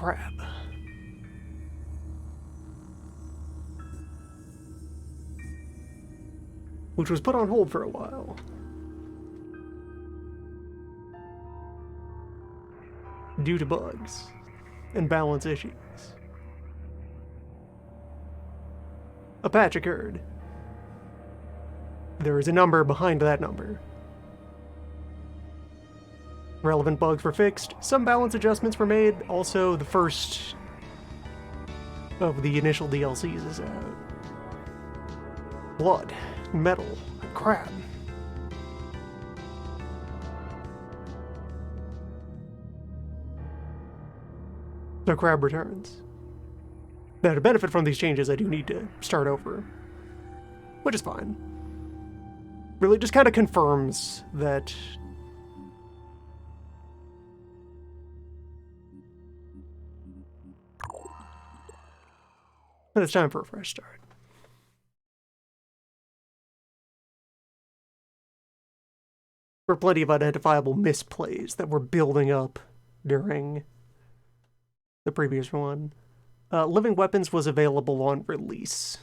crab. Which was put on hold for a while. Due to bugs and balance issues. A patch occurred. There is a number behind that number. Relevant bugs were fixed, some balance adjustments were made, also the first of the initial DLCs is out. Blood, metal, and crab. So crab returns. Now to benefit from these changes, I do need to start over, which is fine. Really just kind of confirms that it's time for a fresh start. There were plenty of identifiable misplays that were building up during the previous one. Living Weapons was available on release.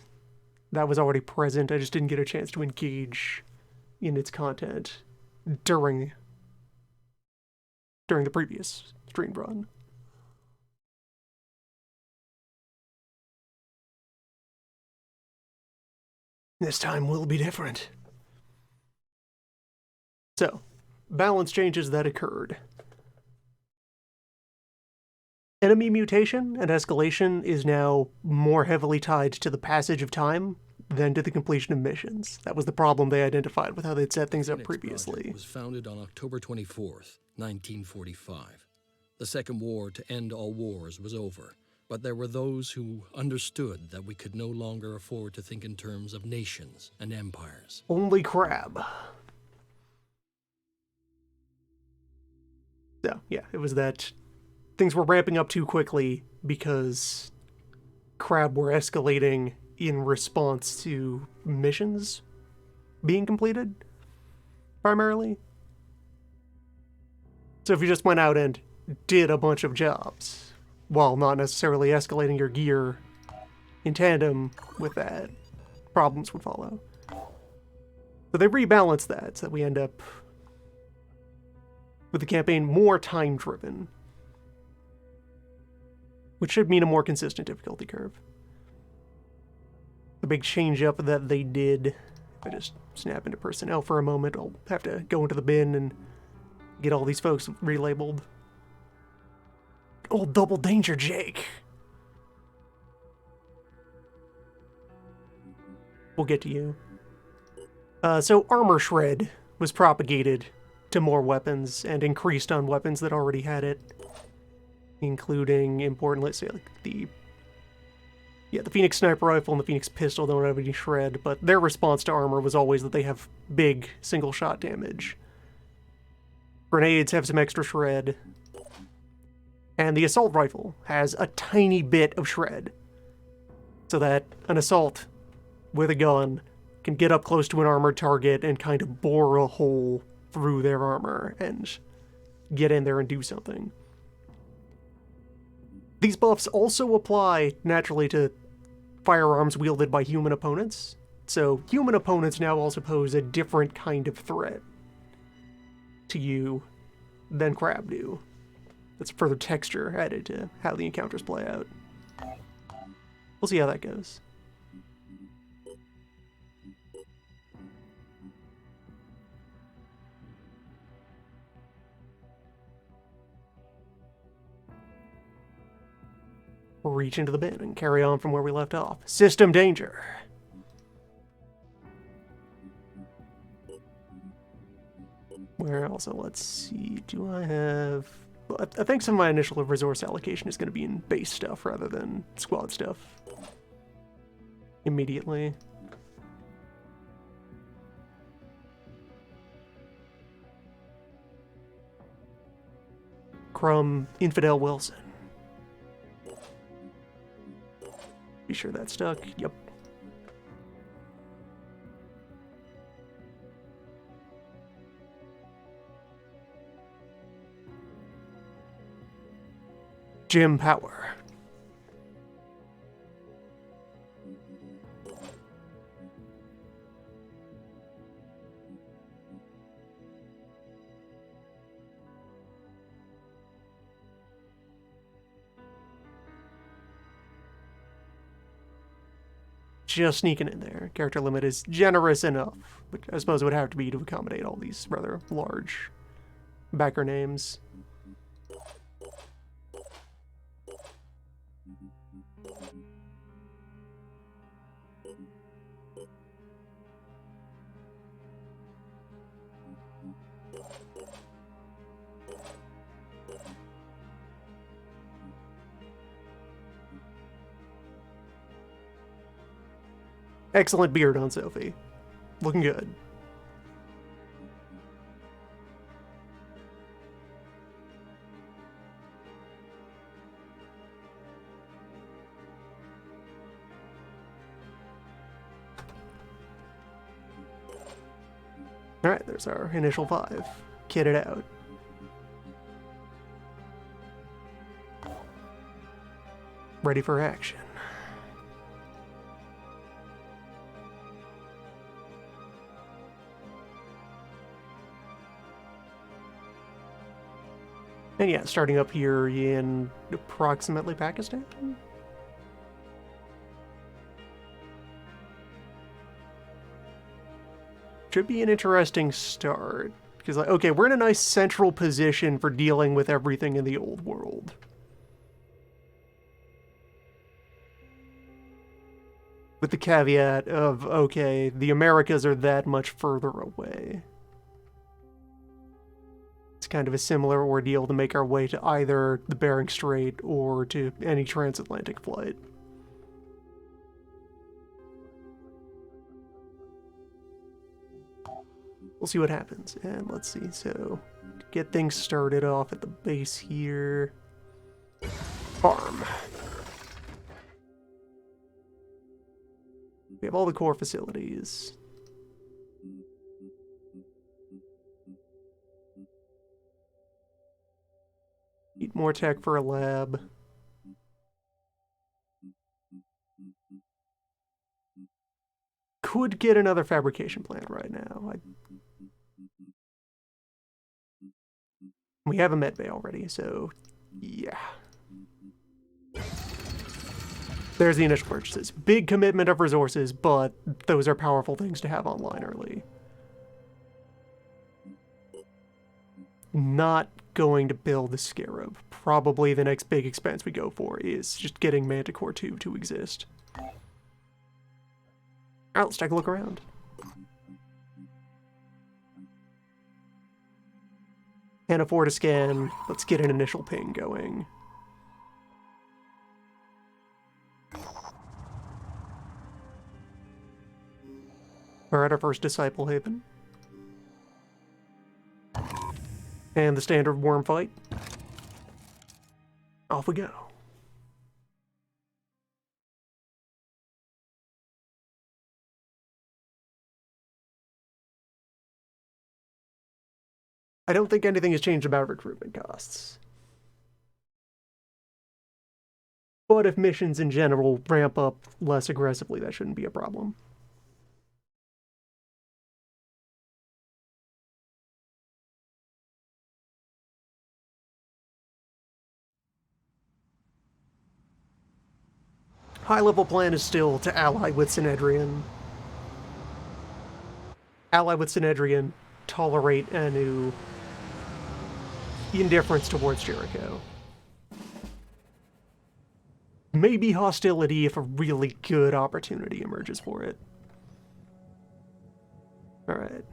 That was already present, I just didn't get a chance to engage in its content during the previous stream run. This time will be different. So, balance changes that occurred. Enemy mutation and escalation is now more heavily tied to the passage of time than to the completion of missions. That was the problem they identified with how they'd set things up previously. It was founded on October 24th, 1945. The Second War to end all wars was over, but there were those who understood that we could no longer afford to think in terms of nations and empires. Only crab. So, yeah, it was that things were ramping up too quickly because crab were escalating in response to missions being completed, primarily. So if you just went out and did a bunch of jobs, while not necessarily escalating your gear in tandem with that, problems would follow. So they rebalanced that, so that we end up with the campaign more time-driven, which should mean a more consistent difficulty curve. The big change-up that they did, if I just snap into personnel for a moment, I'll have to go into the bin and get all these folks relabeled. Old Double Danger Jake. We'll get to you. So Armor Shred was propagated to more weapons and increased on weapons that already had it, including important, let's say, like the Phoenix Sniper Rifle and the Phoenix Pistol don't have any shred, but their response to armor was always that they have big single-shot damage. Grenades have some extra shred, and the Assault Rifle has a tiny bit of shred, so that an assault with a gun can get up close to an armored target and kind of bore a hole through their armor and get in there and do something. These buffs also apply naturally to firearms wielded by human opponents, so human opponents now also pose a different kind of threat to you than crab do. That's further texture added to how the encounters play out. We'll see how that goes. Reach into the bin and carry on from where we left off. System danger. Where also, let's see, do I have... I think some of my initial resource allocation is going to be in base stuff rather than squad stuff. Immediately. Crumb, Infidel Wilson. Be sure that's stuck. Yep. Gym power. Just sneaking in there. Character limit is generous enough, which I suppose it would have to be to accommodate all these rather large backer names. Excellent beard on Sophie. Looking good. Alright, there's our initial 5. Kit it out. Ready for action. And yeah, starting up here in approximately Pakistan? Should be an interesting start. Because, like, okay, we're in a nice central position for dealing with everything in the old world. With the caveat of, okay, the Americas are that much further away. It's kind of a similar ordeal to make our way to either the Bering Strait or to any transatlantic flight. We'll see what happens. And let's see, so get things started off at the base here. Farm. We have all the core facilities. Need more tech for a lab. Could get another fabrication plant right now. We have a med bay already, so yeah. There's the initial purchases. Big commitment of resources, but those are powerful things to have online early. Not going to build the Scarab. Probably the next big expense we go for is just getting Manticore 2 to exist. Alright, let's take a look around. Can't afford a scan. Let's get an initial ping going. We're at our first Disciple Haven. And the standard worm fight. Off we go. I don't think anything has changed about recruitment costs. But if missions in general ramp up less aggressively, that shouldn't be a problem. High-level plan is still to ally with Synedrian. Ally with Synedrian, tolerate Anu. Indifference towards Jericho. Maybe hostility if a really good opportunity emerges for it. Alright.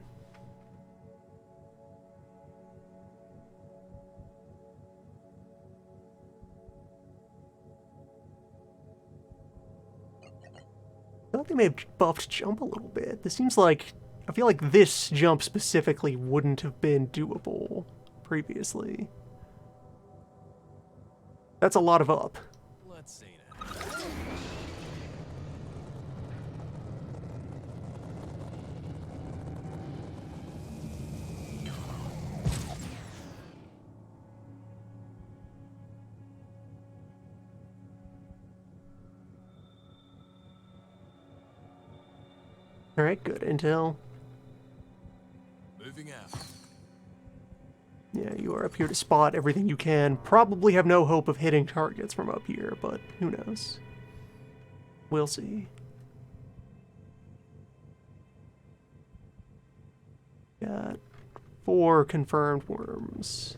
I thought they may have buffed jump a little bit. This seems like... I feel like this jump specifically wouldn't have been doable previously. That's a lot of up. Let's see now. Alright, good intel. Moving out. Yeah, you are up here to spot everything you can. Probably have no hope of hitting targets from up here, but who knows? We'll see. Got 4 confirmed worms.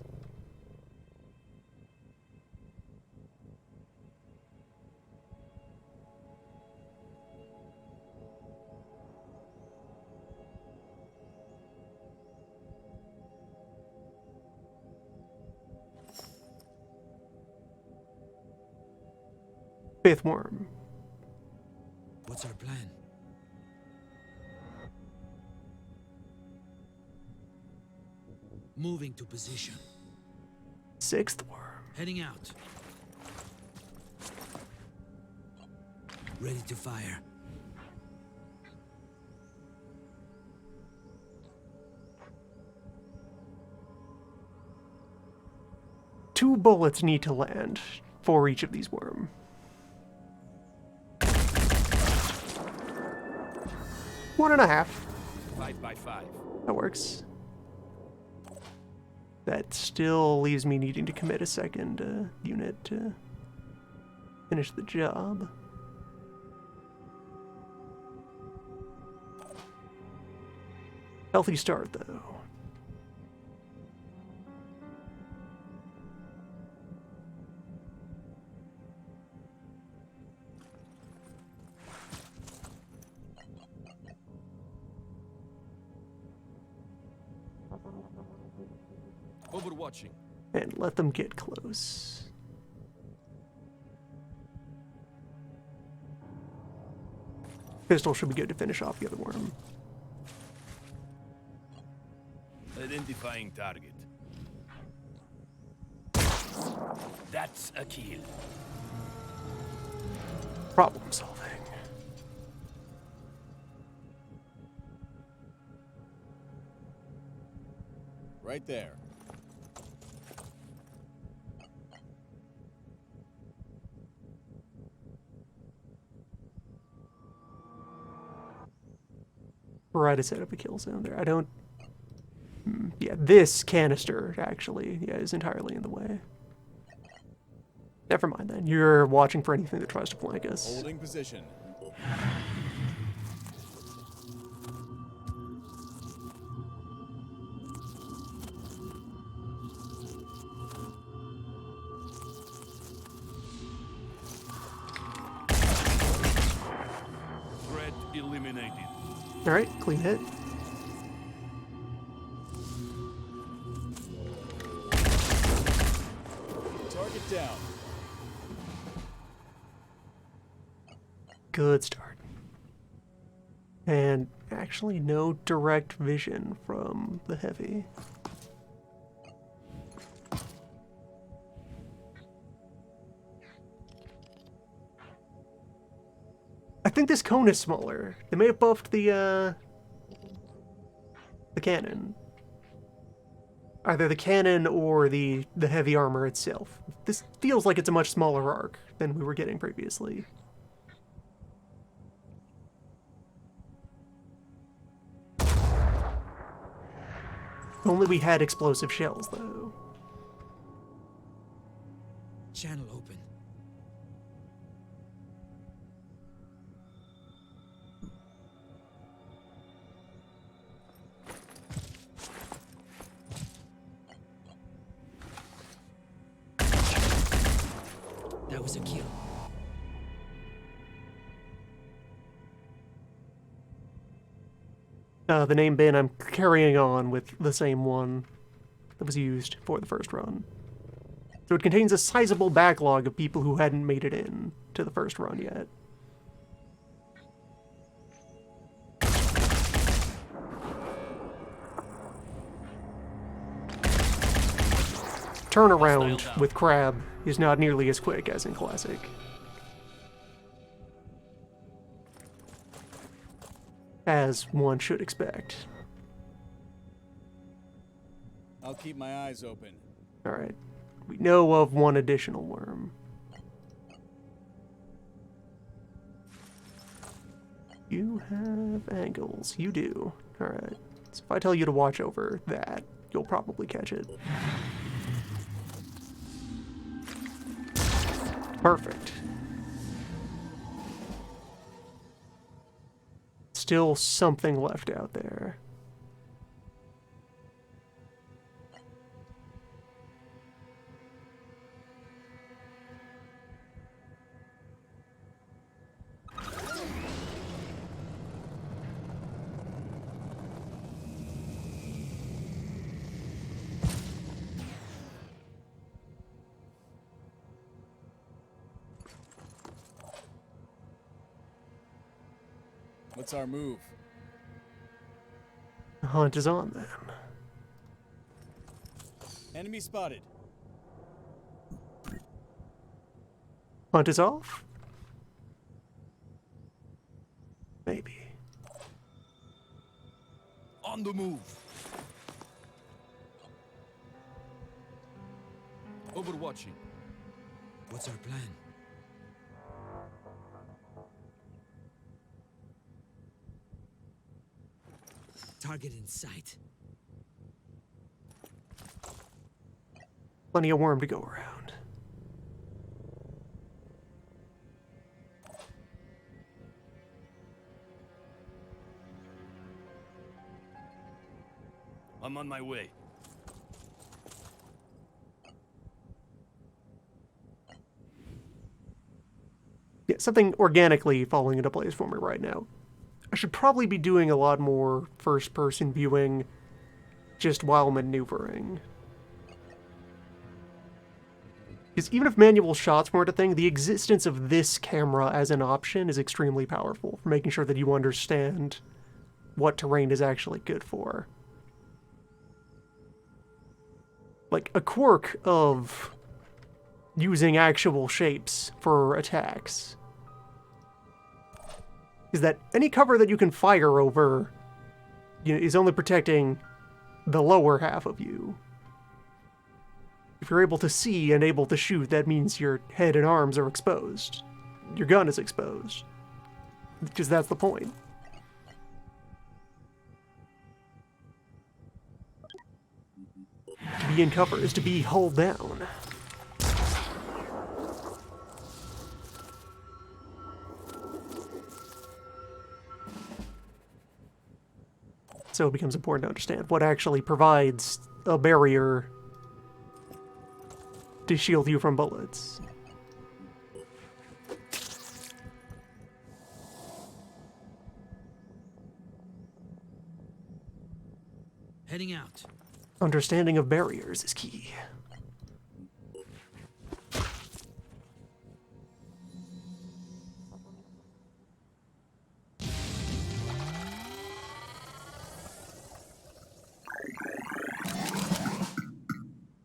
Fifth worm. What's our plan? Moving to position. Sixth worm. Heading out. Ready to fire. Two bullets need to land for each of these worm. 1.5. 5 by 5. That works. That still leaves me needing to commit a second unit to finish the job. Healthy start, though. Overwatching. And let them get close. Pistol should be good to finish off the other worm. Identifying target. That's a kill. Problem solving. Right there. Right to set up a kill zone there. I don't... Yeah, this canister, actually, yeah, is entirely in the way. Never mind then. You're watching for anything that tries to flank us. Holding position. Threat eliminated. Alright, clean hit. Target down. Good start. And actually no direct vision from the heavy. I think this cone is smaller. They may have buffed the cannon. Either the cannon or the heavy armor itself. This feels like it's a much smaller arc than we were getting previously. If only we had explosive shells, though. Channel open. That was a kill. The name bin, I'm carrying on with the same one that was used for the first run. So it contains a sizable backlog of people who hadn't made it in to the first run yet. Turnaround with Crab is not nearly as quick as in Classic. As one should expect. I'll keep my eyes open. Alright. We know of one additional worm. You have angles. You do. Alright. So if I tell you to watch over that, you'll probably catch it. Perfect. Still something left out there. What's our move? The hunt is on then. Enemy spotted. Hunt is off? Maybe. On the move. Overwatching. What's our plan? Target in sight. Plenty of worm to go around. I'm on my way. Yeah, something organically falling into place for me right now. I should probably be doing a lot more first-person viewing just while maneuvering. Because even if manual shots weren't a thing, the existence of this camera as an option is extremely powerful for making sure that you understand what terrain is actually good for. Like, a quirk of using actual shapes for attacks is that any cover that you can fire over, you know, is only protecting the lower half of you. If you're able to see and able to shoot, that means your head and arms are exposed. Your gun is exposed. Because that's the point. To be in cover is to be hulled down. So it becomes important to understand what actually provides a barrier to shield you from bullets. Heading out. Understanding of barriers is key.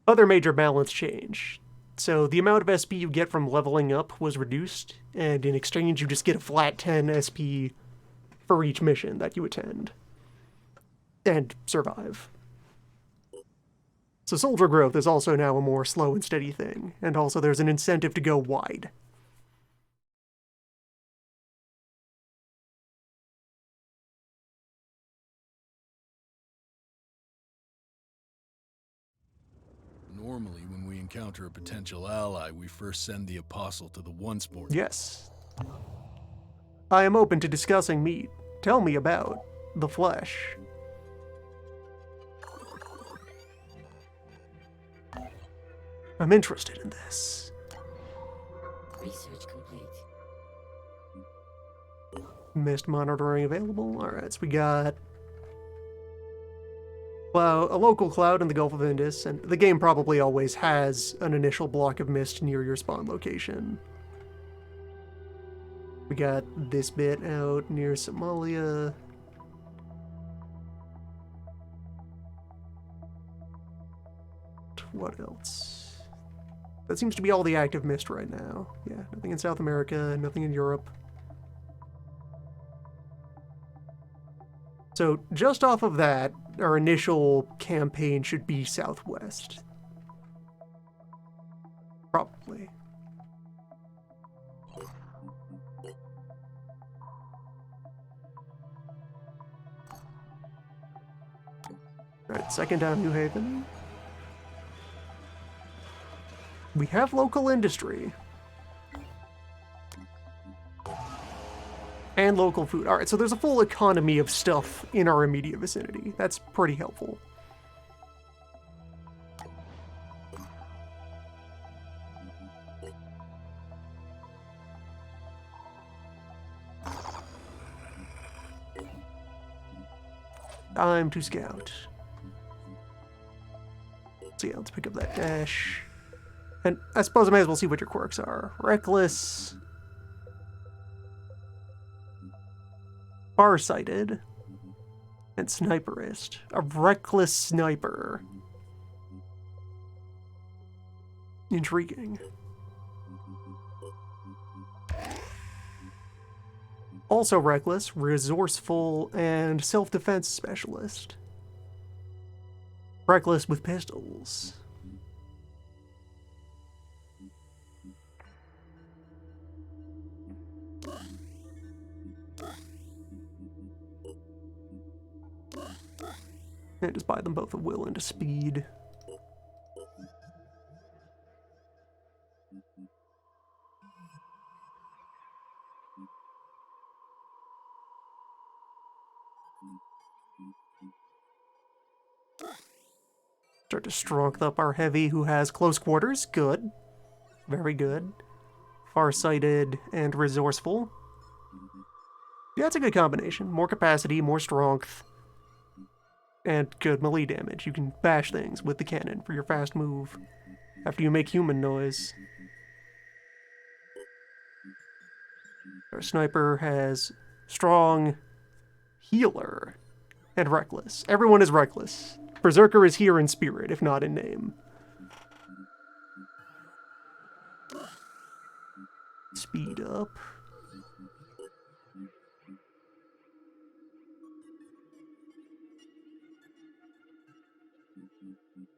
Other major balance change. So the amount of SP you get from leveling up was reduced, and in exchange you just get a flat 10 SP for each mission that you attend. And survive. So soldier growth is also now a more slow and steady thing, and also there's an incentive to go wide. Normally, when we encounter a potential ally, we first send the Apostle to the Onesport. Yes. I am open to discussing meat. Tell me about the flesh. I'm interested in this. Research complete. Mist monitoring available. Alright, so we got well, a local cloud in the Gulf of Indus, and the game probably always has an initial block of mist near your spawn location. We got this bit out near Somalia. What else? That seems to be all the active mist right now. Yeah, nothing in South America, nothing in Europe. So just off of that, our initial campaign should be southwest. Probably. Alright, second down New Haven. We have local industry. And local food. Alright, so there's a full economy of stuff in our immediate vicinity. That's pretty helpful. Time to scout. So yeah, let's pick up that dash. And I suppose I may as well see what your quirks are. Reckless. Farsighted. And Sniperist. A reckless sniper. Intriguing. Also reckless, resourceful, and self-defense specialist. Reckless with pistols. And just buy them both a will and a speed. Start to strengthen up our heavy who has close quarters. Good. Very good. Farsighted and resourceful. Yeah, that's a good combination. More capacity, more strength, and good melee damage. You can bash things with the cannon for your fast move after you make human noise. Our sniper has strong, healer, and reckless. Everyone is reckless. Berserker is here in spirit, if not in name. Speed up.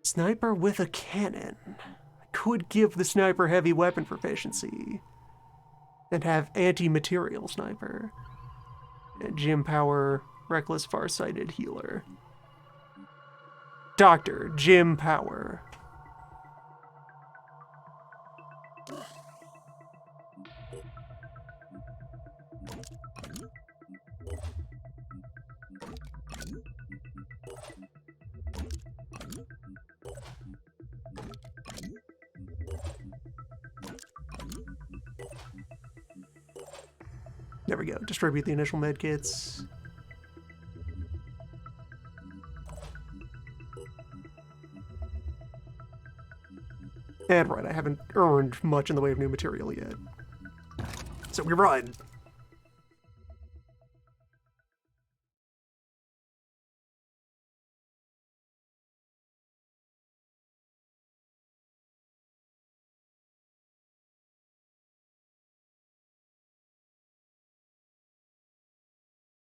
Sniper with a cannon. I could give the sniper heavy weapon proficiency and have anti-material sniper. And Jim Power, reckless farsighted healer. Dr. Jim Power. There we go. Distribute the initial medkits. And right, I haven't earned much in the way of new material yet. So we ride.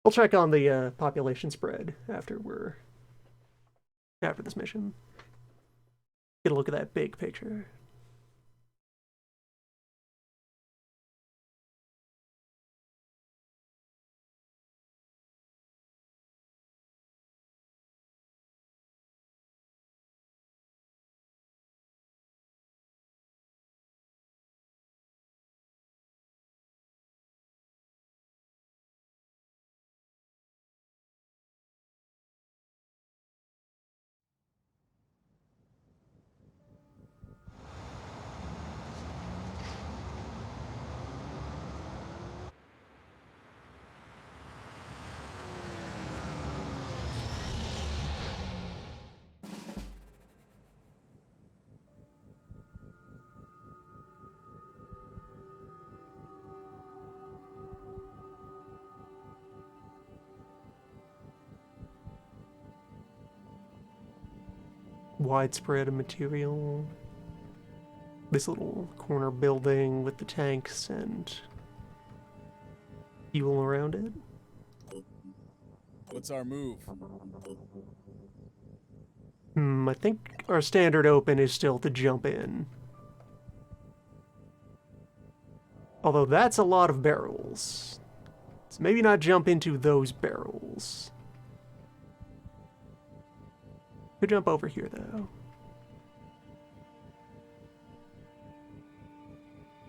We'll check on the population spread after this mission. Get a look at that big picture. Widespread of material. This little corner building with the tanks and fuel around it. What's our move? I think our standard open is still to jump in. Although that's a lot of barrels. So maybe not jump into those barrels. Could jump over here, though.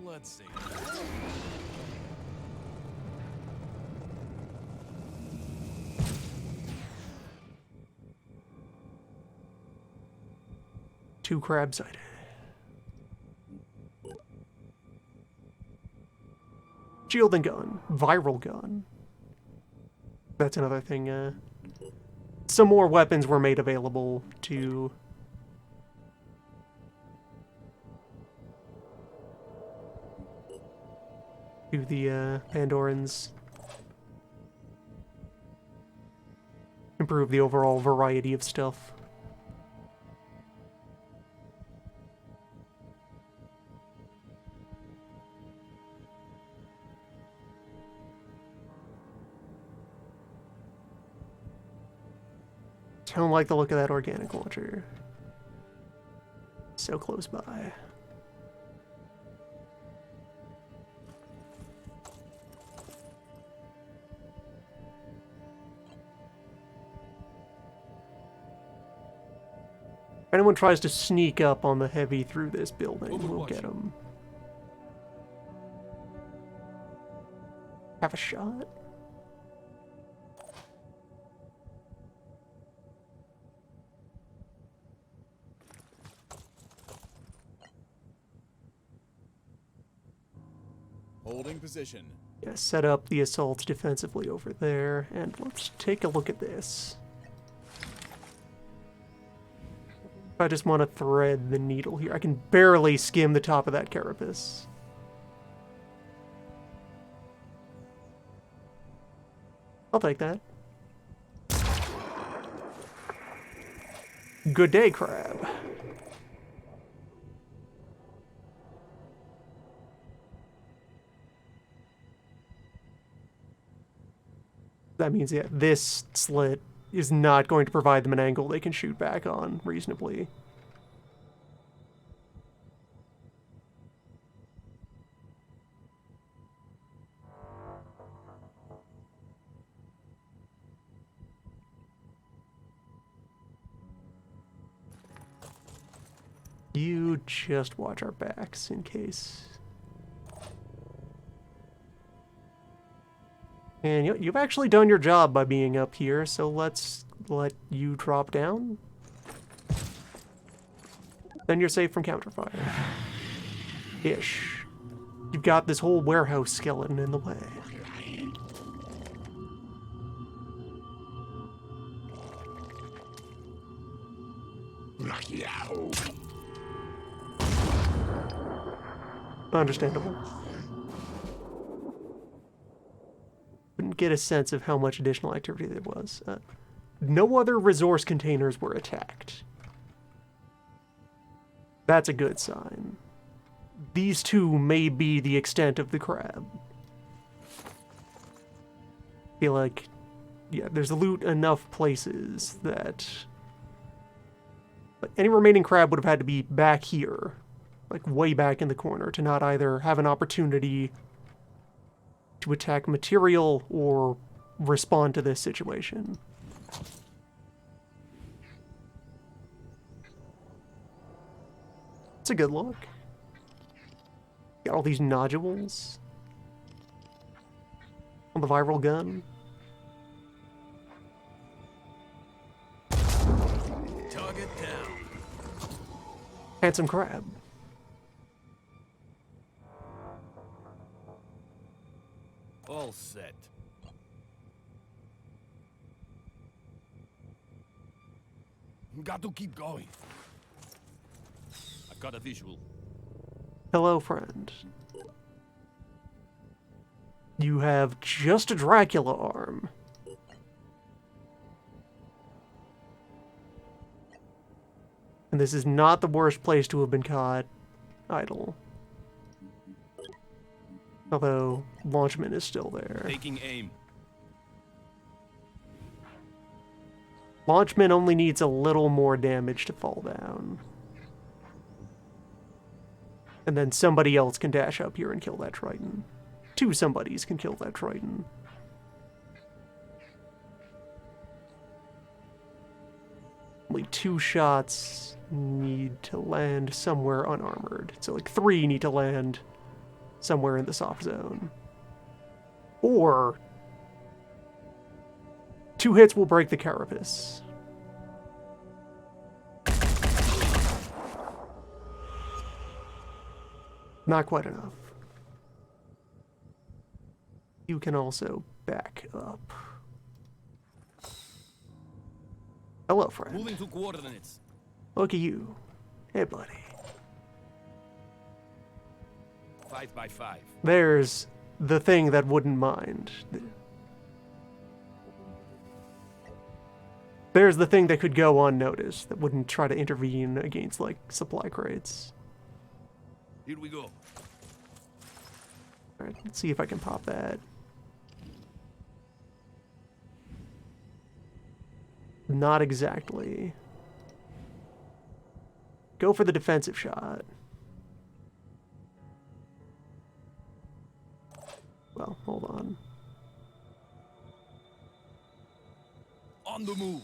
Let's see. Two crab sighted. Shield and gun. Viral gun. That's another thing. Some more weapons were made available to the Pandorans. Improve the overall variety of stuff. Don't like the look of that organic launcher. So close by. If anyone tries to sneak up on the heavy through this building, we'll get them. Have a shot? Holding position. Yeah, set up the assaults defensively over there, and let's take a look at this. I just want to thread the needle here. I can barely skim the top of that carapace. I'll take that. Good day, crab. That means, yeah, this slit is not going to provide them an angle they can shoot back on reasonably. You just watch our backs in case. And you've actually done your job by being up here, so let's let you drop down. Then you're safe from counterfire. Ish. You've got this whole warehouse skeleton in the way. Understandable. Couldn't get a sense of how much additional activity there was. No other resource containers were attacked. That's a good sign. These two may be the extent of the crab. Feel like, yeah, there's loot enough places that... But any remaining crab would have had to be back here, like way back in the corner, to not either have an opportunity to attack material or respond to this situation. It's a good look. Got all these nodules on the viral gun. Target down. Handsome crab. All set. Got to keep going. I got a visual. Hello, friend. You have just a Dracula arm. And this is not the worst place to have been caught idle. Although, Launchman is still there. Taking aim. Launchman only needs a little more damage to fall down. And then somebody else can dash up here and kill that Triton. Two somebodies can kill that Triton. Only 2 shots need to land somewhere unarmored. So like 3 need to land somewhere in the soft zone. Or 2 hits will break the carapace. Not quite enough. You can also back up. Hello, friend. Moving to coordinates. Look at you. Hey, buddy. 5 by 5. There's the thing that wouldn't mind. There's the thing that could go unnoticed, that wouldn't try to intervene against, like, supply crates. Here we go. Alright, let's see if I can pop that. Not exactly. Go for the defensive shot. Well, hold on. On the move.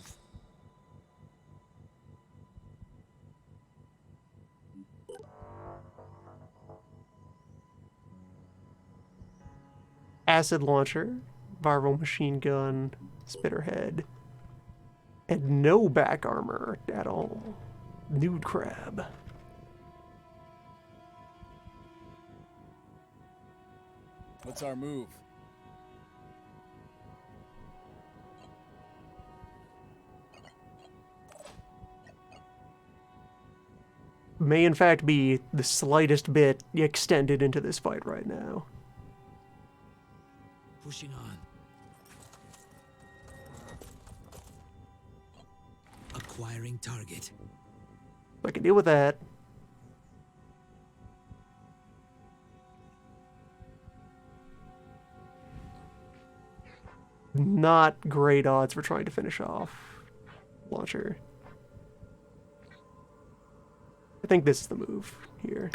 Acid launcher, viral machine gun, spitterhead, and no back armor at all. Nude crab. What's our move? May in fact be the slightest bit extended into this fight right now. Pushing on. Acquiring target. I can deal with that. Not great odds for trying to finish off launcher. I think this is the move here.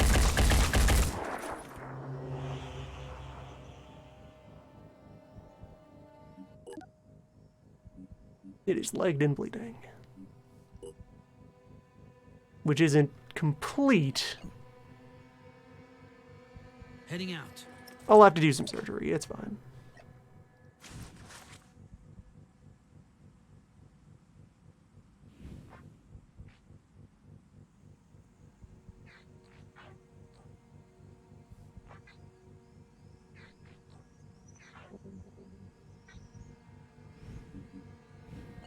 It is legged and bleeding. Which isn't complete. Heading out. I'll have to do some surgery, it's fine.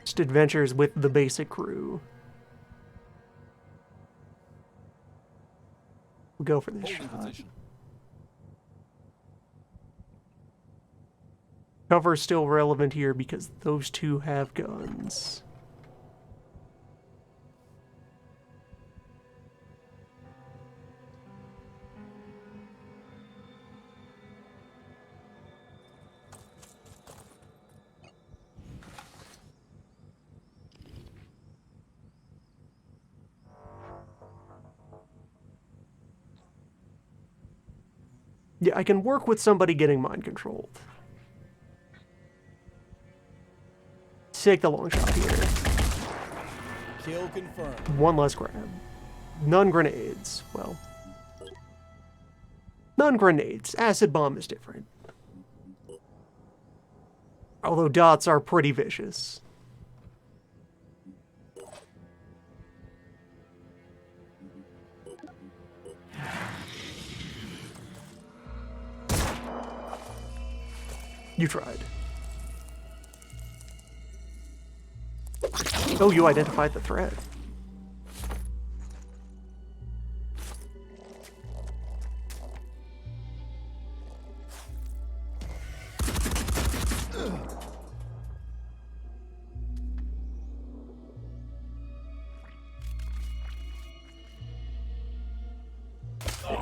Just adventures with the basic crew. We'll go for this Holding shot. position. Cover's still relevant here because those two have guns. Yeah, I can work with somebody getting mind controlled. Take the long shot here. Kill confirmed. One less grab. None grenades. Well, none grenades. Acid bomb is different. Although dots are pretty vicious. You tried. Oh, you identified the threat.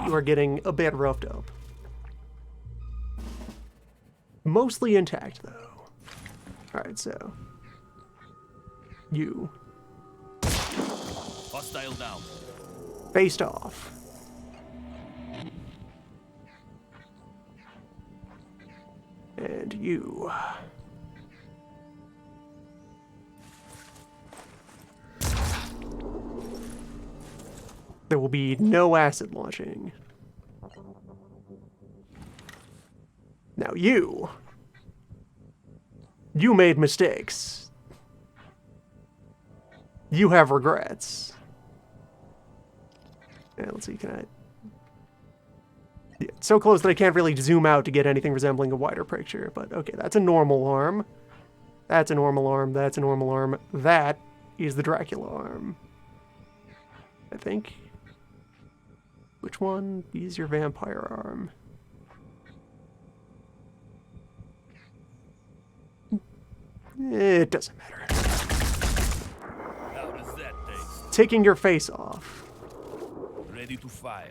You are getting a bit roughed up. Mostly intact, though. Alright, so. You. Hostile down. Faced off. And you. There will be no acid launching. Now you made mistakes. You have regrets. Yeah, let's see, can I... Yeah, it's so close that I can't really zoom out to get anything resembling a wider picture, but okay, that's a normal arm. That's a normal arm, that's a normal arm. That is the Dracula arm. I think. Which one is your vampire arm? It doesn't matter. How does that taste? Taking your face off. Ready to fire.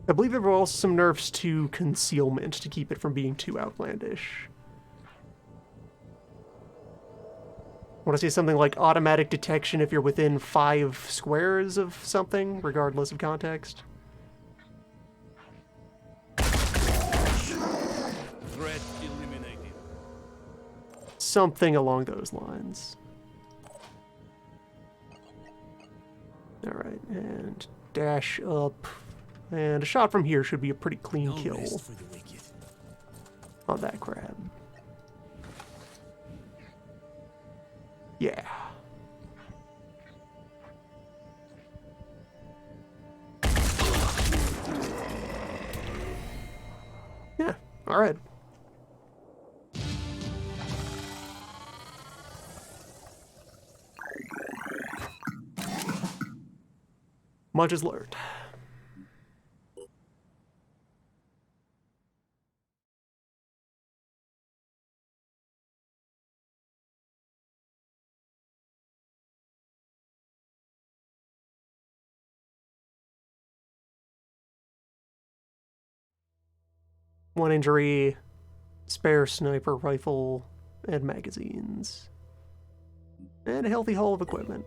I believe there were also some nerfs to concealment to keep it from being too outlandish. I want to say something like automatic detection if you're within 5 squares of something, regardless of context. Threat eliminated. Something along those lines. Alright, and dash up. And a shot from here should be a pretty clean No kill rest for the wicked. on that crab. Yeah. Yeah, alright. Much is learned. One injury, spare sniper rifle, and magazines. And a healthy haul of equipment.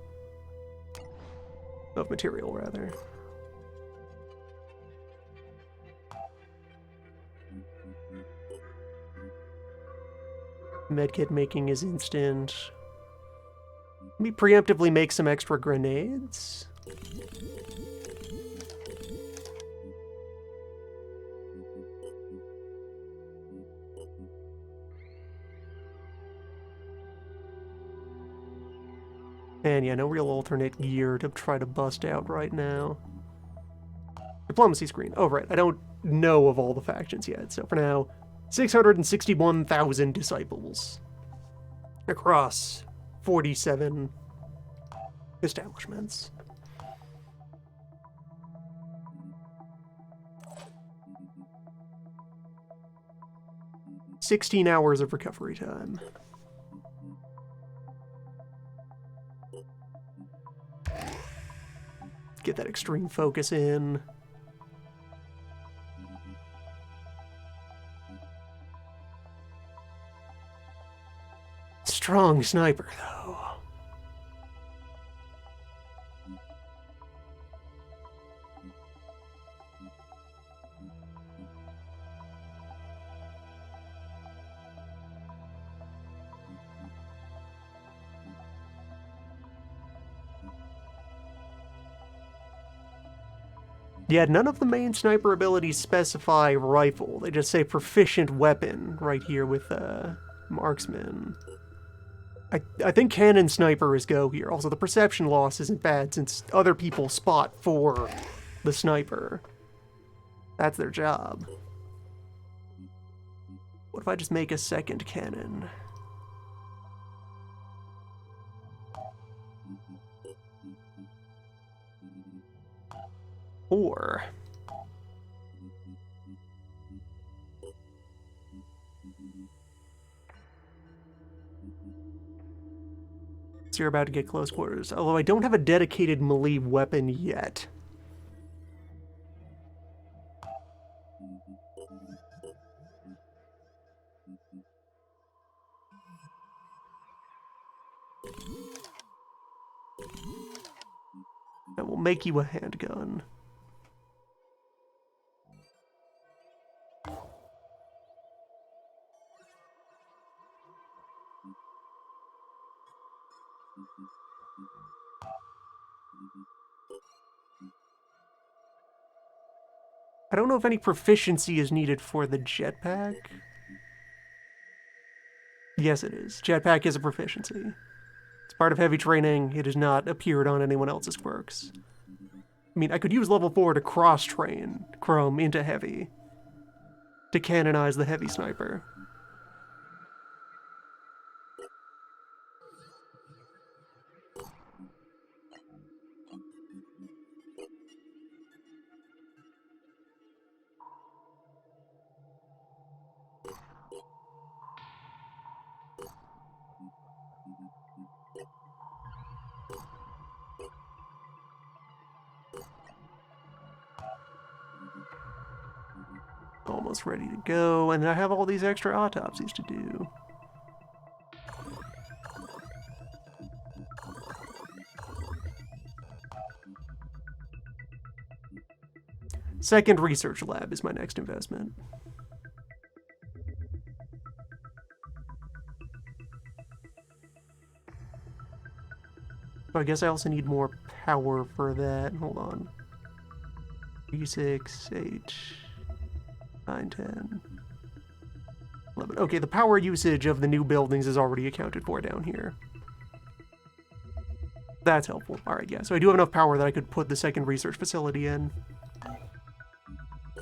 Of material, rather. Medkit making is instant. Let me preemptively make some extra grenades. And yeah, no real alternate gear to try to bust out right now. Diplomacy screen. Oh, right. I don't know of all the factions yet. So for now, 661,000 disciples across 47 establishments. "16 hours of recovery time. Get that extreme focus in. Strong sniper, though. Yeah, none of the main sniper abilities specify rifle. They just say proficient weapon right here with marksman. I think cannon sniper is go here. Also, the perception loss isn't bad since other people spot for the sniper. That's their job. What if I just make a second cannon? Or... so you're about to get close quarters. Although I don't have a dedicated melee weapon yet. That will make you a handgun. I don't know if any proficiency is needed for the jetpack. Yes, it is. Jetpack is a proficiency. It's part of heavy training. It has not appeared on anyone else's quirks. I mean, I could use level 4 to cross-train Chrome into heavy to canonize the heavy sniper. Almost ready to go, and I have all these extra autopsies to do. Second research lab is my next investment. So I guess I also need more power for that. Hold on. 3, 6, 8... 9, 10, 11. Okay, the power usage of the new buildings is already accounted for down here. That's helpful. Alright, yeah. So I do have enough power that I could put the second research facility in.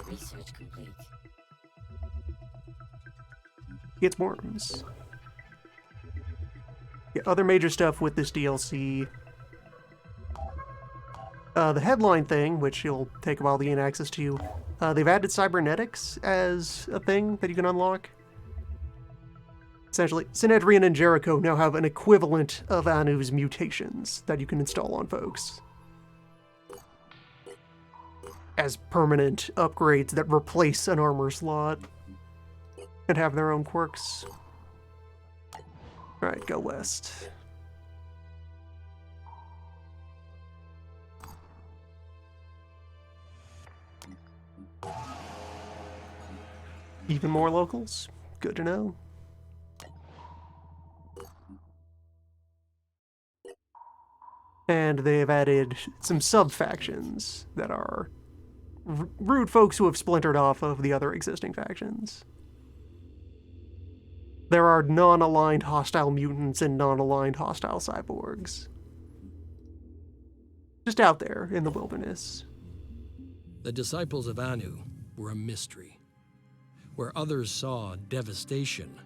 Research complete. It's worms. Yeah, other major stuff with this DLC. The headline thing, which you'll take a while to gain access to, they've added cybernetics as a thing that you can unlock. Essentially, Synedrian and Jericho now have an equivalent of Anu's mutations that you can install on folks as permanent upgrades that replace an armor slot and have their own quirks. Alright, go west. Even more locals? Good to know. And they've added some sub-factions that are rude folks who have splintered off of the other existing factions. There are non-aligned hostile mutants and non-aligned hostile cyborgs. Just out there in the wilderness. The disciples of Anu were a mystery. Where others saw devastation,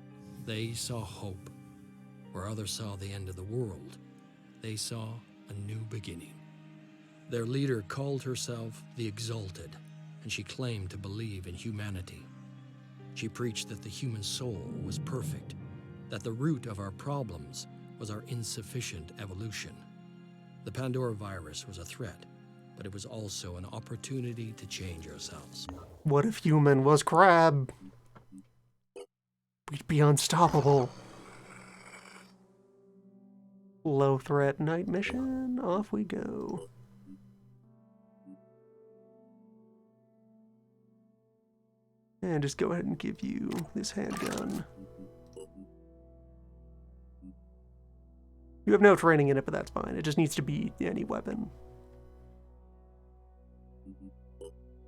they saw hope. Where others saw the end of the world, they saw a new beginning. Their leader called herself the Exalted, and she claimed to believe in humanity. She preached that the human soul was perfect, that the root of our problems was our insufficient evolution. The Pandora virus was a threat, but it was also an opportunity to change ourselves. What if human was crab? We'd be unstoppable. Low threat night mission, off we go. And just go ahead and give you this handgun. You have no training in it, but that's fine. It just needs to be any weapon.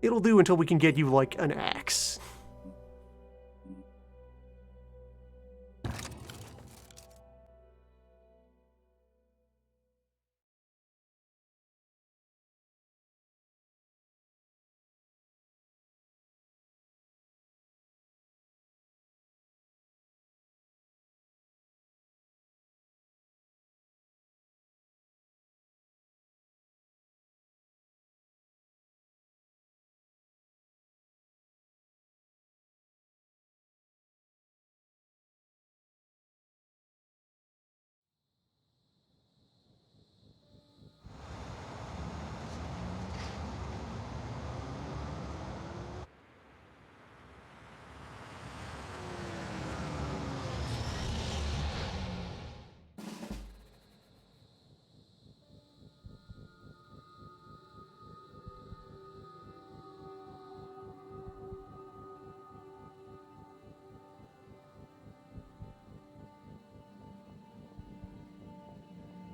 It'll do until we can get you, like, an axe.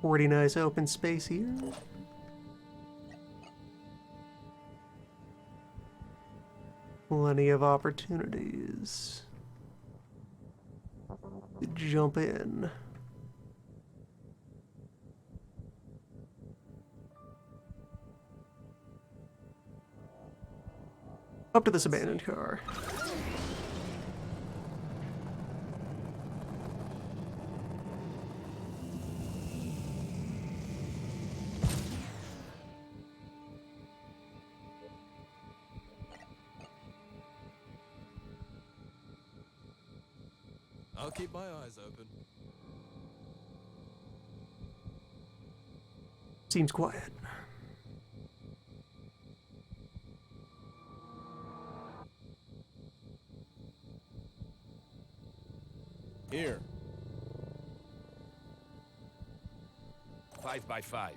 Pretty nice open space here. Plenty of opportunities to jump in. Up to this abandoned car. I'll keep my eyes open. Seems quiet. Here. 5 by 5.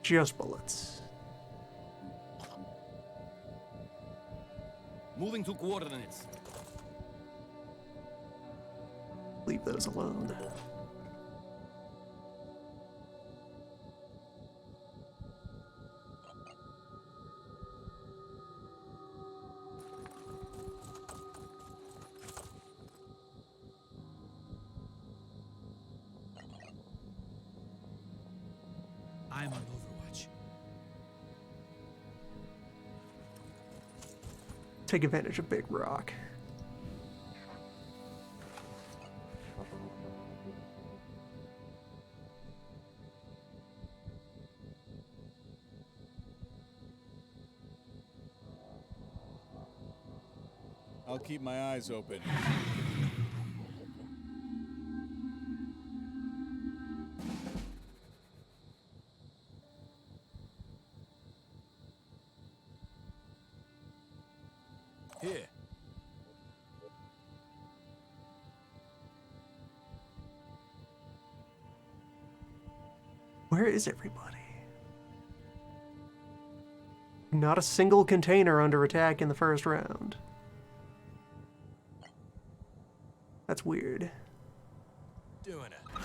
Just bullets. Moving to coordinates. Leave those alone. I'm on Overwatch. Take advantage of Big Rock. I'll keep my eyes open. Here. Where is everybody? Not a single container under attack in the first round. That's weird. Doing it.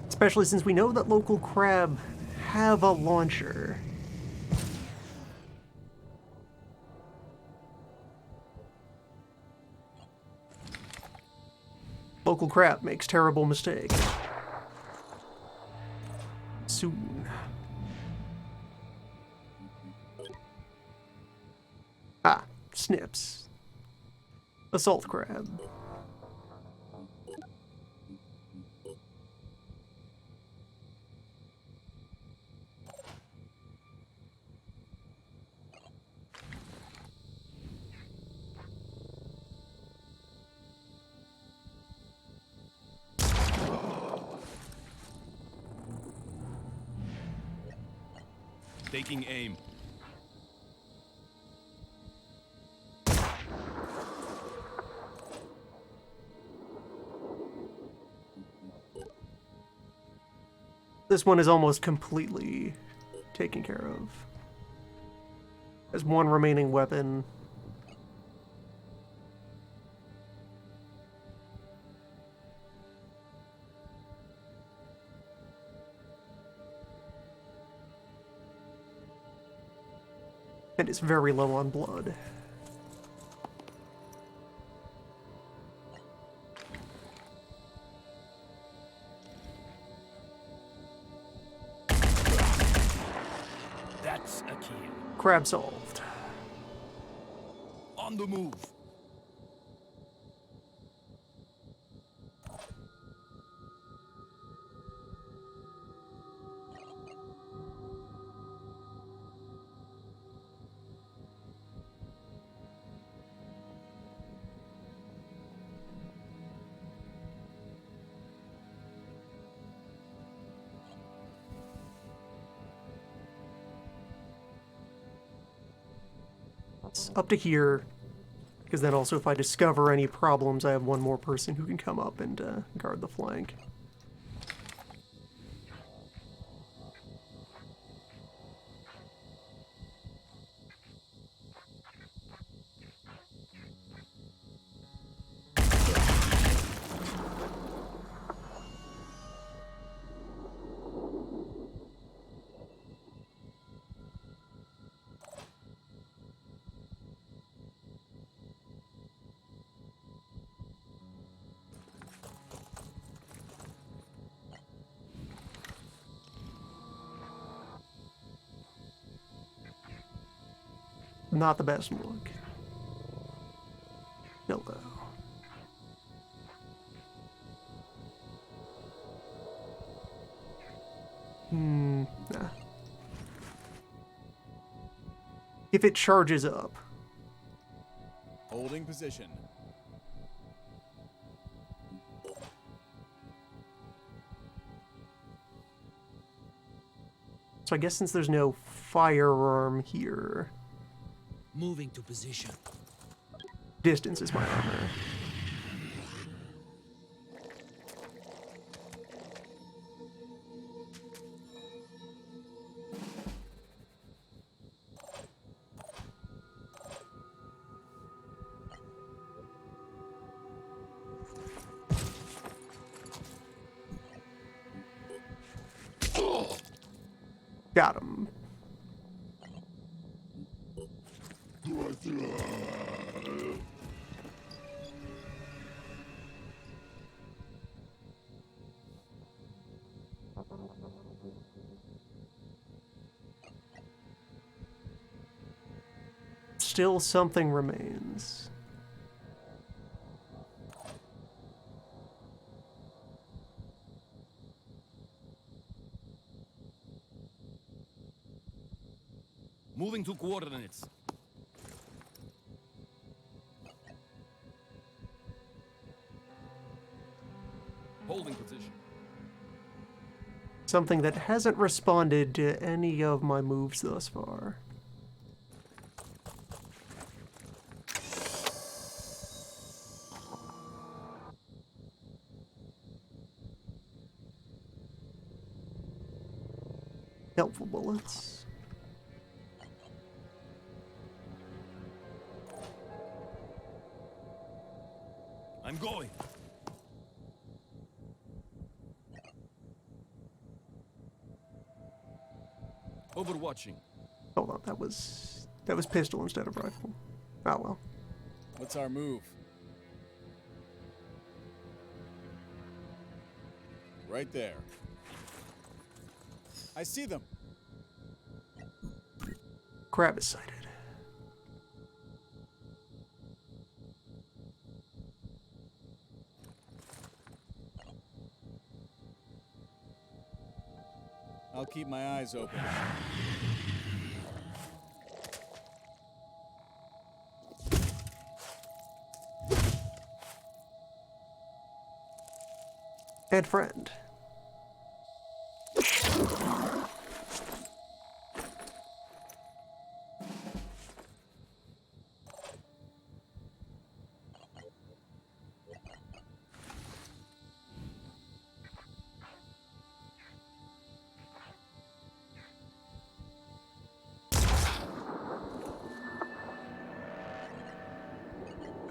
Especially since we know that local crab have a launcher. Local crab makes terrible mistakes. Soon. Ah, snips. Assault crab. Taking aim. This one is almost completely taken care of. There's one remaining weapon. And it's very low on blood. That's a kill. Crab solved. On the move. It's up to here, because then also if I discover any problems, I have one more person who can come up and guard the flank. Not the best look. Hello. Nah. If it charges up. Holding position. So I guess since there's no firearm here, Moving to position. distance is my armor. Got him. Still something remains. Moving to coordinates. Holding position. Something that hasn't responded to any of my moves thus far. Helpful bullets. I'm going. Overwatching. Hold on, that was pistol instead of rifle. Oh well. What's our move? Right there. I see them. Crab is sighted. I'll keep my eyes open. And friend.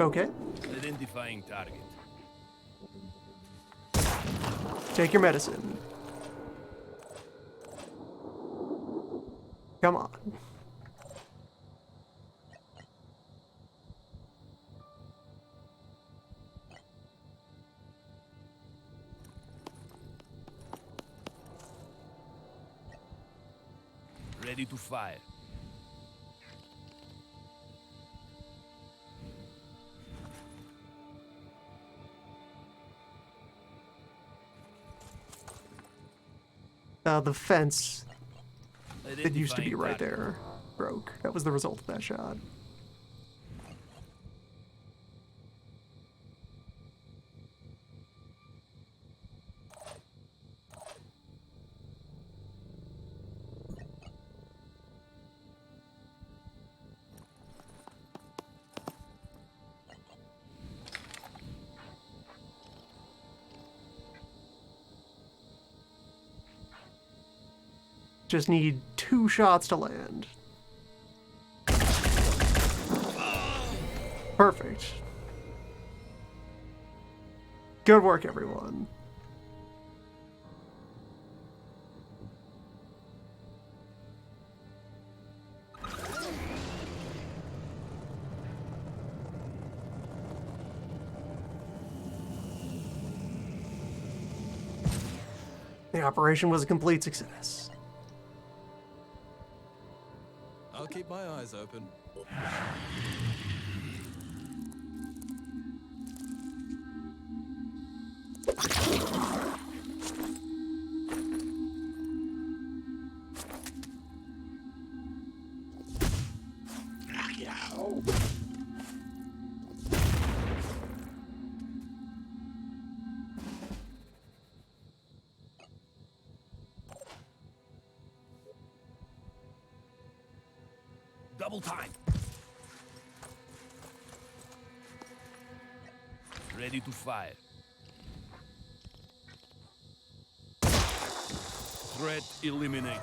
Okay, Identifying target. take your medicine. Come on. Ready to fire. The fence that used to be Identifying right target. there broke. That was the result of that shot. Just need 2 shots to land. Perfect. Good work, everyone. The operation was a complete success. I'll keep my eyes open. Double time. Ready to fire. Threat eliminated.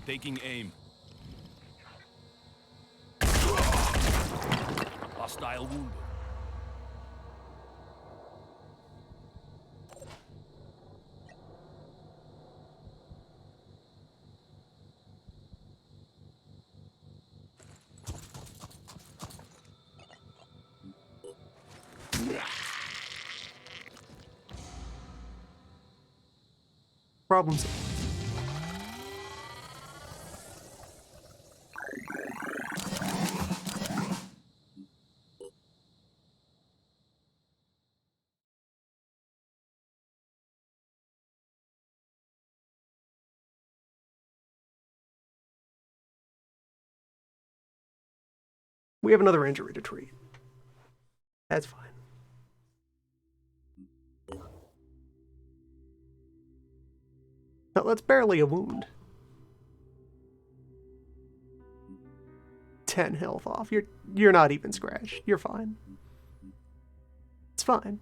Taking aim. Hostile wounded. Problems. We have another injury to treat. That's fine. No, that's barely a wound. 10 health off. You're not even scratched. You're fine. It's fine.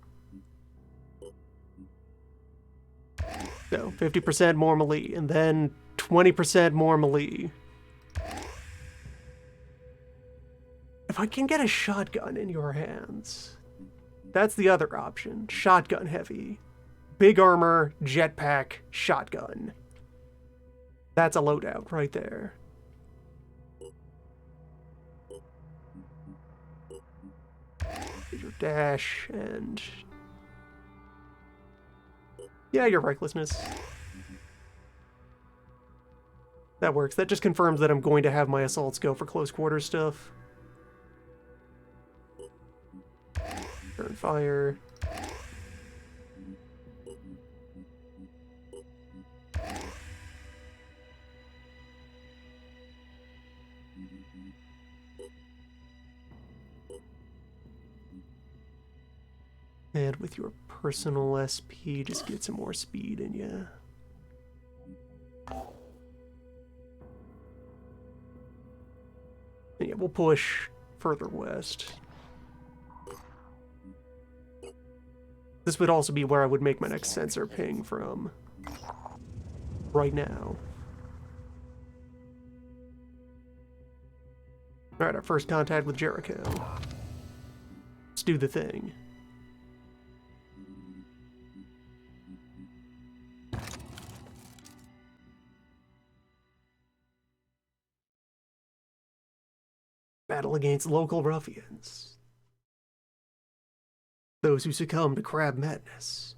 So 50% more melee, and then 20% more melee. If I can get a shotgun in your hands, that's the other option. Shotgun heavy. Big armor, jetpack, shotgun. That's a loadout right there. Get your dash and... yeah, your recklessness. That works. That just confirms that I'm going to have my assaults go for close quarters stuff. Turn fire. And with your personal SP, just get some more speed in you. And yeah, we'll push further west. This would also be where I would make my next sensor ping from. Right now. Alright, our first contact with Jericho. Let's do the thing. Battle against local ruffians. Those who succumb to crab madness.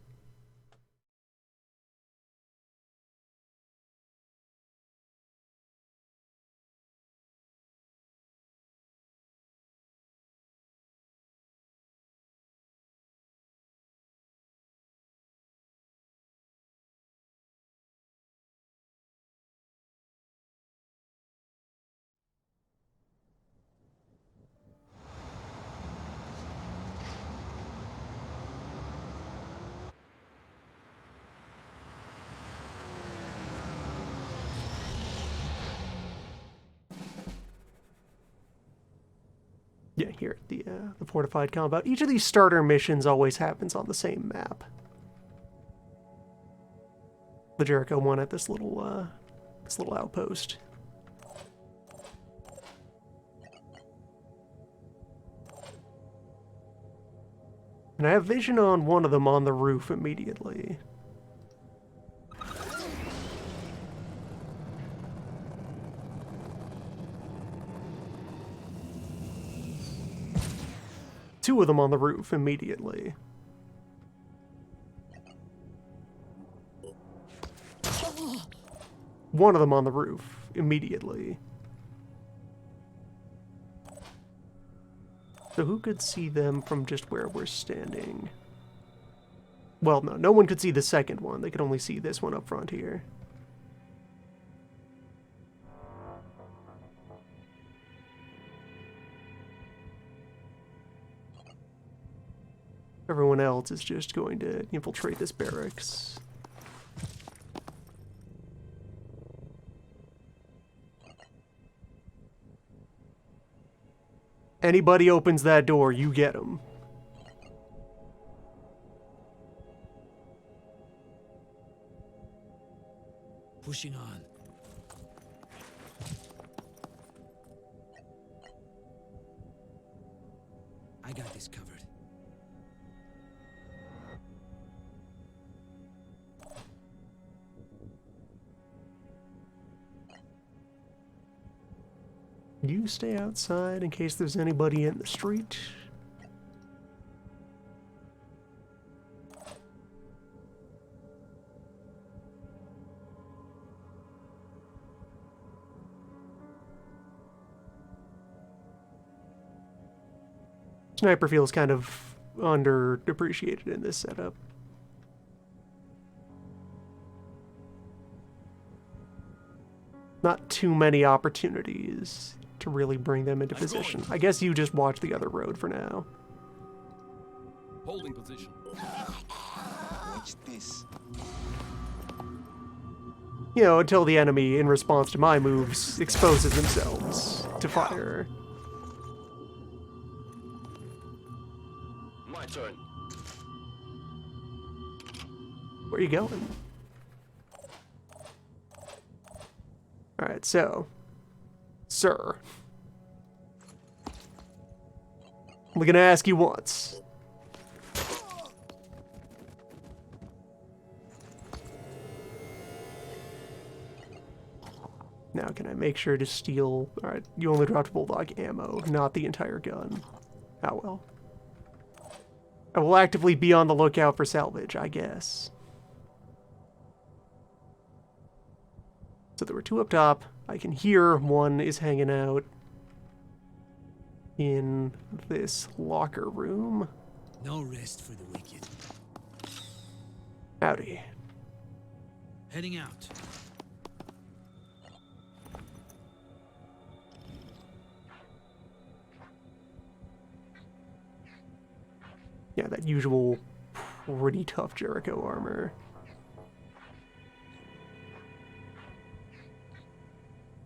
Yeah, here at the fortified compound. Each of these starter missions always happens on the same map. The Jericho one at this little outpost. And I have vision on one of them on the roof immediately. Two of them on the roof immediately. One of them on the roof immediately. So who could see them from just where we're standing? Well, no one could see the second one. They could only see this one up front here. Everyone else is just going to infiltrate this barracks. Anybody opens that door, you get them. Pushing on. I got this covered. You stay outside in case there's anybody in the street. Sniper feels kind of underappreciated in this setup. Not too many opportunities to really bring them into position. I guess you just watch the other road for now. Holding position. Watch this. You know, until the enemy, in response to my moves, exposes themselves to fire. My turn. Where are you going? Alright, so... Sir. I'm gonna ask you once. Now, can I make sure to steal... Alright, you only dropped Bulldog ammo, not the entire gun. Oh well. I will actively be on the lookout for salvage, I guess. So there were two up top. I can hear one is hanging out in this locker room. No rest for the wicked. Howdy. Heading out. Yeah, that usual pretty tough Jericho armor.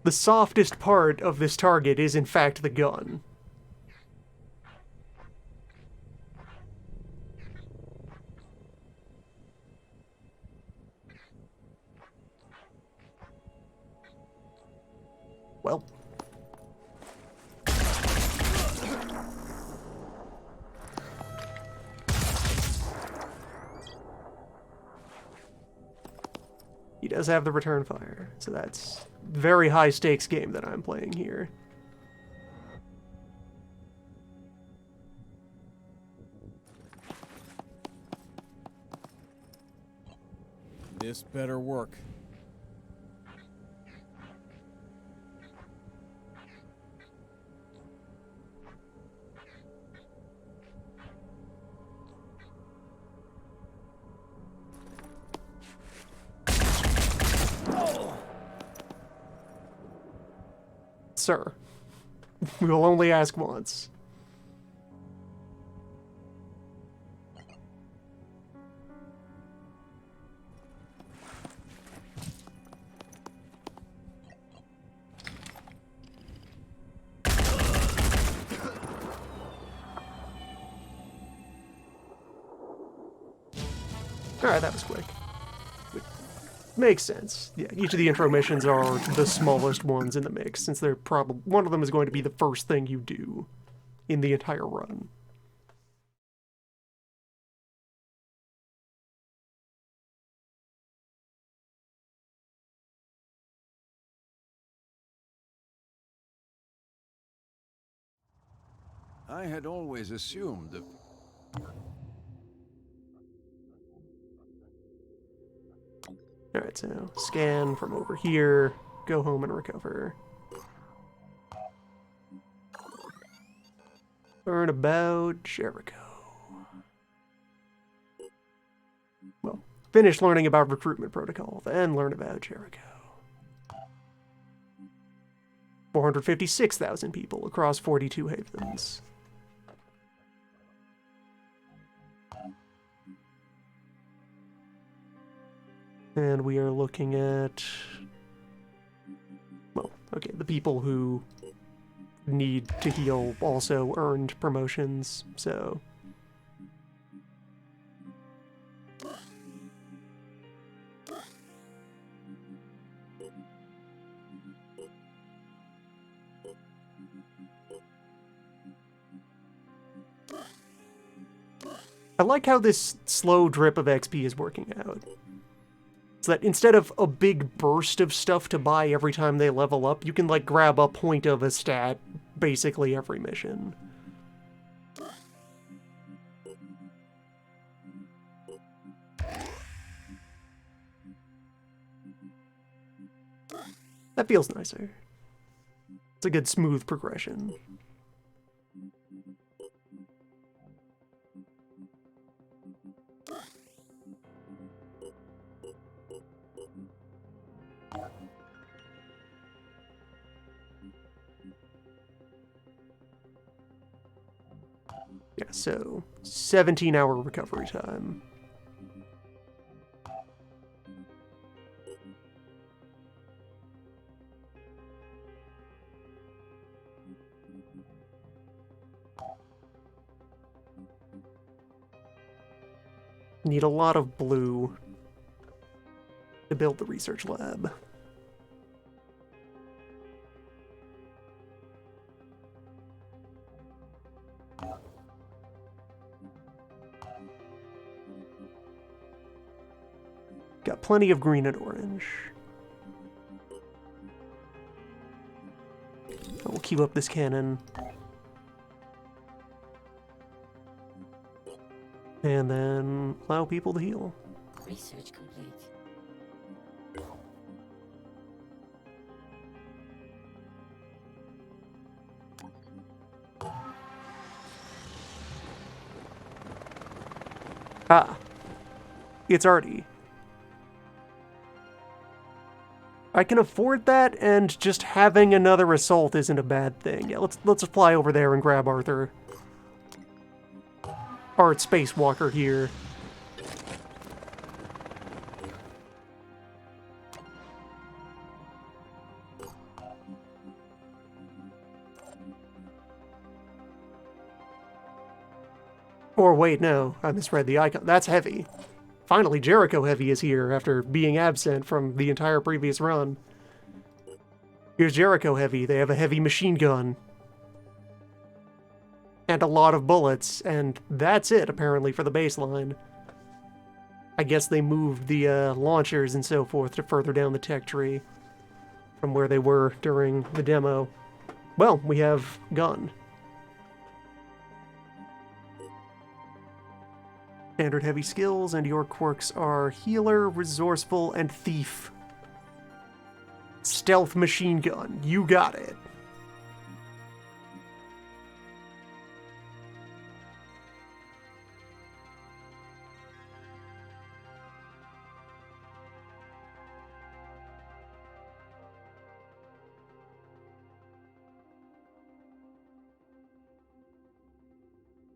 The softest part of this target is, in fact, the gun. Well. He does have the return fire, so that's very high stakes game that I'm playing here. This better work. Sir, we will only ask once. Alright, that was quick. Makes sense. Yeah, each of the intro missions are the smallest ones in the mix, since they're probably one of them is going to be the first thing you do in the entire run. I had always assumed that Alright, so scan from over here, go home and recover. Learn about Jericho. Well, finish learning about recruitment protocol, then learn about Jericho. 456,000 people across 42 havens. And we are looking at, well, okay, the people who need to heal also earned promotions, so. I like how this slow drip of XP is working out. So that instead of a big burst of stuff to buy every time they level up, you can, like, grab a point of a stat basically every mission. That feels nicer. It's a good, smooth progression. Yeah, so 17-hour recovery time. Need a lot of blue to build the research lab. Got plenty of green and orange. We'll keep up this cannon. And then allow people to heal. Research complete. Ah. It's arty. I can afford that, and just having another assault isn't a bad thing. Yeah, let's fly over there and grab Arthur. Art Spacewalker here. Or wait, no, I misread the icon. That's Heavy. Finally, Jericho Heavy is here after being absent from the entire previous run. Here's Jericho Heavy. They have a heavy machine gun. And a lot of bullets, and that's it, apparently, for the baseline. I guess they moved the launchers and so forth to further down the tech tree from where they were during the demo. Well, we have gun. Standard heavy skills, and your quirks are healer, resourceful, and thief. Stealth machine gun. You got it.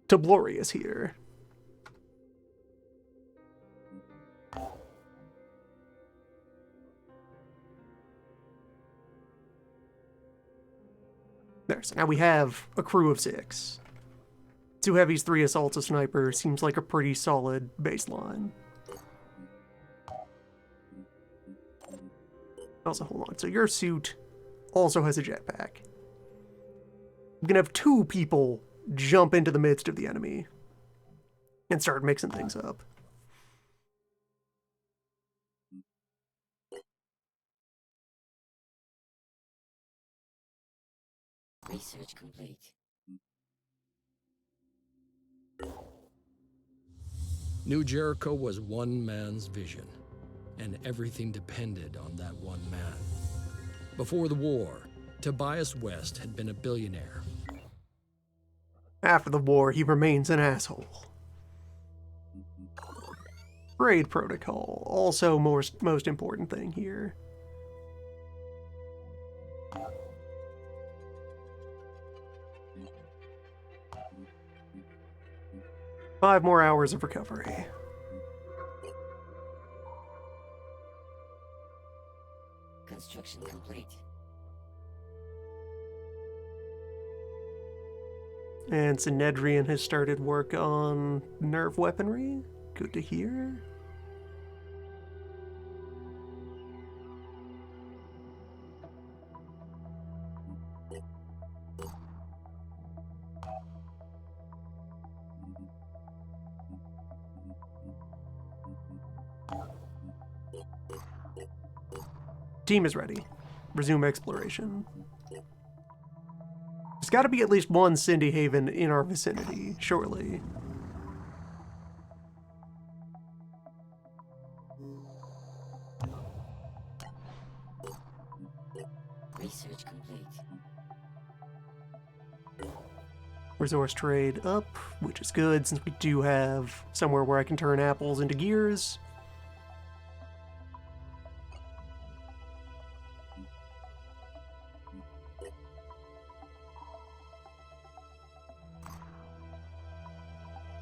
Tablorius here. There, so now we have a crew of 6. 2 heavies, 3 assaults, a sniper. Seems like a pretty solid baseline. Also, hold on. So your suit also has a jetpack. We can have 2 people jump into the midst of the enemy and start mixing things up. Research complete. New Jericho was one man's vision, and everything depended on that one man. Before the war, Tobias West had been a billionaire. After the war, he remains an asshole. Raid protocol, also most important thing here. Five more hours of recovery. Construction complete. And Synedrian has started work on nerve weaponry. Good to hear. Team is ready. Resume exploration. There's got to be at least one Cindy Haven in our vicinity, surely. Research complete. Resource trade up, which is good since we do have somewhere where I can turn apples into gears.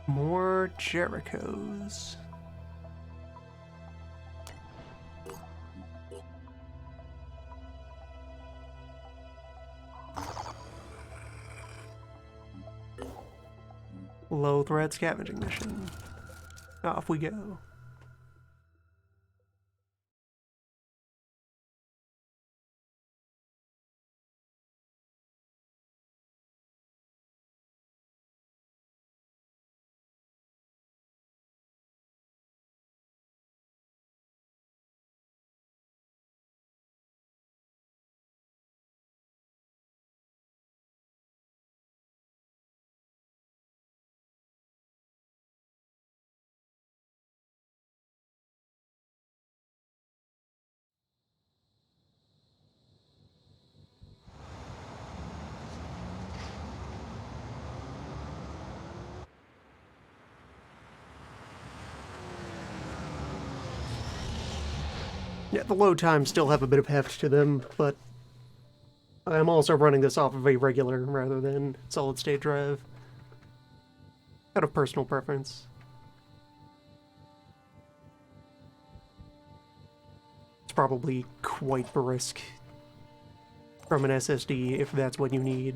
More Jerichos. Low threat scavenging mission. Off we go. Yeah, the load times still have a bit of heft to them, but I'm also running this off of a regular rather than solid state drive. Out of personal preference. It's probably quite brisk from an SSD if that's what you need.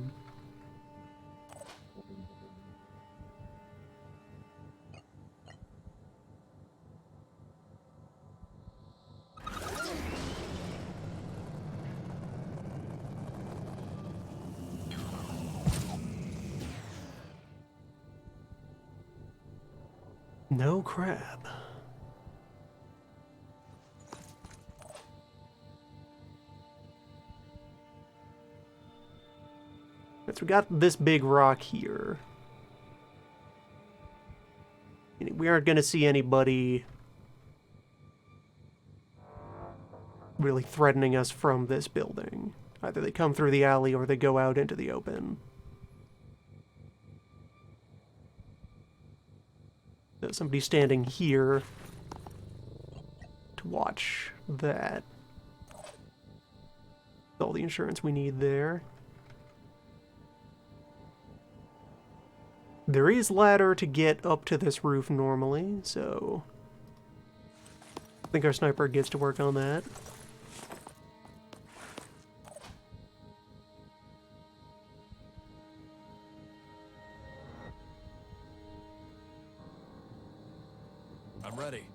No crab. So we got this big rock here. We aren't going to see anybody really threatening us from this building. Either they come through the alley or they go out into the open. So somebody's standing here to watch that. All the insurance we need there. There is ladder to get up to this roof normally, so I think our sniper gets to work on that. I'm ready.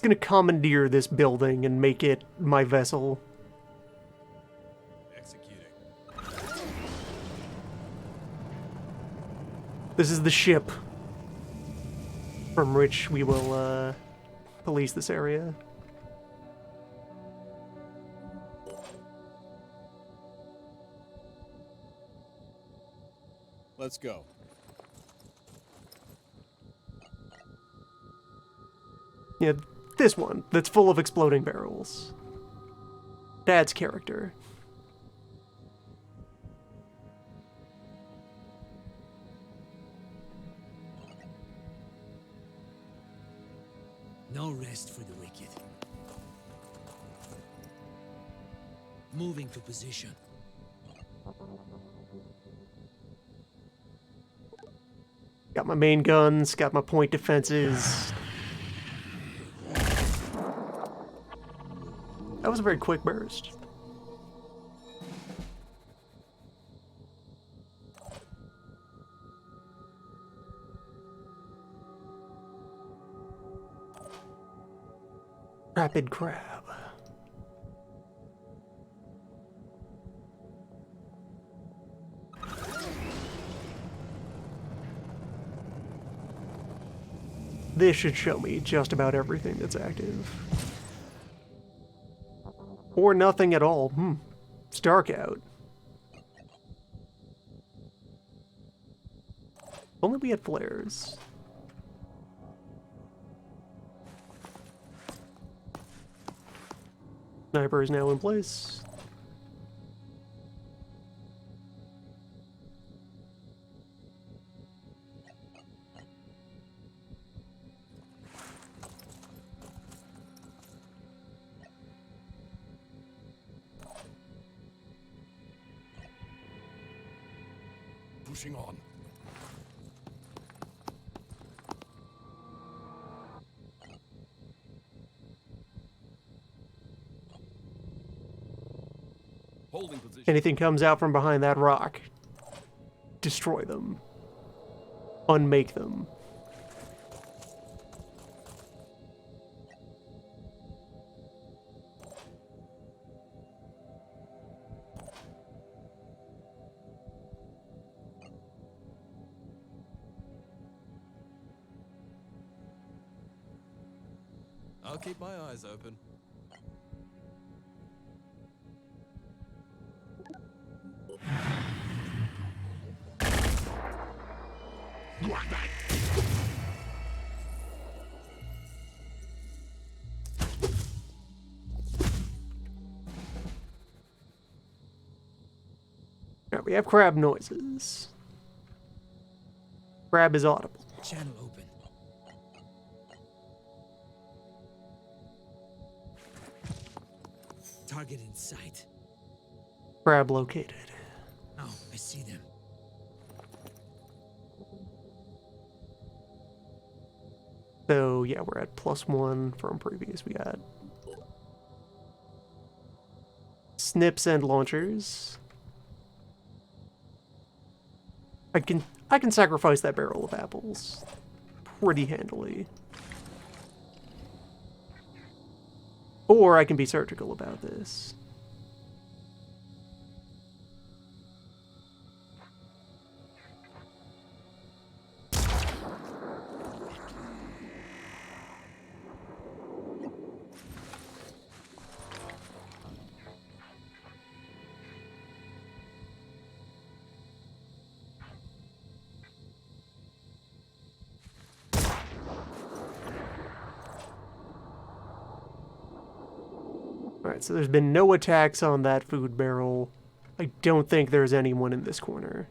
gonna commandeer this building and make it my vessel. Executing. This is the ship from which we will police this area. Let's go. Yeah, this one that's full of exploding barrels. Dad's character. No rest for the wicked. Moving to position. Got my main guns, got my point defenses. That was a very quick burst. Rapid crab. This should show me just about everything that's active. Or nothing at all. It's dark out. Only we had flares. Sniper is now in place. Pushing on. Holding position. Anything comes out from behind that rock, destroy them. Unmake them. I'll keep my eyes open. Alright, we have crab noises. Crab is audible. Channel open. Target in sight. Crab located. Oh, I see them. So yeah, we're at +1 from previous. We got snips and launchers. I can sacrifice that barrel of apples pretty handily. Or I can be surgical about this. Alright, so there's been no attacks on that food barrel. I don't think there's anyone in this corner.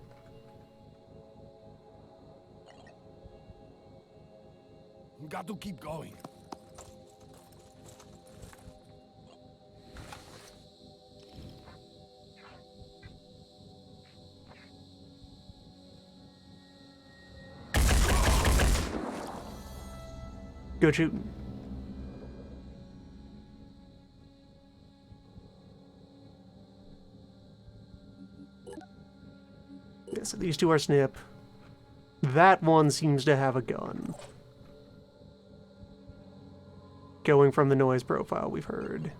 We got to keep going. Good shooting. Yeah, so these two are snip. That one seems to have a gun. going from the noise profile we've heard.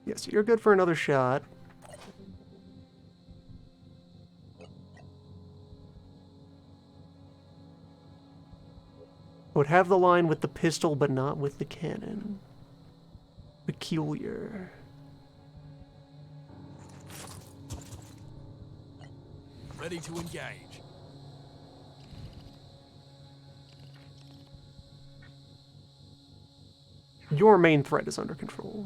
Yes, you're good for another shot. Would have the line with the pistol, but not with the cannon. Peculiar. Ready to engage. Your main threat is under control.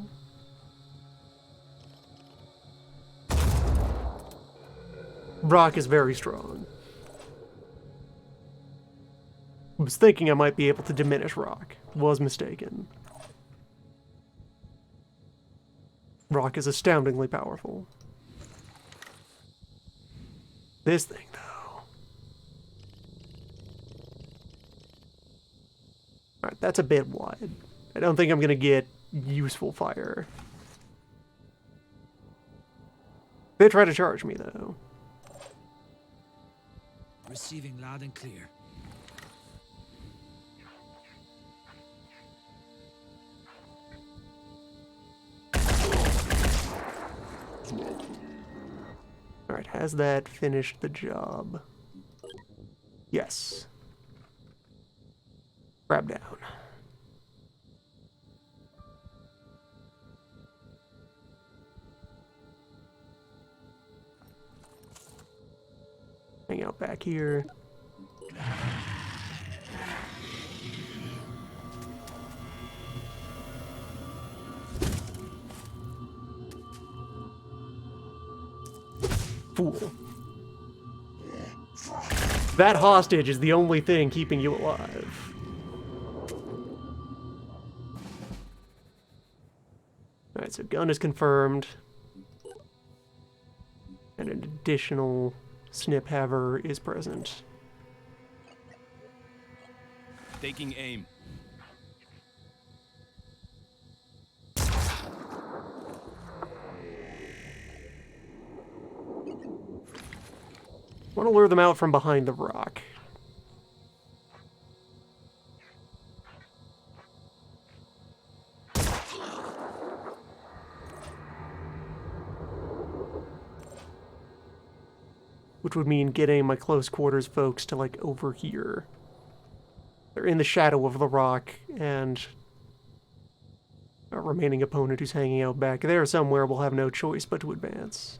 Rock is very strong. I was thinking I might be able to diminish Rock. Was mistaken. Rock is astoundingly powerful. This thing, though. Alright, that's a bit wide. I don't think I'm gonna get useful fire. They try to charge me, though. Receiving loud and clear. Alright, has that finished the job? Yes. Grab down. Hang out back here. Fool. That hostage is the only thing keeping you alive. Alright, so gun is confirmed. And an additional snip haver is present. Taking aim. Want to lure them out from behind the rock. Which would mean getting my close quarters folks to, like, over here. They're in the shadow of the rock, and our remaining opponent who's hanging out back there somewhere will have no choice but to advance.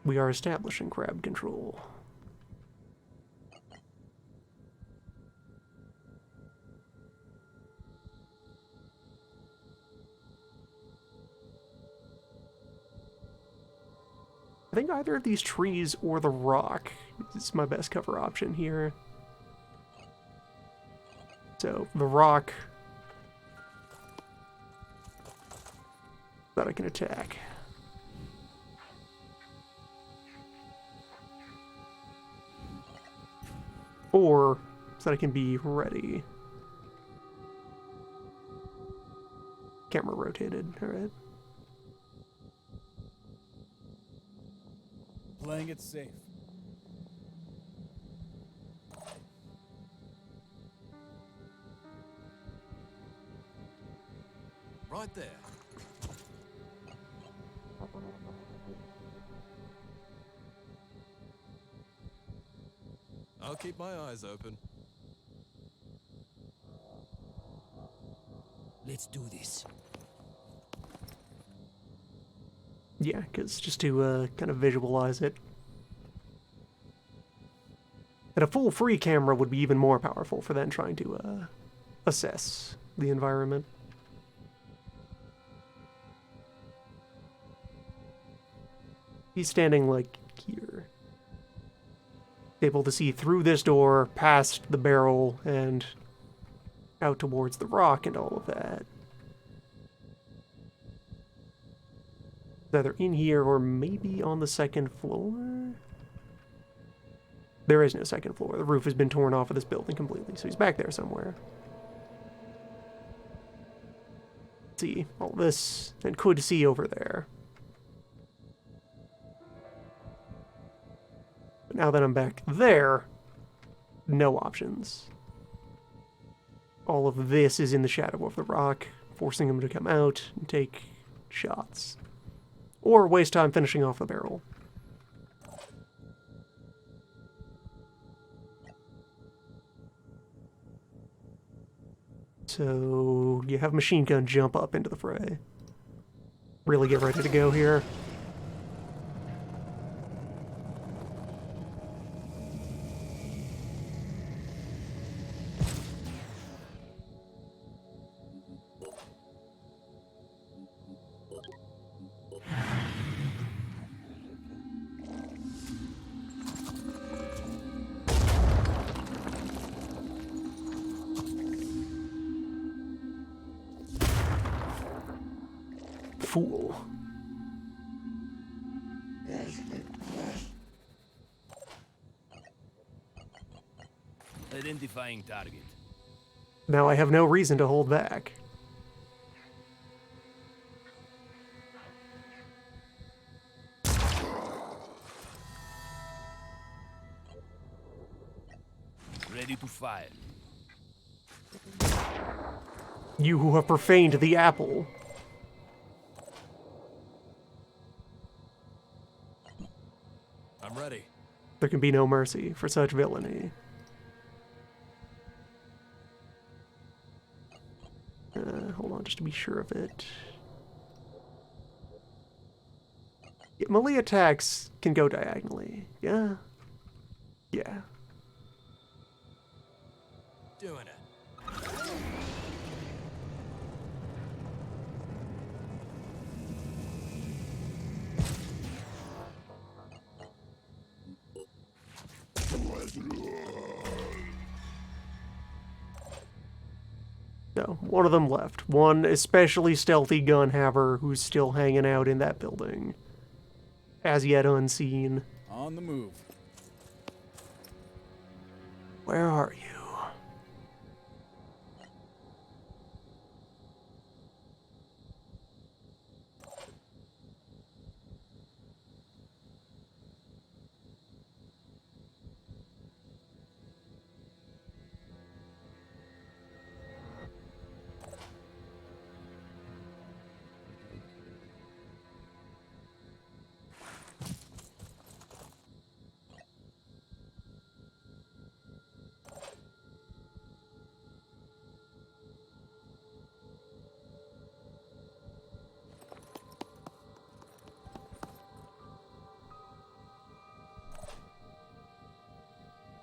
We are establishing crab control. I think either of these trees or the rock is my best cover option here. So, the rock that I can attack. Or so that I can be ready. Camera rotated, alright. Playing it safe. Right there. I'll keep my eyes open. Let's do this. Yeah, because just to kind of visualize it. And a full free camera would be even more powerful for then trying to assess the environment. He's standing like here. Able to see through this door, past the barrel, and out towards the rock and all of that. Either in here or maybe on the second floor? There is no second floor. The roof has been torn off of this building completely, so he's back there somewhere. See all this, and could see over there. But now that I'm back there, no options. All of this is in the shadow of the rock, forcing him to come out and take shots. Or waste time finishing off the barrel. So, you have machine gun jump up into the fray. Really get ready to go here. Fool. Identifying target. Now I have no reason to hold back. Ready to fire. You who have profaned the apple. I'm ready. There can be no mercy for such villainy. Hold on, just to be sure of it. Yeah, melee attacks can go diagonally. Yeah. Yeah. Doing it. No, one of them left. One especially stealthy gun haver who's still hanging out in that building. As yet unseen. On the move. Where are you?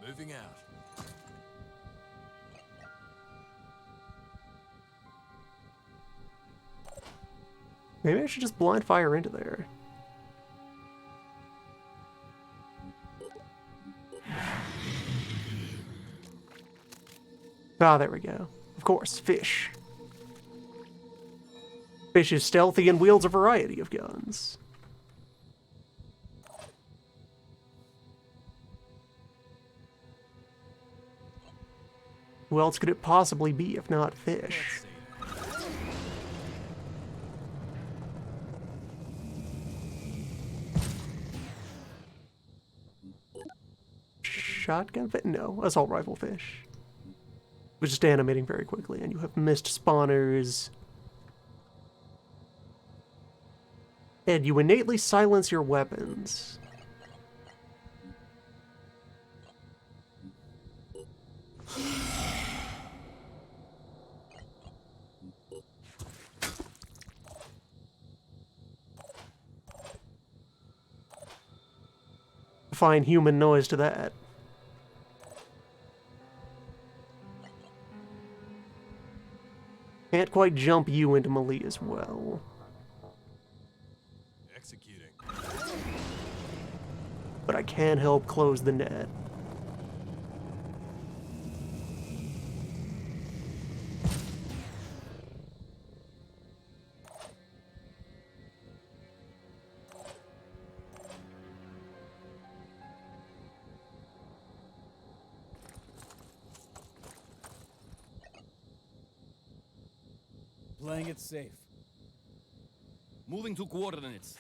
Moving out. Maybe I should just blind fire into there. Ah, there we go. Of course, fish. Fish is stealthy and wields a variety of guns. Who else could it possibly be if not fish? shotgun fish? No, assault rifle fish. It was just animating very quickly, and you have missed spawners. And you innately silence your weapons. Fine human noise to that. Can't quite jump you into melee as well. Executing. But I can help close the net. Playing it safe. Moving to coordinates.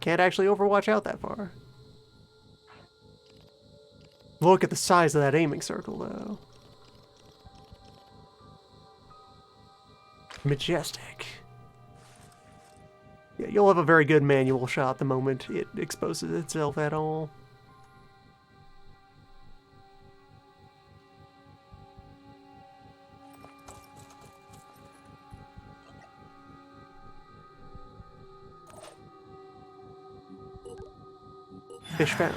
Can't actually overwatch out that far. Look at the size of that aiming circle, though. Majestic. Yeah, you'll have a very good manual shot the moment it exposes itself at all. Fish found.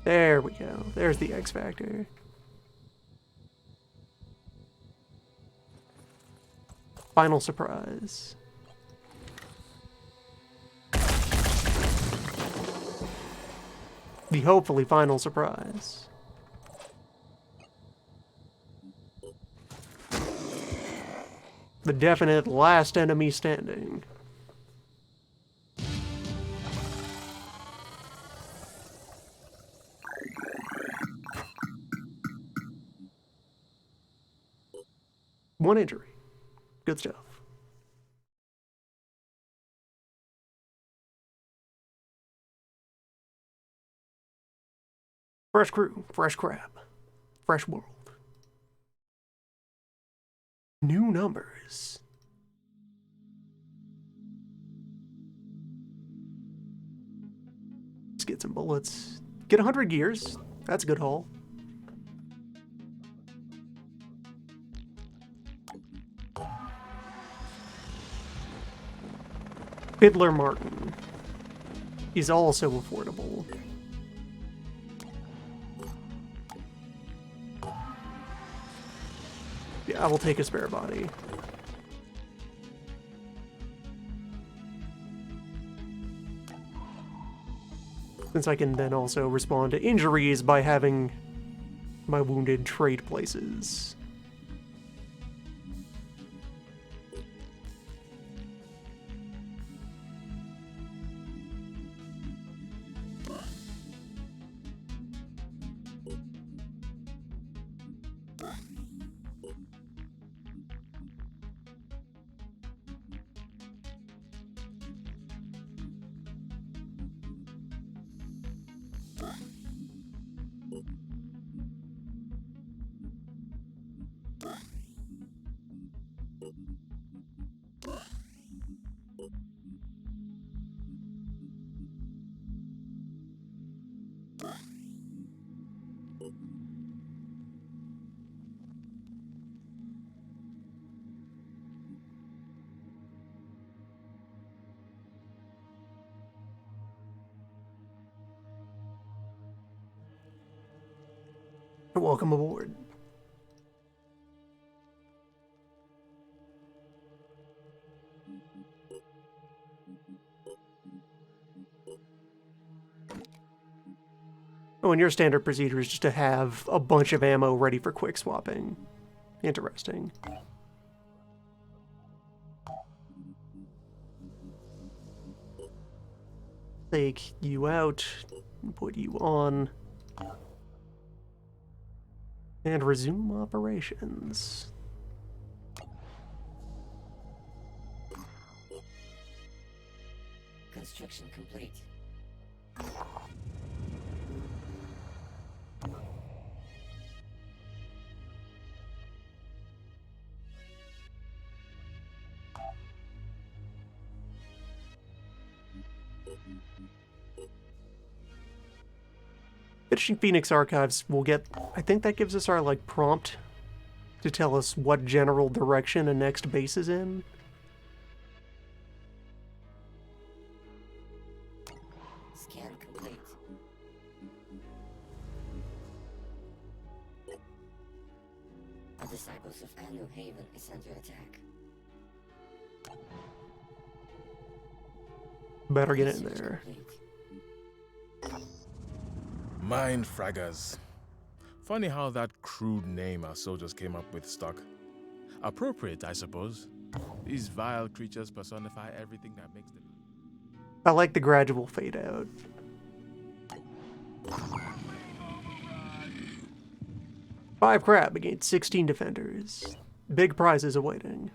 There we go. There's the X Factor. Final surprise. The hopefully final surprise. The definite last enemy standing. One injury. Good stuff. Fresh crew, fresh crab, fresh world. New numbers. Let's get some bullets. Get 100 gears. That's a good haul. Fiddler Martin is also affordable. Yeah, I will take a spare body. Since I can then also respond to injuries by having my wounded trade places. Welcome aboard. Oh, and your standard procedure is just to have a bunch of ammo ready for quick swapping. Interesting. take you out, put you on, and resume operations. Construction complete. Finishing Phoenix Archives will get, I think that gives us our, like, prompt to tell us what general direction a next base is in. Scan complete. The Disciples of Anu Haven is under attack. Better get in Research there. complete. Mind fraggers. Funny how that crude name our soldiers came up with stuck. Appropriate, I suppose. These vile creatures personify everything that makes them. I like the gradual fade out. Five crab against 16 defenders. Big prizes awaiting.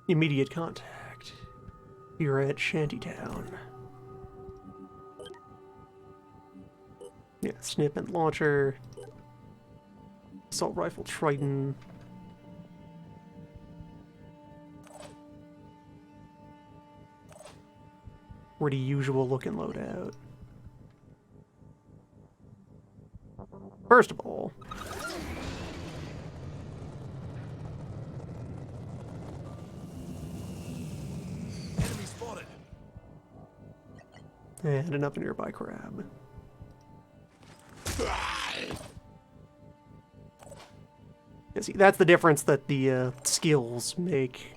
Immediate contact. You're at Shantytown. Yeah, snip and launcher. Assault rifle Triton. Pretty usual looking loadout. First of all, Enemy spotted. and another nearby crab. Yeah, see, that's the difference that the skills make.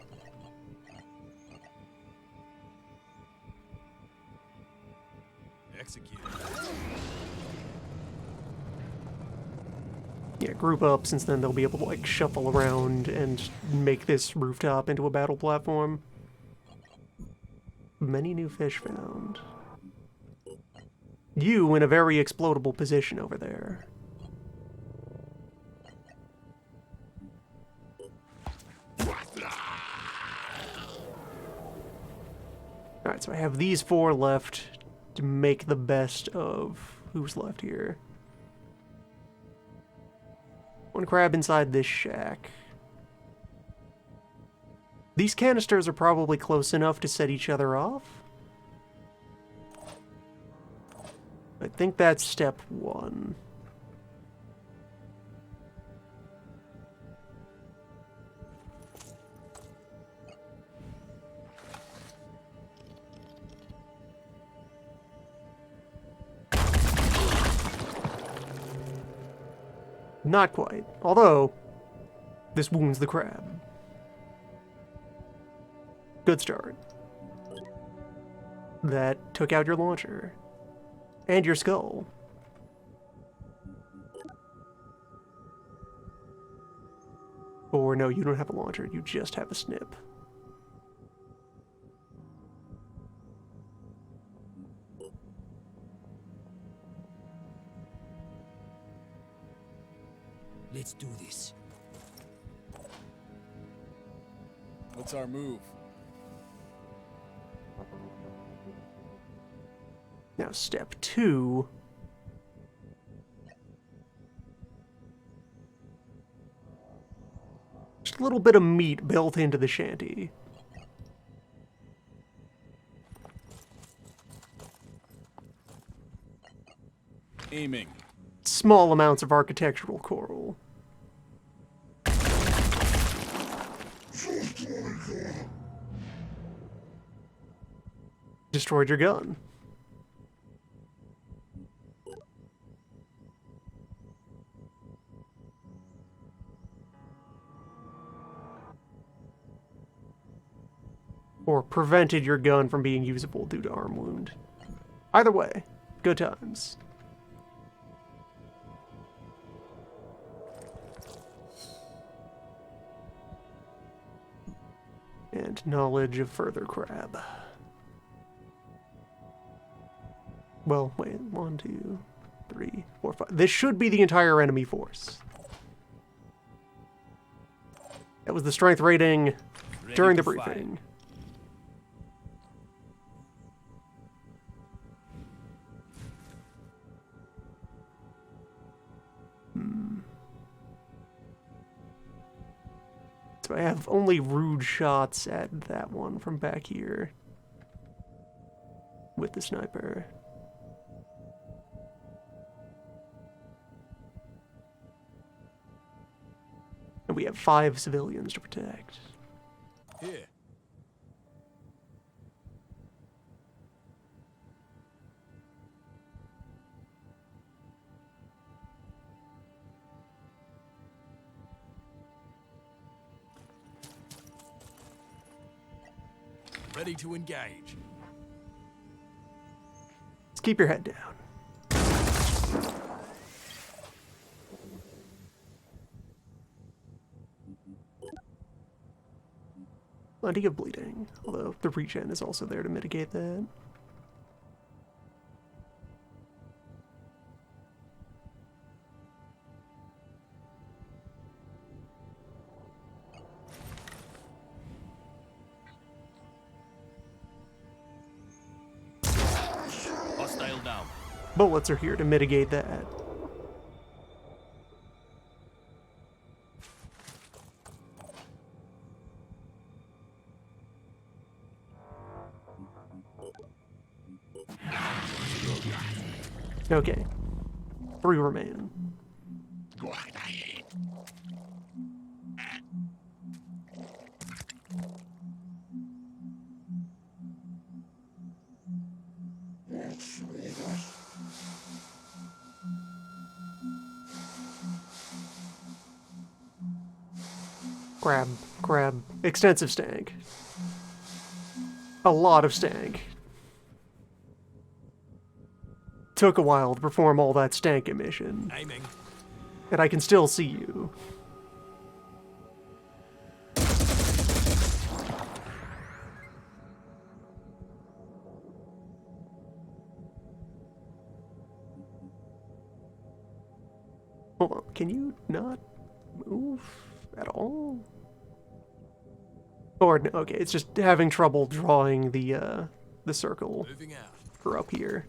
Execute. Yeah, group up, since then they'll be able to, like, shuffle around and make this rooftop into a battle platform. Many new fish found. You in a very explodable position over there. Alright, so I have these four left to make the best of who's left here. One crab inside this shack. These canisters are probably close enough to set each other off. I think that's step one. Not quite, although this wounds the crab. Good start. That took out your launcher. And your skull. Or no, you don't have a launcher, you just have a snip. Let's do this. What's our move? Now, step two a little bit of meat built into the shanty. Aiming. Small amounts of architectural coral. Destroyed your gun. Or prevented your gun from being usable due to arm wound. Either way, good times. And knowledge of further crab. Well, wait, 1, 2, 3, 4, 5. This should be the entire enemy force. That was the strength rating during the briefing. So I have only rude shots at that one from back here with the sniper. And we have 5 civilians to protect. Here. Ready to engage. Let's keep your head down. Plenty of bleeding, although the regen is also there to mitigate that. Hostile down. Bullets are here to mitigate that. Okay. 3 remain. Grab. Extensive stank. A lot of stank. Took a while to perform all that stank emission. Aiming. And I can still see you. Hold on, can you not move at all? Or, no, okay, it's just having trouble drawing the circle Moving out. for up here.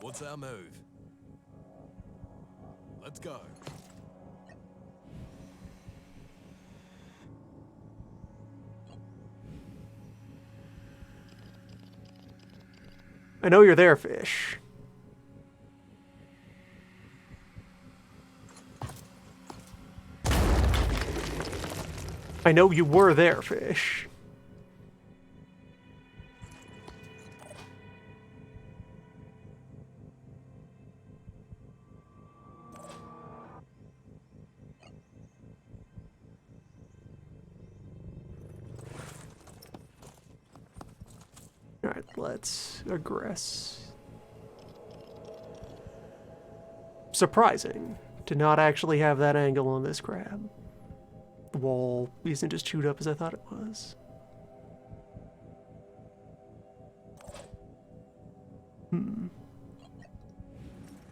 What's our move? Let's go. I know you're there, fish. I know you were there, fish. Alright, let's aggress. Surprising to not actually have that angle on this crab. The wall isn't as chewed up as I thought it was.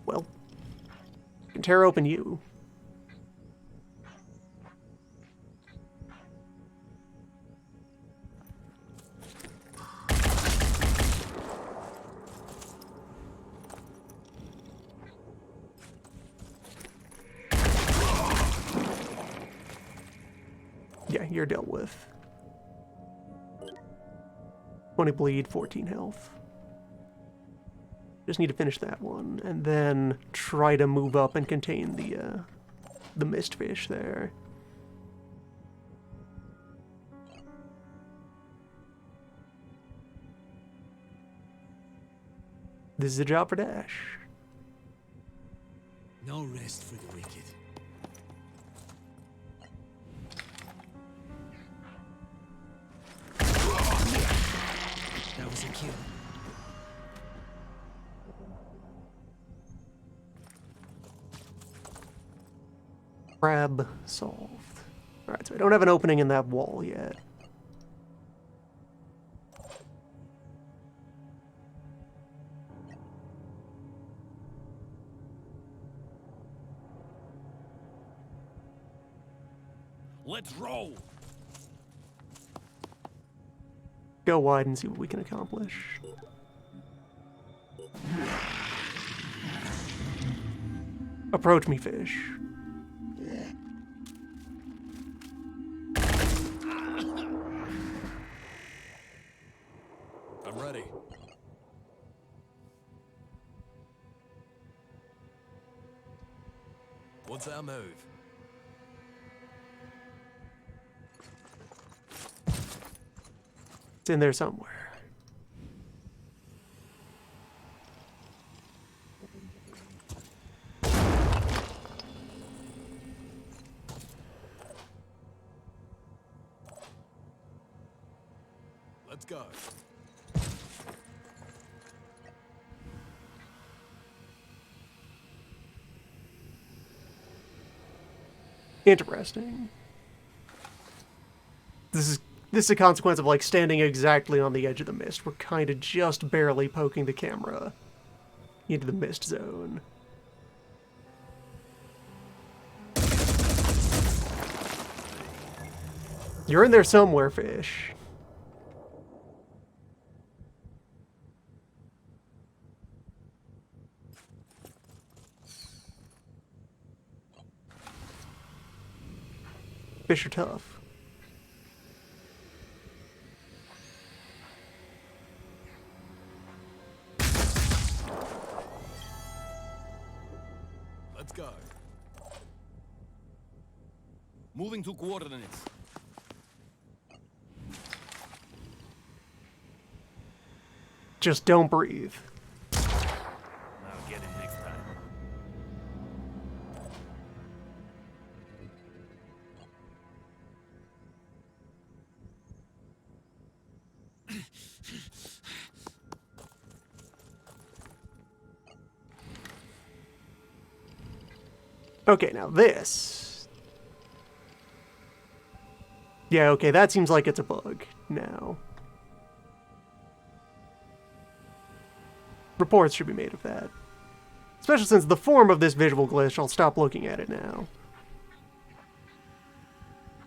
Well, I can tear open you. you're dealt with. 20 bleed, 14 health. Just need to finish that one, and then try to move up and contain the mist fish there. This is a job for Dash. No rest for the wicked. That was a kill. Crab solved. Alright, so I don't have an opening in that wall yet. Let's roll. Go wide and see what we can accomplish. Approach me, fish. I'm ready. What's our move? It's in there somewhere. Let's go. Interesting. This is a consequence of like standing exactly on the edge of the mist. We're kind of just barely poking the camera into the mist zone. You're in there somewhere, fish. Fish are tough. Let's go. Moving to coordinates. Just don't breathe. I'll get him next time. Okay, now this. Yeah, okay, that seems like it's a bug now. Reports should be made of that. Especially since the form of this visual glitch, I'll stop looking at it now.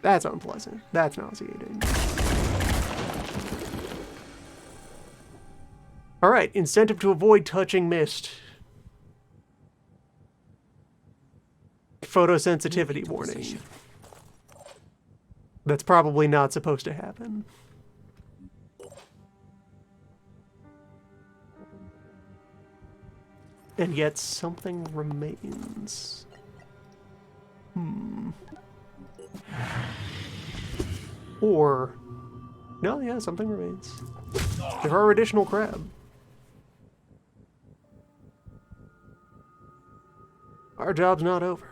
That's unpleasant. That's nauseating. Alright, incentive to avoid touching mist. Photosensitivity warning. That's probably not supposed to happen. And yet something remains. Or... no, yeah, something remains. There are additional crab. Our job's not over.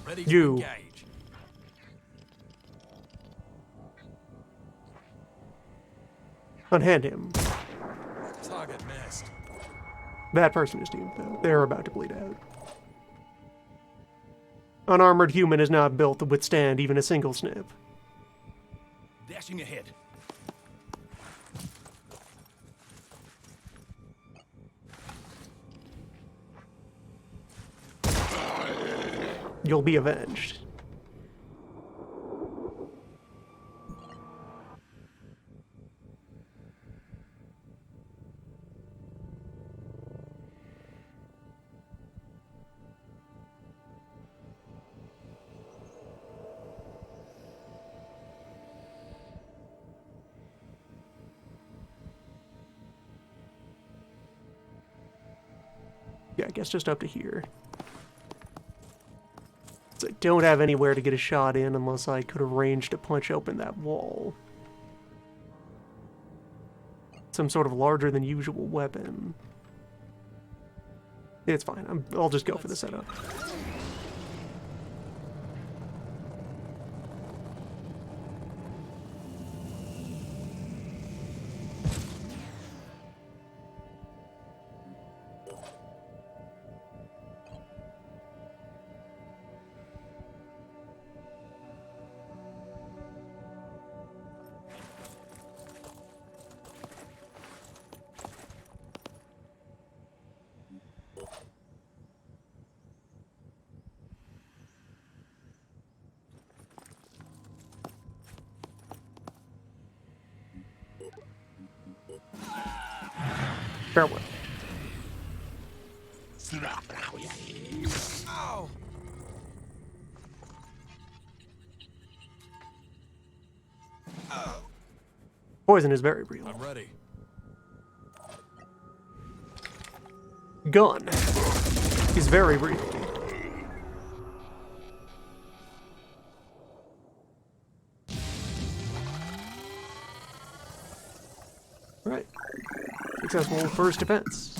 Ready to You. engage. Unhand him. Target missed. That person is doomed, though. They're about to bleed out. Unarmored human is not built to withstand even a single snip. Dashing ahead. you'll be avenged. Yeah, I guess just up to here. So I don't have anywhere to get a shot in unless I could arrange to punch open that wall. Some sort of larger than usual weapon. It's fine. I'll just go for the setup. Farewell. Ow! Poison is very real. I'm ready. Gun is very real. Right. Successful first defense.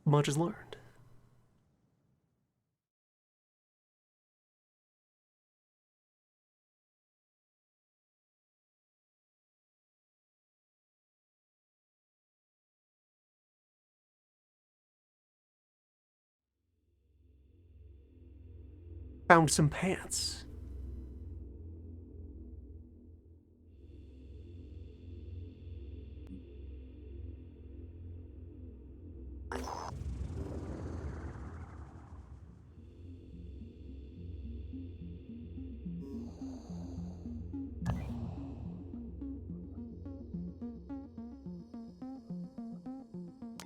Much is learned. Found some pants.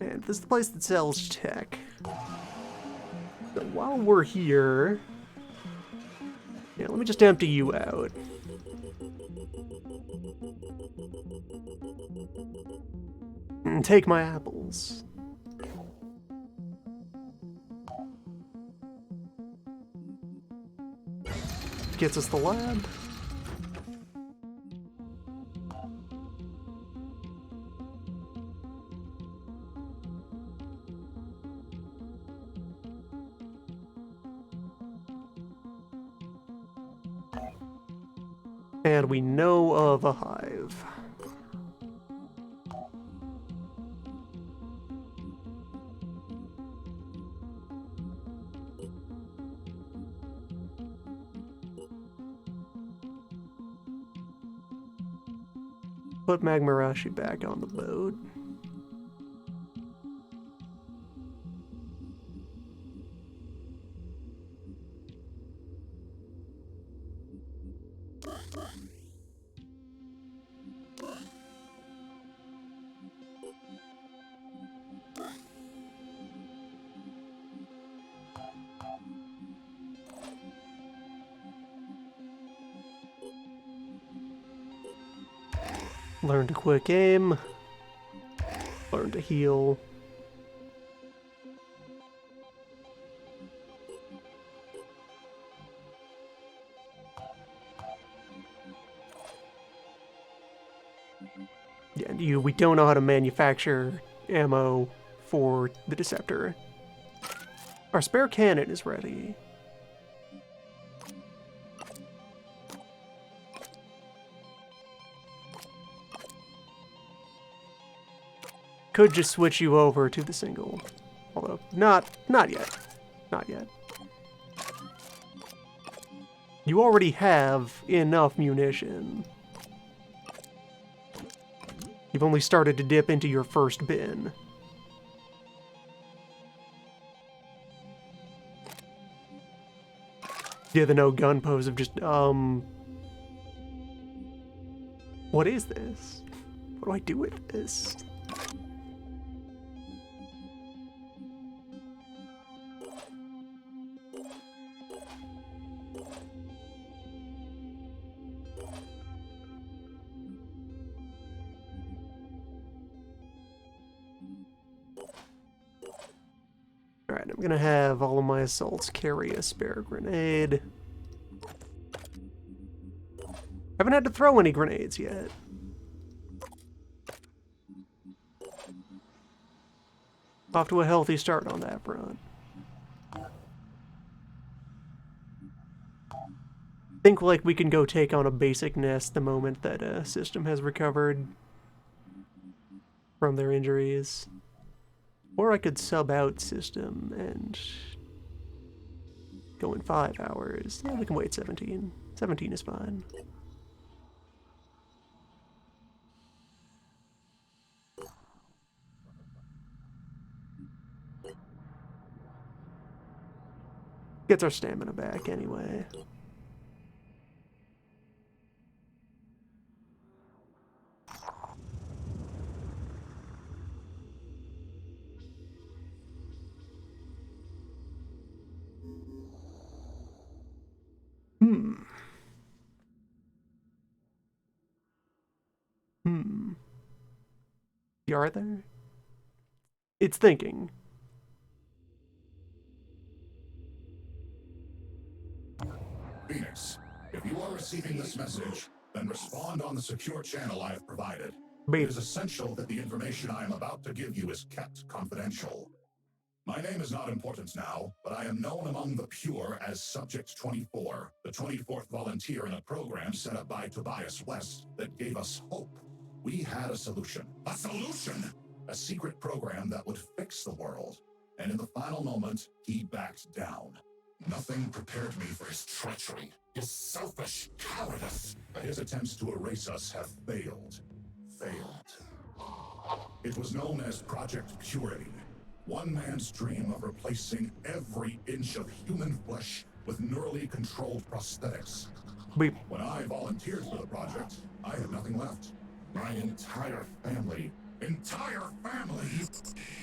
And this is the place that sells tech. So while we're here, yeah, let me just empty you out. And take my apples. Gets us the lab. And we know of a hive. Put Magmarashi back on the boat. Learn to quick aim. Learn to heal. Yeah, and we don't know how to manufacture ammo for the Deceptor. Our spare cannon is ready. Could just switch you over to the single. Although, not yet. Not yet. You already have enough munition. You've only started to dip into your first bin. Yeah, the no gun pose of just, what is this? What do I do with this? Alright, I'm gonna have all of my assaults carry a spare grenade. Haven't had to throw any grenades yet. Off to a healthy start on that front. Think like we can go take on a basic nest the moment that a system has recovered from their injuries. Or I could sub out system and go in 5 hours. Yeah, we can wait 17. 17 is fine. Gets our stamina back anyway. You are there? It's thinking. Phoenix, if you are receiving this message, then respond on the secure channel I have provided. Beep. It is essential that the information I am about to give you is kept confidential. My name is not important now, but I am known among the pure as Subject 24, the 24th volunteer in a program set up by Tobias West that gave us hope. We had a solution. A solution! A secret program that would fix the world. And in the final moment, he backed down. Nothing prepared me for his treachery, his selfish cowardice. His attempts to erase us have failed. It was known as Project Purity. One man's dream of replacing every inch of human flesh with neurally controlled prosthetics. Beep. When I volunteered for the project, I had nothing left. My entire family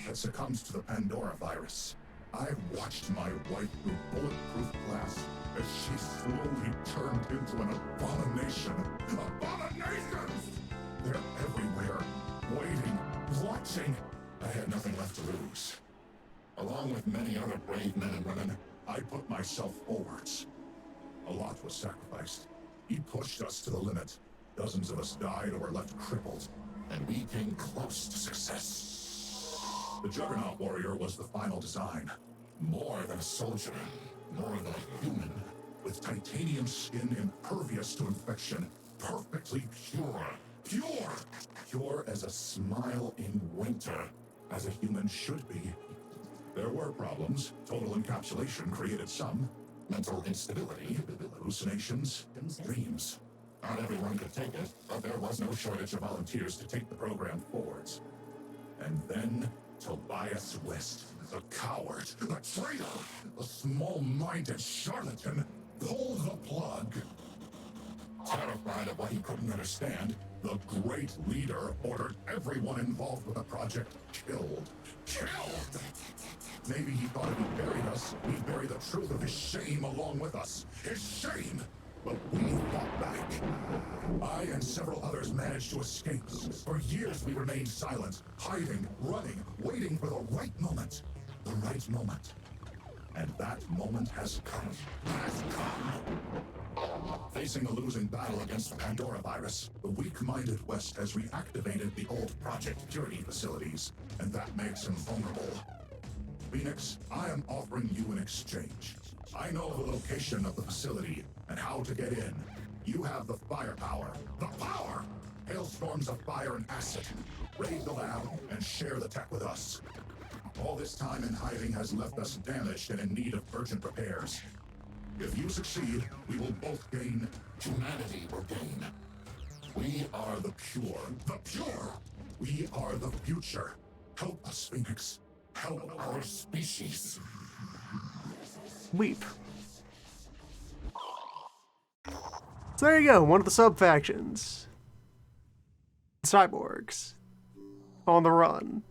had succumbed to the Pandora virus. I've watched my wife through bulletproof glass as she slowly turned into an abomination. Abominations! They're everywhere, waiting, watching. I had nothing left to lose. Along with many other brave men and women, I put myself forwards. A lot was sacrificed. He pushed us to the limit. Dozens of us died or were left crippled, and we came close to success. The Juggernaut Warrior was the final design. More than a soldier, more than a human, with titanium skin impervious to infection, perfectly pure. Pure as a smile in winter, as a human should be. There were problems. Total encapsulation created some. Mental instability, hallucinations, dreams. Not everyone could take it, but there was no shortage of volunteers to take the program forwards. And then Tobias West, the coward, the traitor, the small-minded charlatan, pulled the plug. Terrified of what he couldn't understand, the great leader ordered everyone involved with the project killed. Killed! Maybe he thought if he buried us, he'd bury the truth of his shame along with us. His shame! But we fought back. I and several others managed to escape. For years we remained silent, hiding, running, waiting for the right moment. The right moment. And that moment has come. Facing a losing battle against the Pandora virus, the weak-minded West has reactivated the old Project Purity facilities, and that makes him vulnerable. Phoenix, I am offering you an exchange. I know the location of the facility and how to get in. You have the firepower. The power! Hailstorms of fire and acid. Raid the lab and share the tech with us. All this time in hiding has left us damaged and in need of urgent repairs. If you succeed, we will both gain. Humanity will gain. We are the pure. The pure! We are the future. Help us, Phoenix. Help our species. Weep. So there you go, one of the sub-factions. Cyborgs. On the run.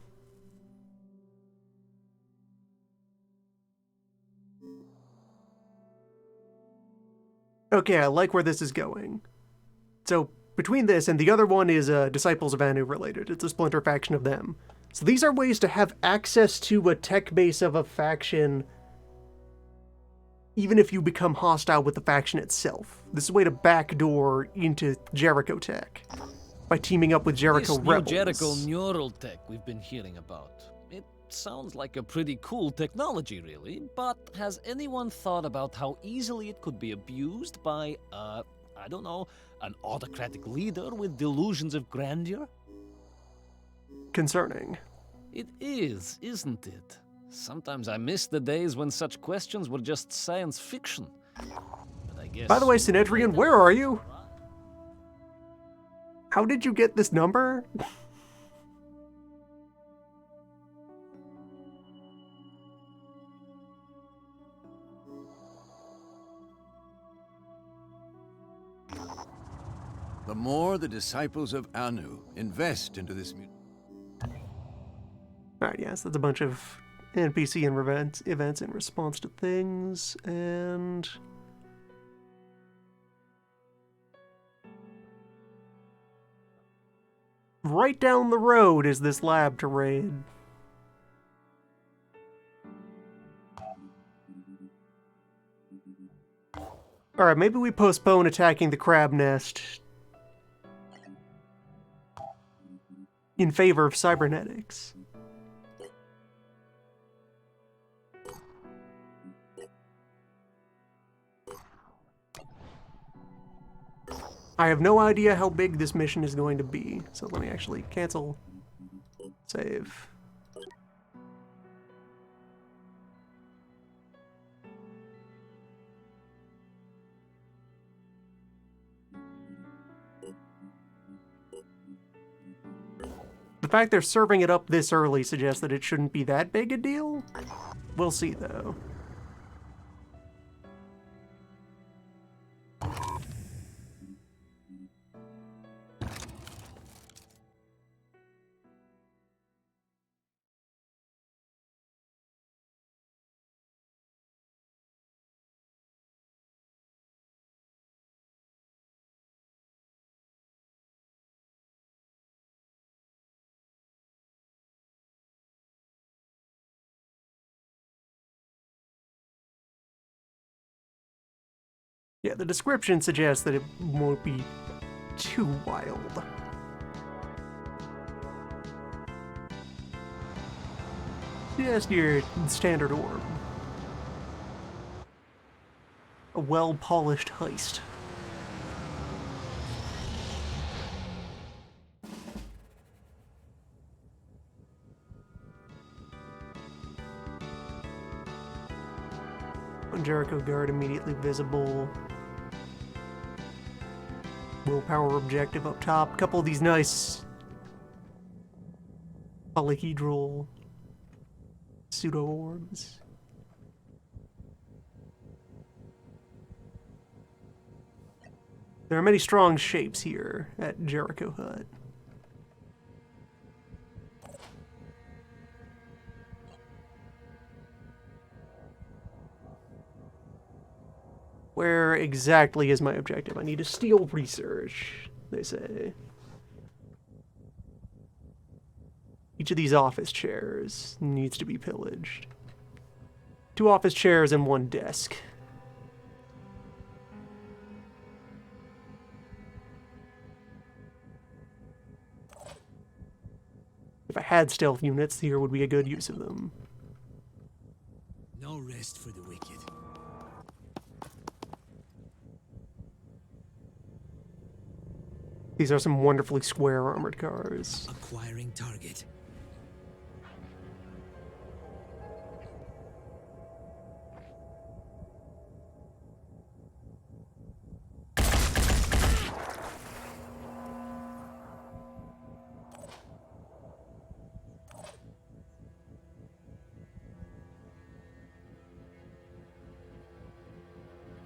Okay, I like where this is going. So, between this and the other one is Disciples of Anu related. It's a splinter faction of them. So these are ways to have access to a tech base of a faction even if you become hostile with the faction itself. This is a way to backdoor into Jericho tech by teaming up with Jericho this rebels. New Jericho neural tech we've been hearing about. It sounds like a pretty cool technology, really, but has anyone thought about how easily it could be abused by, I don't know, an autocratic leader with delusions of grandeur? Concerning. It is, isn't it? Sometimes I miss the days when such questions were just science fiction. But I guess... By the way, Synedrian, where are you? How did you get this number? The more the disciples of Anu invest into this Alright, yes, that's a bunch of NPC and events in response to things, and... right down the road is this lab to raid. Alright, maybe we postpone attacking the crab nest in favor of cybernetics. I have no idea how big this mission is going to be, so let me actually cancel, save. The fact they're serving it up this early suggests that it shouldn't be that big a deal. We'll see, though. Yeah, the description suggests that it won't be too wild. Just your standard orb. A well-polished heist. Jericho guard immediately visible. Willpower objective up top. A couple of these nice polyhedral pseudo orbs. There are many strong shapes here at Jericho Hut. Where exactly is my objective? I need to steal research, they say. Each of these office chairs needs to be pillaged. 2 office chairs and 1 desk. If I had stealth units, here would be a good use of them. No rest for the wicked. These are some wonderfully square armored cars. Acquiring target.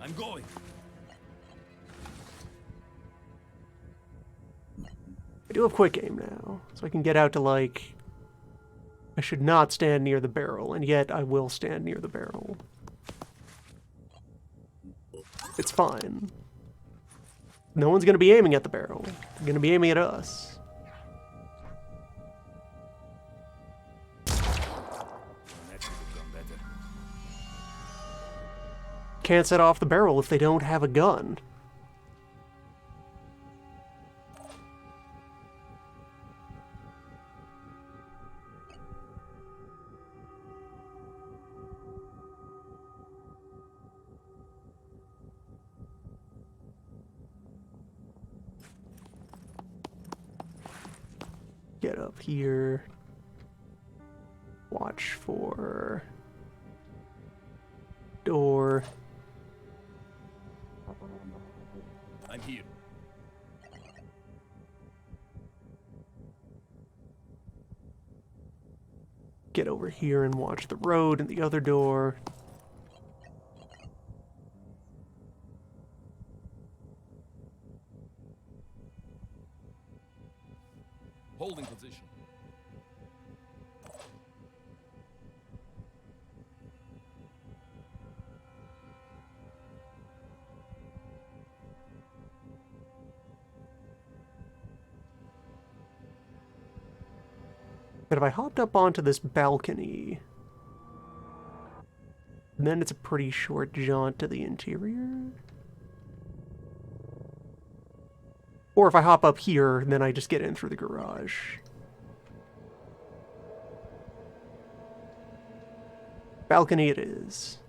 I'm going. I do have quick aim now, so I can get out to, like... I should not stand near the barrel, and yet I will stand near the barrel. It's fine. No one's gonna be aiming at the barrel. They're gonna be aiming at us. That should have gone better. Can't set off the barrel if they don't have a gun. Get up here. Watch for door. I'm here. Get over here and watch the road and the other door. Holding position. But if I hopped up onto this balcony, then it's a pretty short jaunt to the interior. Or if I hop up here, then I just get in through the garage. Balcony it is.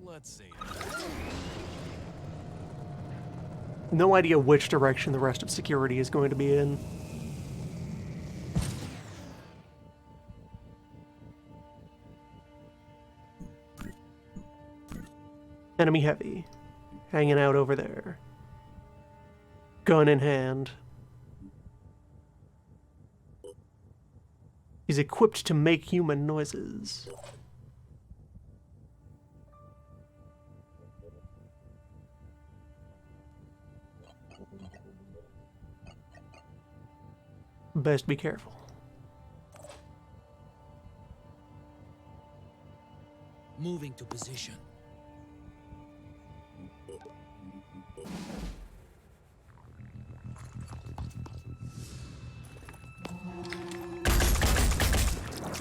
Let's see. No idea which direction the rest of security is going to be in. Enemy heavy. Hanging out over there. Gun in hand. He's equipped to make human noises. Best be careful. Moving to position.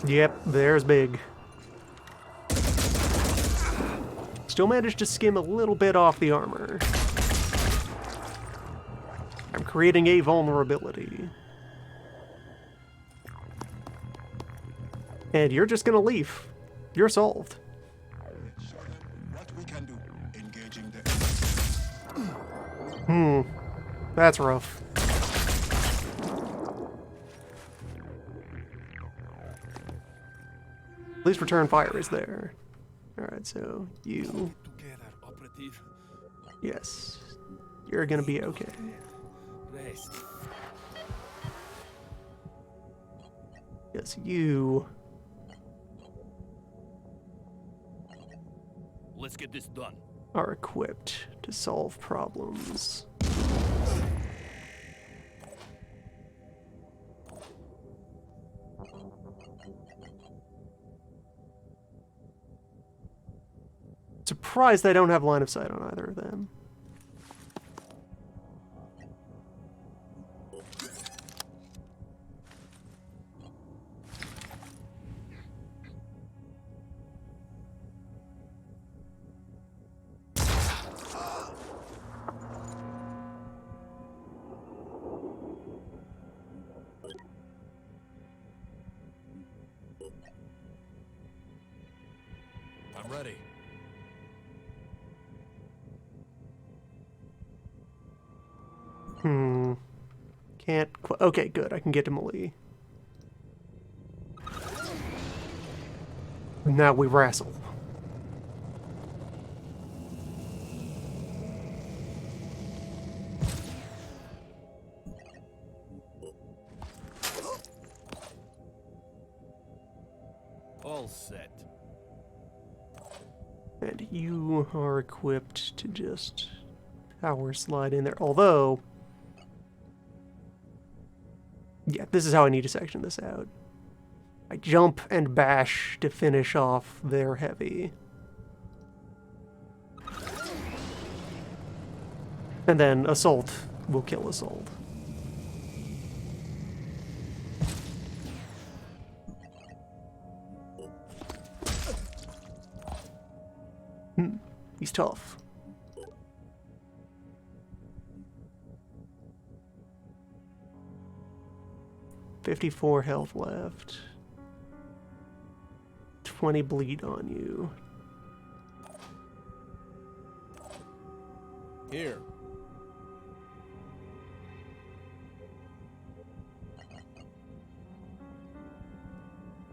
Yep, there's big. Still managed to skim a little bit off the armor. I'm creating a vulnerability. And you're just gonna leave. You're solved. What we can do, engaging the That's rough. At least return fire is there. Alright, so you... Together, operative. Yes. You're gonna be okay. Rest. Yes, you... Let's get this done. are equipped to solve problems. Surprised I don't have line of sight on either of them. I'm ready. can't... Okay, good. I can get to Melee. Now we wrestle. All set. And you are equipped to just power slide in there. Although... Yeah, this is how I need to section this out. I jump and bash to finish off their heavy. And then assault will kill assault. He's tough. $54 health left. 20 bleed on you. Here.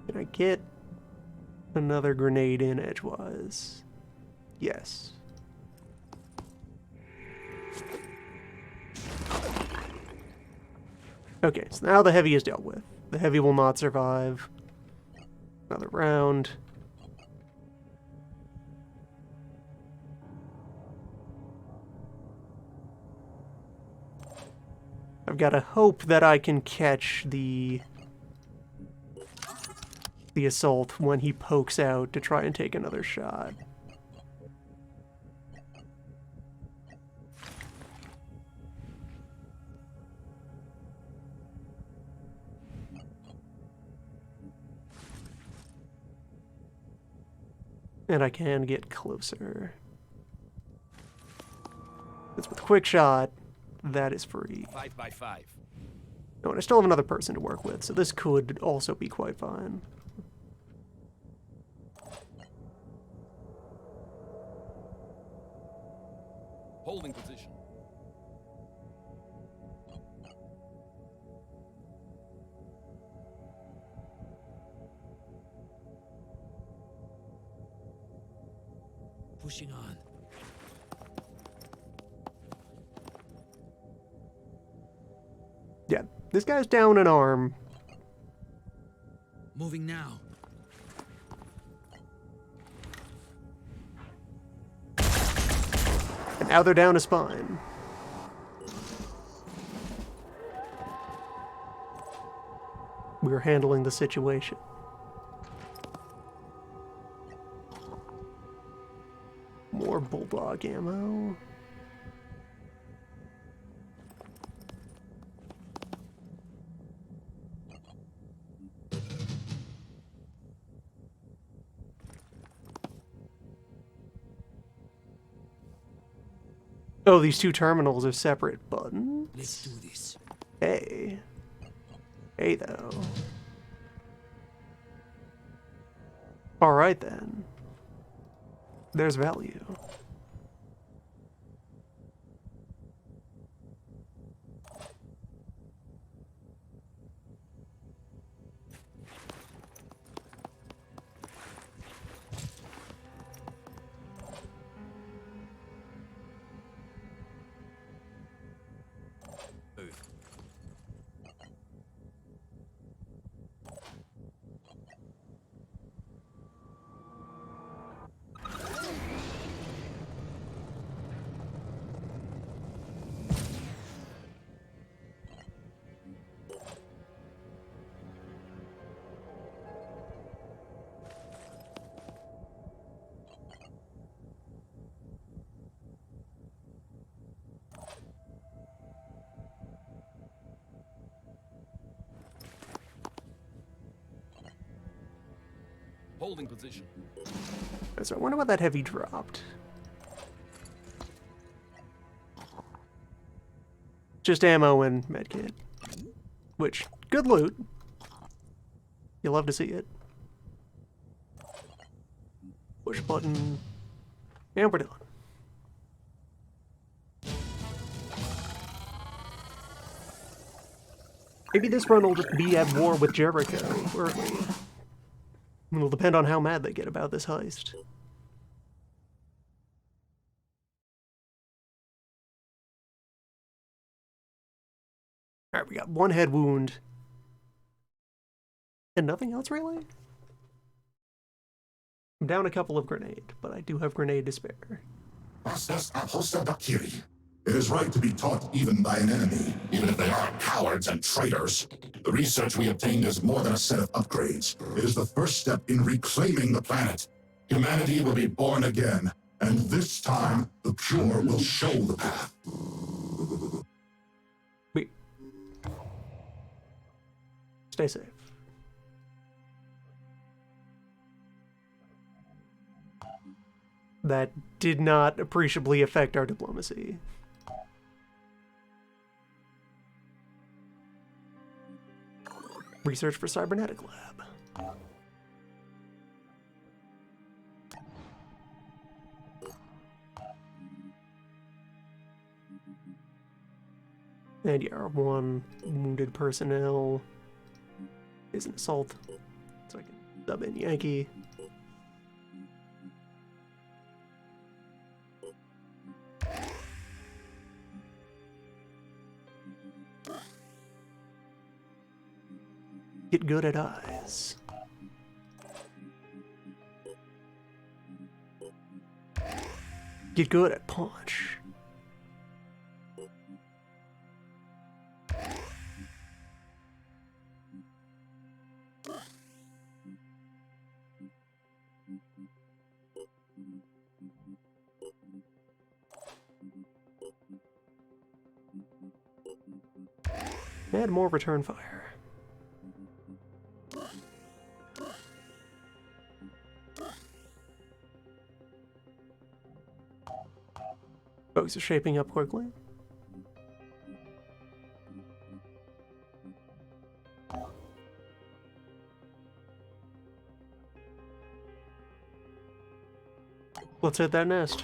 Can I get another grenade in edgewise? Yes. Okay, so now the heavy is dealt with. The heavy will not survive. Another round. I've got to hope that I can catch the assault when he pokes out to try and take another shot. And I can get closer. It's with quick shot. That is free. 5 by 5. Oh, and I still have another person to work with, so this could also be quite fine. Holding position. Pushing on. Yeah, this guy's down an arm. Moving now. And now they're down a spine. We're handling the situation. More bulldog ammo. Oh, these two terminals are separate buttons? Let's do this. Hey. Hey, though. Alright, then. There's value. Holding position. So I wonder what that heavy dropped. Just ammo and medkit. Which, good loot. You'll love to see it. Push button. And we're done. Maybe this run will just be at war with Jericho early. It'll depend on how mad they get about this heist. Alright, we got one head wound. And nothing else, really? I'm down a couple of grenade, but I do have grenade to spare. Bastas Aposta Bakiri. It is right to be taught even by an enemy, even if they are cowards and traitors. The research we obtained is more than a set of upgrades. It is the first step in reclaiming the planet. Humanity will be born again, and this time, the pure will show the path. Wait. Stay safe. That did not appreciably affect our diplomacy. Research for Cybernetic Lab. And yeah, our one wounded personnel is an assault. So I can sub in Yankee. Get good at eyes. Get good at punch. Add more return fire. Folks are shaping up quickly. Let's hit that nest.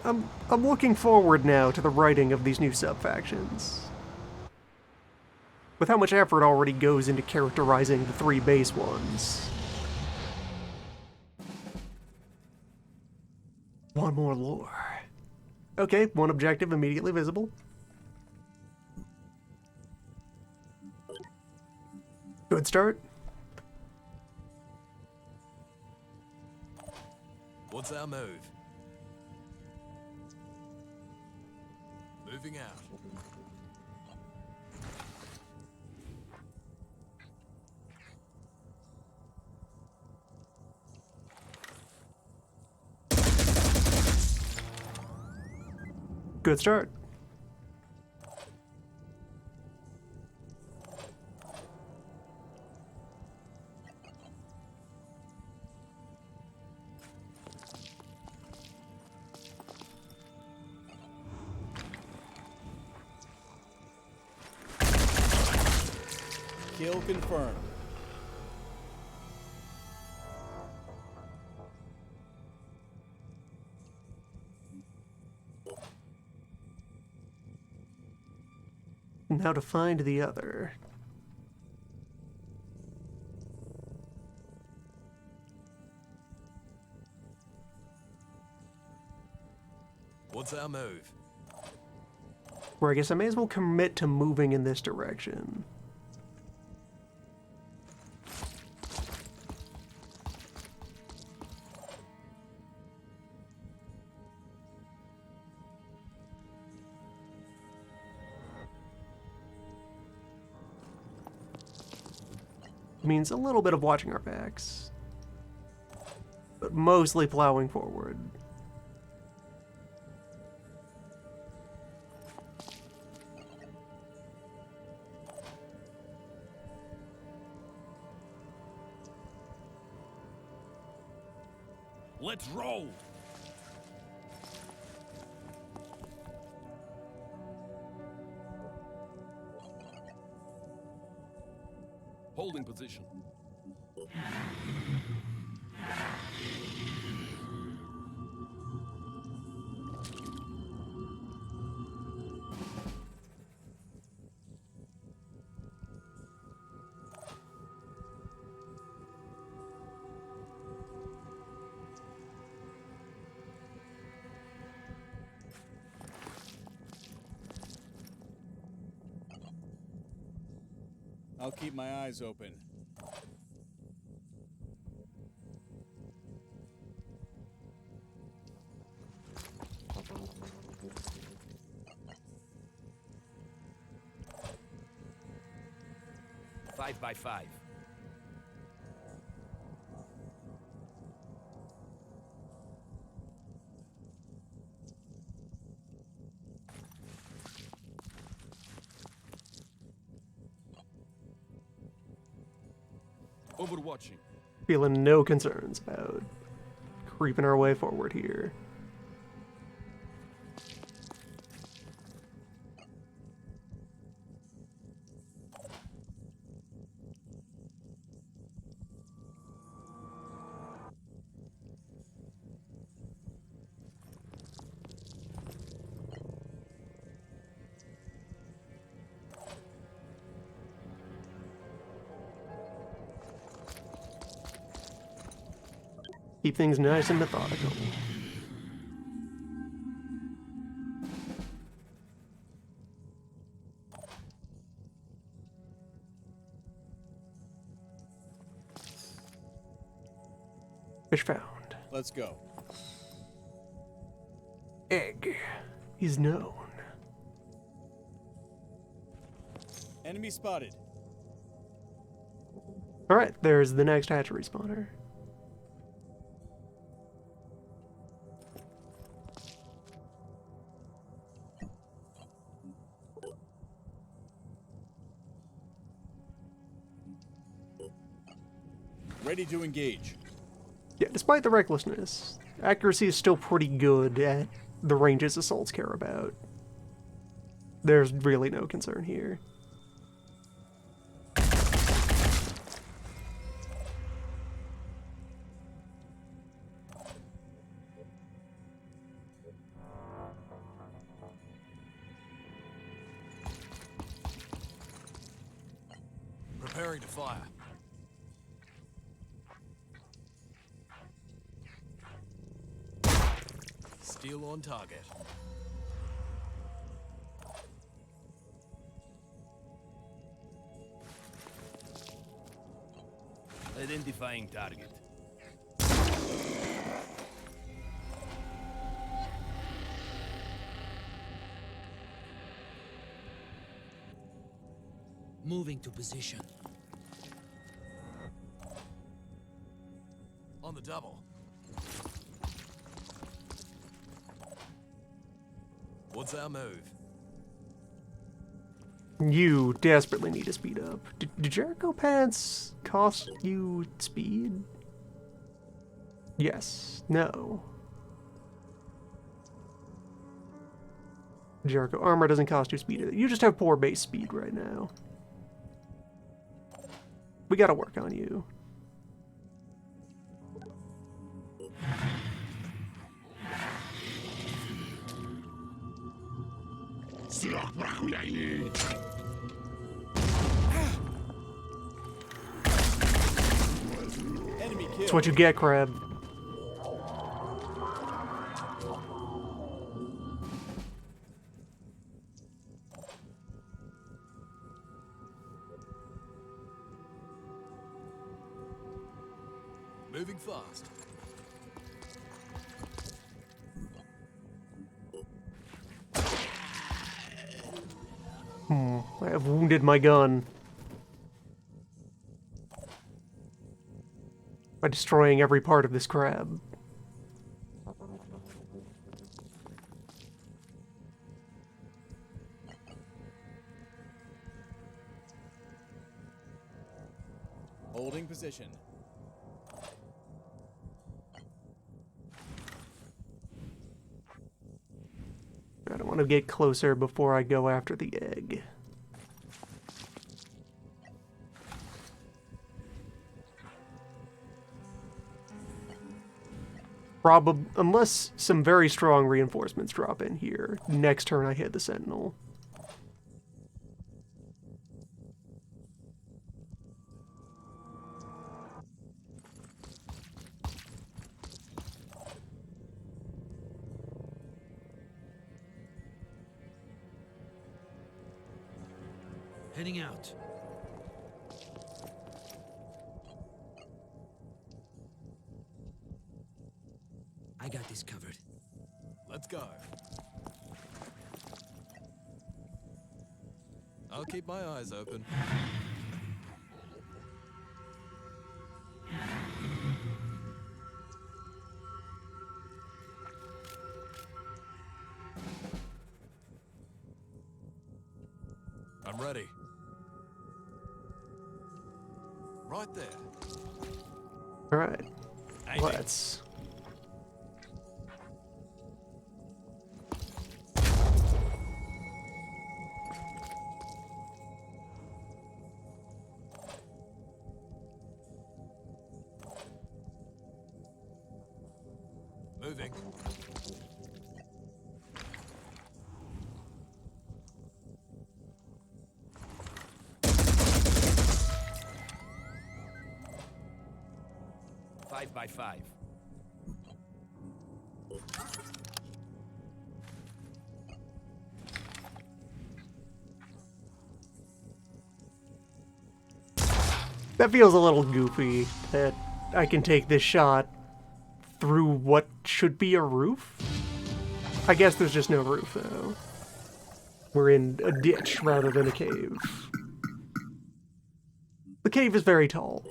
I'm looking forward now to the writing of these new sub-factions. With how much effort already goes into characterizing the three base ones. One more lore. Okay, one objective immediately visible. Good start. What's our move? Moving out. Good start. Kill confirmed. Now to find the other. What's our move? Where I guess I may as well commit to moving in this direction. Means a little bit of watching our backs. But but mostly plowing forward. Let's roll! Holding position. I'll keep my eyes open. Five by 5. Overwatching. Feeling no concerns about creeping our way forward here. Keep things nice and methodical. Fish found. Let's go. Egg is known. Enemy spotted. Alright, there's the next hatchery spawner. Ready to engage. Yeah, despite the recklessness, accuracy is still pretty good at the ranges assaults care about. There's really no concern here. Preparing to fire. Steel on target. Identifying target. Moving to position. On the double. What's our move? You desperately need to speed up. Do Jericho pants cost you speed? Yes. No. Jericho armor doesn't cost you speed. You just have poor base speed right now. We gotta work on you. Enemy kill. That's what you get, Crab. Moving fast. I have wounded my gun. by destroying every part of this crab. Holding position. I don't want to get closer before I go after the egg. Unless some very strong reinforcements drop in here. Next turn I hit the Sentinel. Heading out. I got this covered. Let's go. I'll keep my eyes open. I'm ready. Right there. Alright. Aiming. Let's... Moving. Five by 5. That feels a little goofy, that I can take this shot through what should be a roof? I guess there's just no roof, though. We're in a ditch rather than a cave. The cave is very tall.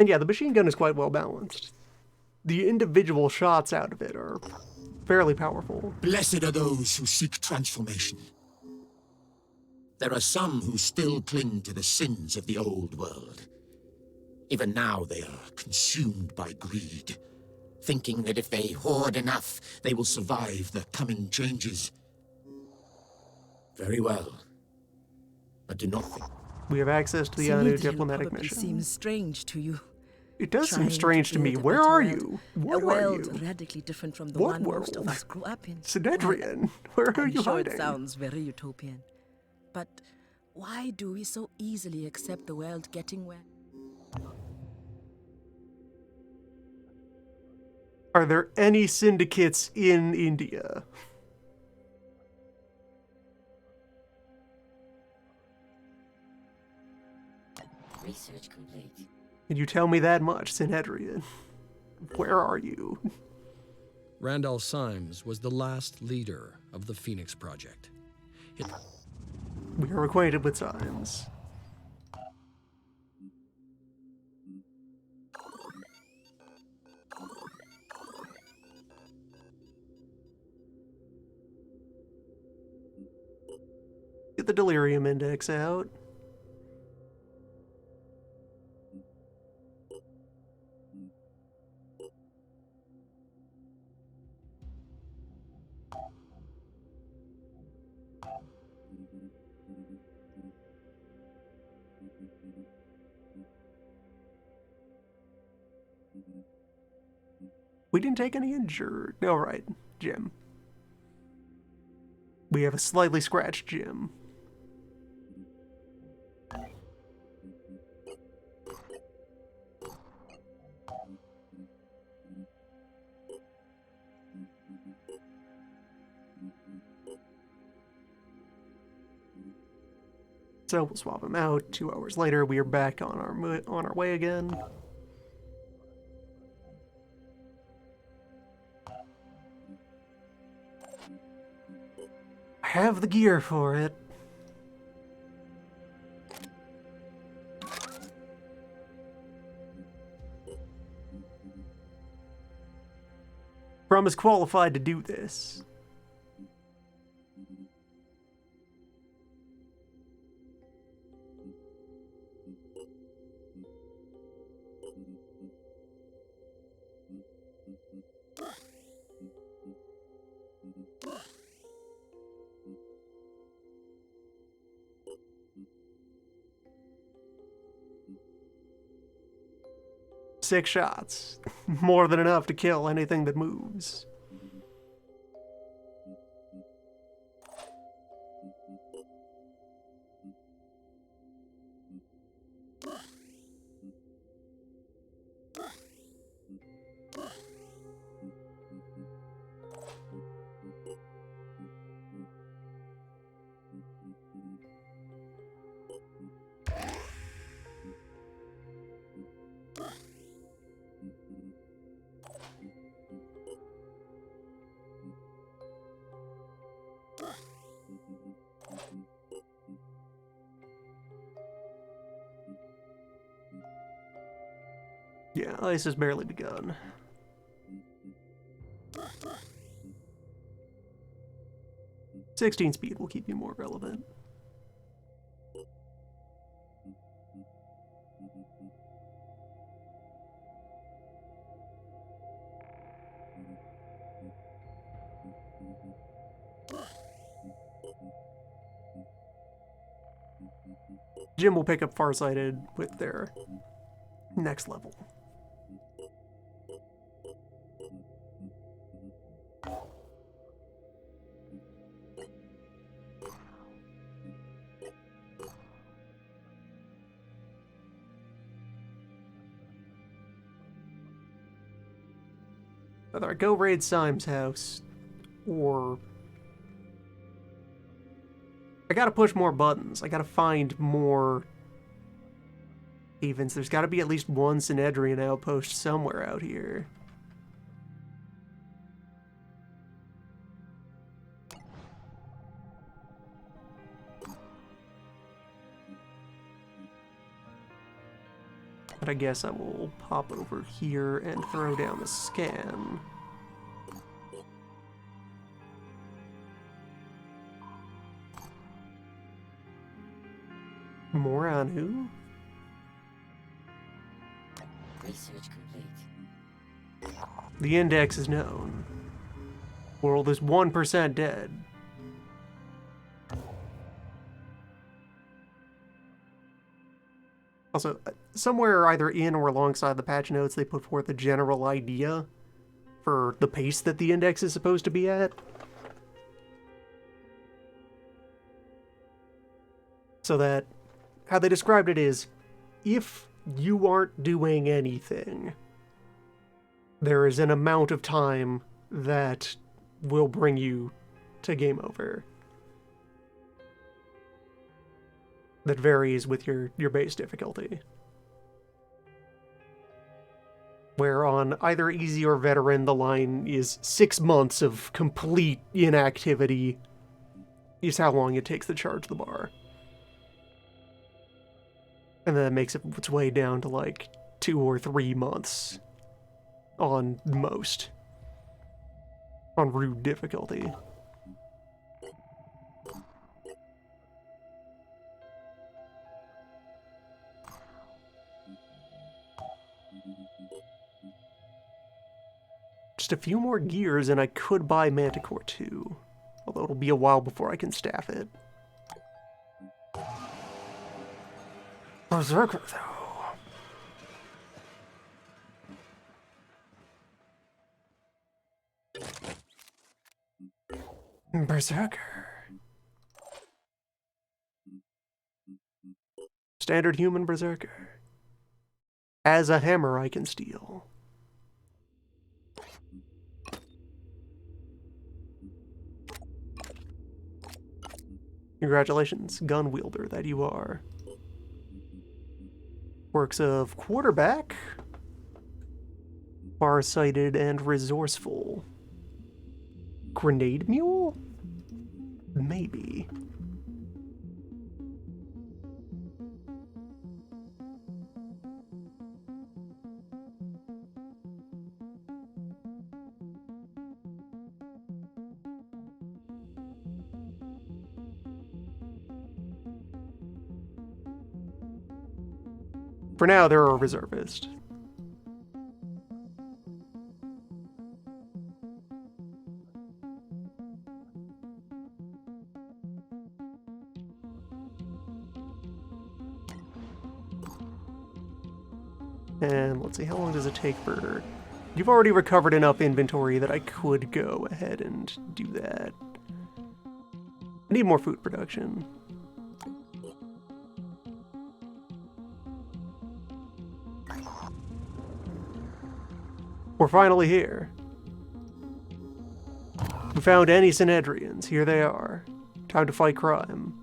And yeah, the machine gun is quite well balanced. The individual shots out of it are fairly powerful. Blessed are those who seek transformation. There are some who still cling to the sins of the old world. Even now they are consumed by greed, thinking that if they hoard enough, they will survive the coming changes. Very well. But do not think. We have access to the Anu diplomatic mission. Seems strange to you. It does seem strange to me. Where are you? What a are world you? radically different from the What one most of world? us grew up in. Sinedrian, where are I'm you sure hiding? it sounds very utopian. But why do we so easily accept the world getting well? Are there any syndicates in India? Research complete. Can you tell me that much, Sinedrian? Where are you? Randall Symes was the last leader of the Phoenix Project. We are acquainted with Symes. Get the Delirium Index out. We didn't take any injured. No, right. Jim. We have a slightly scratched Jim. So we'll swap him out. 2 hours later, we are back on our way again. have the gear for it. Brum is qualified to do this. Six shots. More than enough to kill anything that moves. Yeah, ice has barely begun. "16 speed will keep you more relevant." Jim will pick up Farsighted with their next level. Whether I go raid Syme's house, or I gotta push more buttons. I gotta find more havens. There's gotta be at least one Synedrian outpost somewhere out here. But I guess I will pop over here and throw down the scan. More Anu? Research complete. The index is known. World is 1% dead. Also, somewhere either in or alongside the patch notes, they put forth a general idea for the pace that the index is supposed to be at. So that, how they described it is, if you aren't doing anything, there is an amount of time that will bring you to game over. That varies with your base difficulty. Where on either easy or veteran, the line is 6 months of complete inactivity is how long it takes to charge the bar. And then it makes its way down to like 2 or 3 months on most. On rude difficulty. Just a few more gears and I could buy Manticore 2. Although it'll be a while before I can staff it. Berserker, though. Berserker. Standard human Berserker. As a hammer I can steal. Congratulations, gun wielder that you are. Works of quarterback, farsighted and resourceful. Grenade mule? Maybe. For now, they're a reservist. And let's see, how long does it take for... You've already recovered enough inventory that I could go ahead and do that. I need more food production. We're finally here. We found any Synedrians. Here they are. Time to fight crime.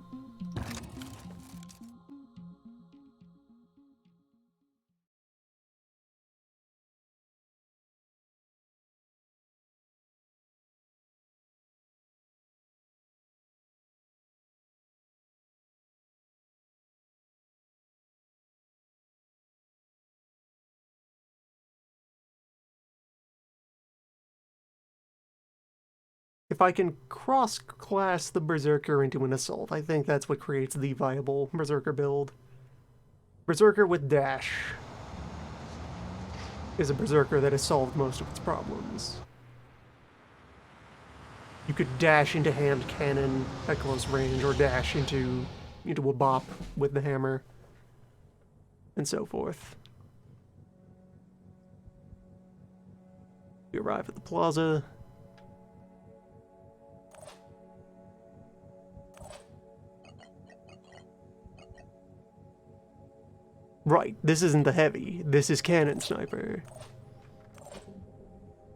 If I can cross-class the Berserker into an Assault, I think that's what creates the viable Berserker build. Berserker with Dash is a Berserker that has solved most of its problems. You could dash into hand cannon at close range, or dash into a bop with the hammer, and so forth. We arrive at the plaza. Right, this isn't the heavy, this is Cannon Sniper.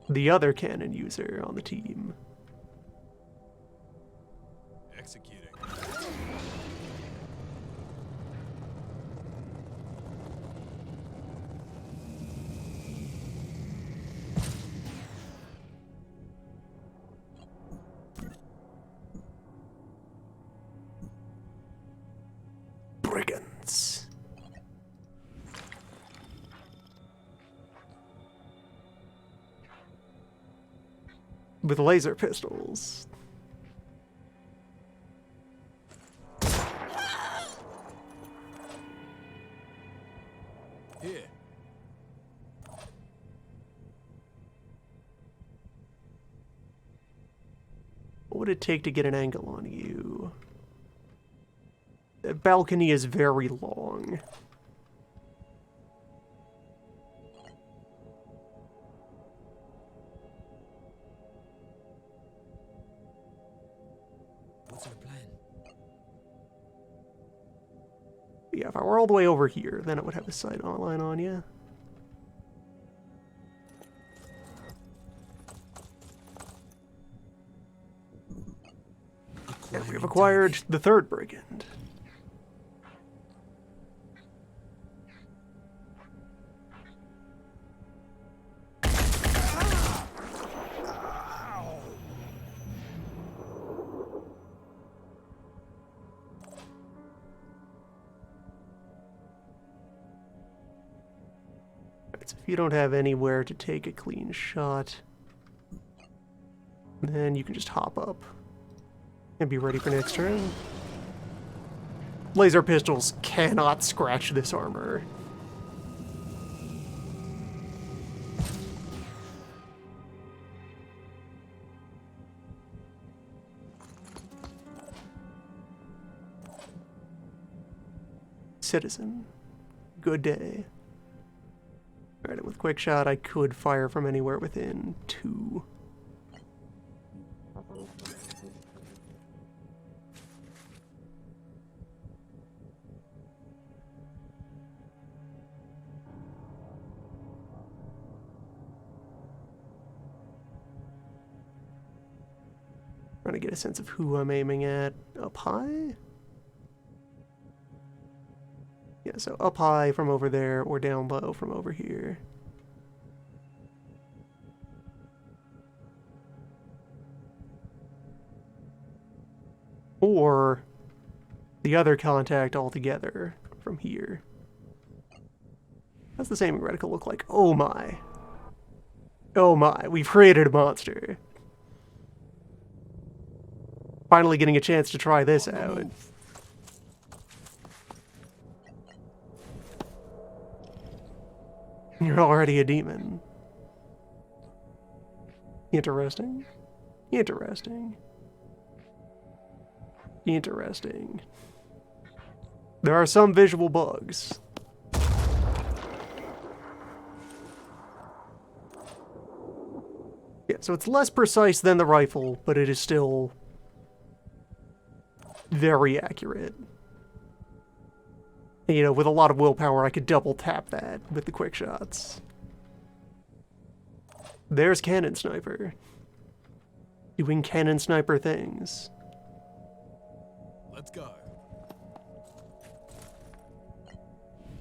The other cannon user on the team. Executing. Brigands. With laser pistols. Here. What would it take to get an angle on you? That balcony is very long. What's our plan? Yeah, if I were all the way over here, then it would have a sight line on you. And we've acquired the third brigand. So if you don't have anywhere to take a clean shot, then you can just hop up and be ready for next turn. Laser pistols cannot scratch this armor. Citizen, good day. Alright, with quick shot, I could fire from anywhere within 2. Trying to get a sense of who I'm aiming at. Up high? Yeah, so up high from over there, or down low from over here. or the other contact altogether from here. What's this aiming reticle look like? Oh my. Oh my, we've created a monster. Finally getting a chance to try this out. You're already a demon. Interesting. Interesting. Interesting. There are some visual bugs. Yeah, so it's less precise than the rifle, but it is still very accurate. You know, with a lot of willpower, I could double tap that with the quick shots. There's Cannon Sniper. Doing Cannon Sniper things. Let's go.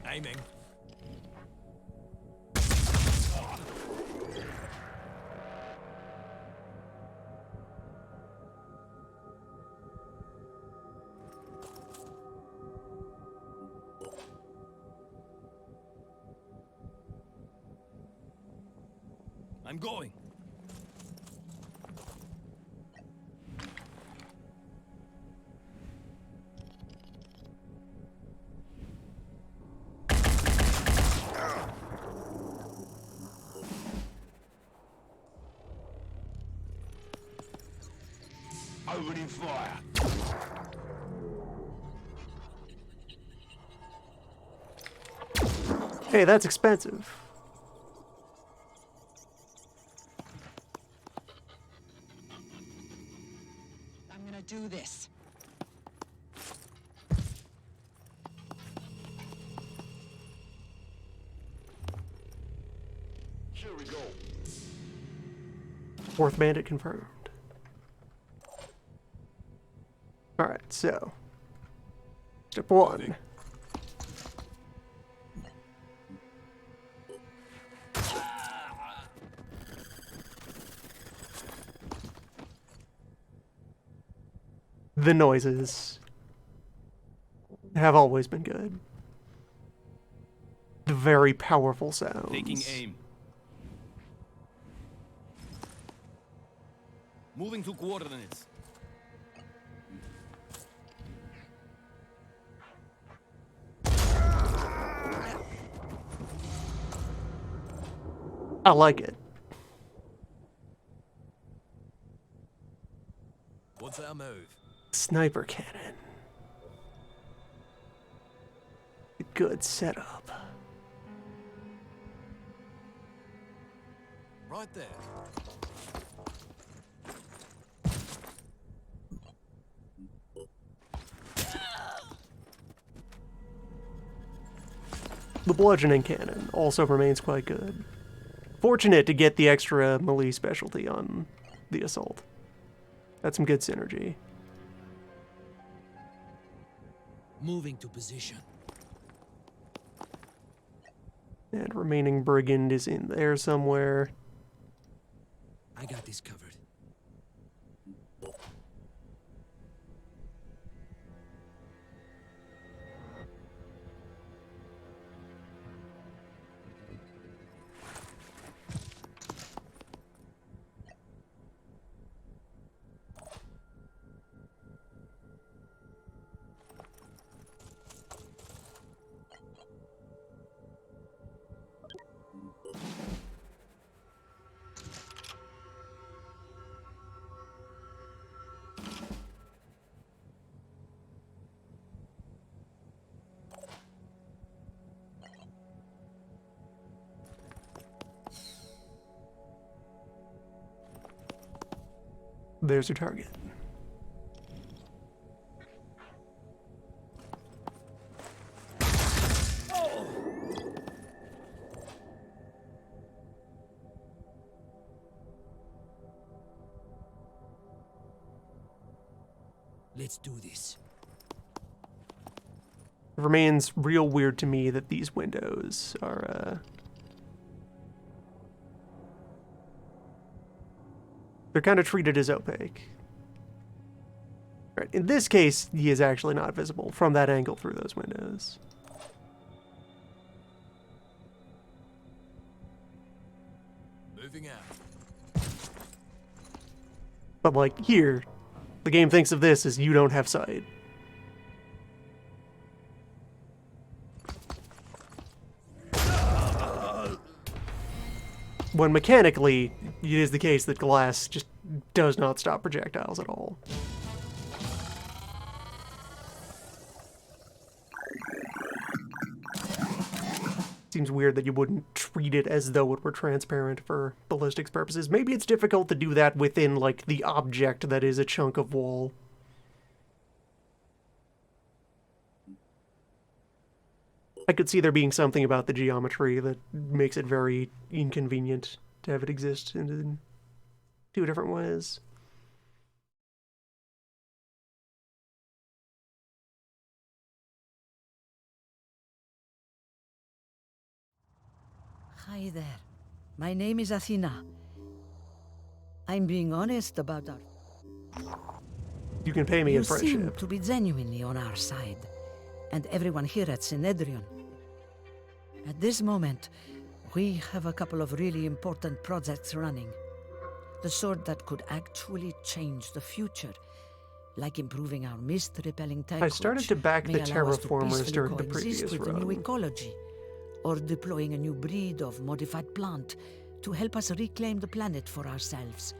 Aiming. I'm going. Opening fire. Hey, that's expensive. I'm gonna do this. Here we go. Fourth bandit confirmed. Alright, so. Step one. The noises have always been good. The very powerful sounds. Taking aim. Moving to coordinates. I like it. What's our move? Sniper cannon. A good setup. Right there. The bludgeoning cannon also remains quite good. Fortunate to get the extra melee specialty on the assault. That's some good synergy. Moving to position. And remaining brigand is in there somewhere. I got this covered. There's your target. Let's do this. It remains real weird to me that these windows are, they're kind of treated as opaque. Right. In this case, he is actually not visible from that angle through those windows. Moving out. But like here, the game thinks of this as you don't have sight. When mechanically, it is the case that glass just does not stop projectiles at all. Seems weird that you wouldn't treat it as though it were transparent for ballistics purposes. Maybe it's difficult to do that within, like, the object that is a chunk of wall. I could see there being something about the geometry that makes it very inconvenient to have it exist in two different ways. Hi there. My name is Athena. I'm being honest about our... You can pay me You in seem friendship. to be genuinely on our side, and everyone here at Synedrion. At this moment, we have a couple of really important projects running. The sort that could actually change the future, like improving our mist-repelling tech. I started to back the may allow us to terraformers peacefully during the coexist previous with a new run. ecology, or deploying a new breed of modified plant to help us reclaim the planet for ourselves.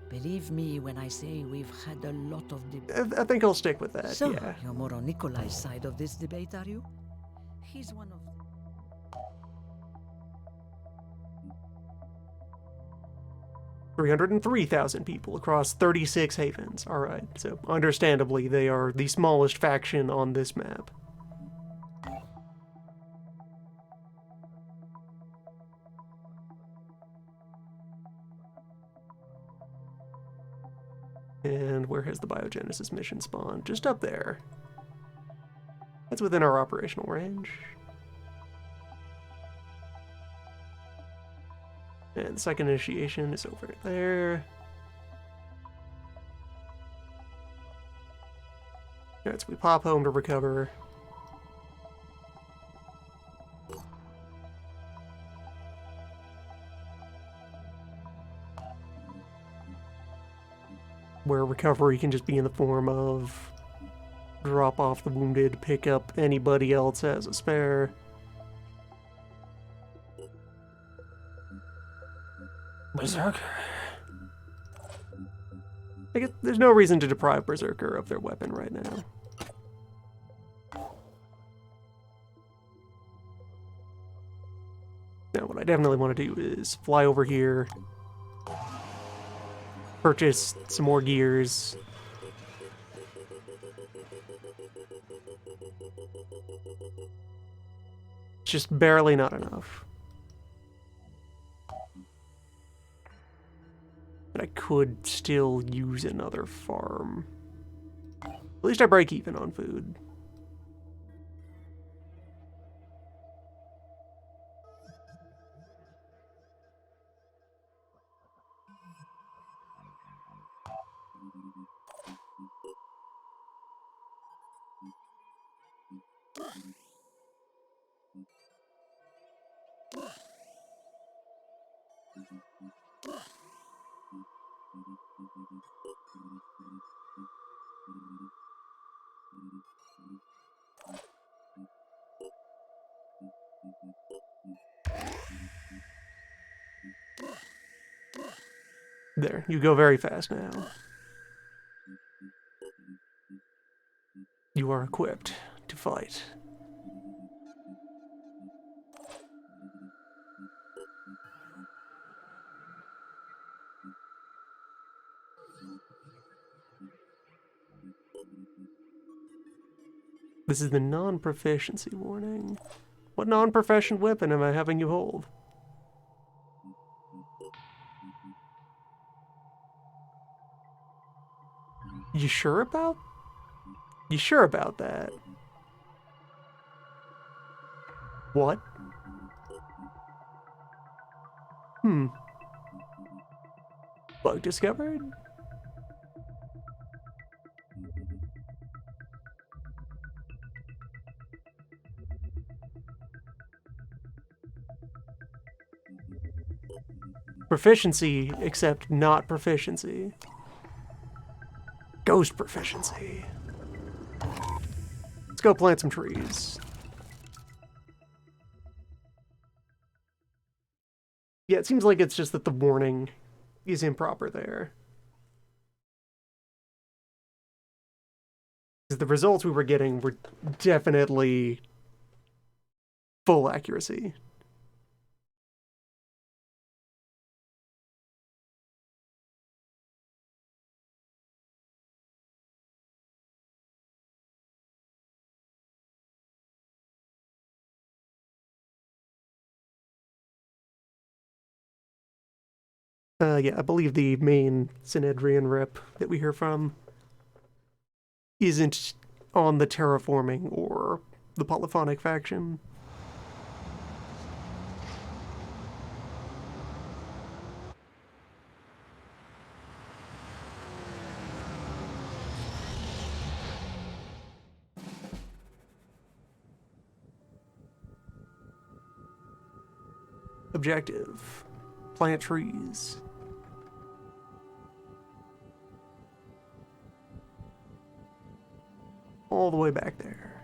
Believe me when I say we've had a lot of debate. I think I'll stick with that, So, yeah. you're more on Nikolai's side of this debate, are you? He's one of... 303,000 people across 36 havens. Alright, so understandably, they are the smallest faction on this map. And where has the biogenesis mission spawned? Just up there. That's within our operational range. And the second initiation is over there. Alright, so we pop home to recover. Where recovery can just be in the form of drop off the wounded, pick up anybody else as a spare. Berserker. I guess there's no reason to deprive Berserker of their weapon right now. Now, what I definitely want to do is fly over here, purchase some more gears. It's just barely not enough. But I could still use another farm. At least I break even on food. There, you go very fast now. You are equipped to fight. This is the non-proficiency warning. What non-proficient weapon am I having you hold? You sure about that? What? Bug discovered? Proficiency, except not proficiency. Ghost proficiency. Let's go plant some trees. Yeah, it seems like it's just that the warning is improper there. Because the results we were getting were definitely full accuracy. Yeah, I believe the main Synedrian rep that we hear from isn't on the terraforming or the polyphonic faction. Objective: plant trees. All the way back there.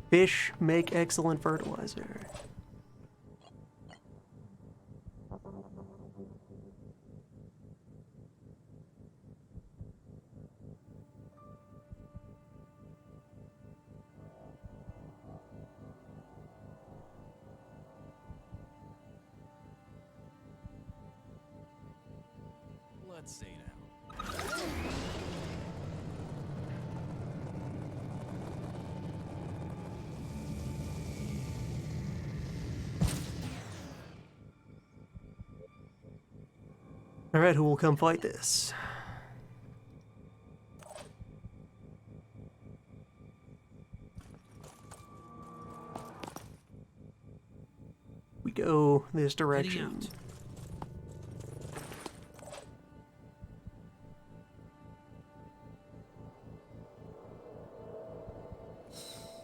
Fish make excellent fertilizer. Let's see now. Alright, who will come fight this? We go this direction.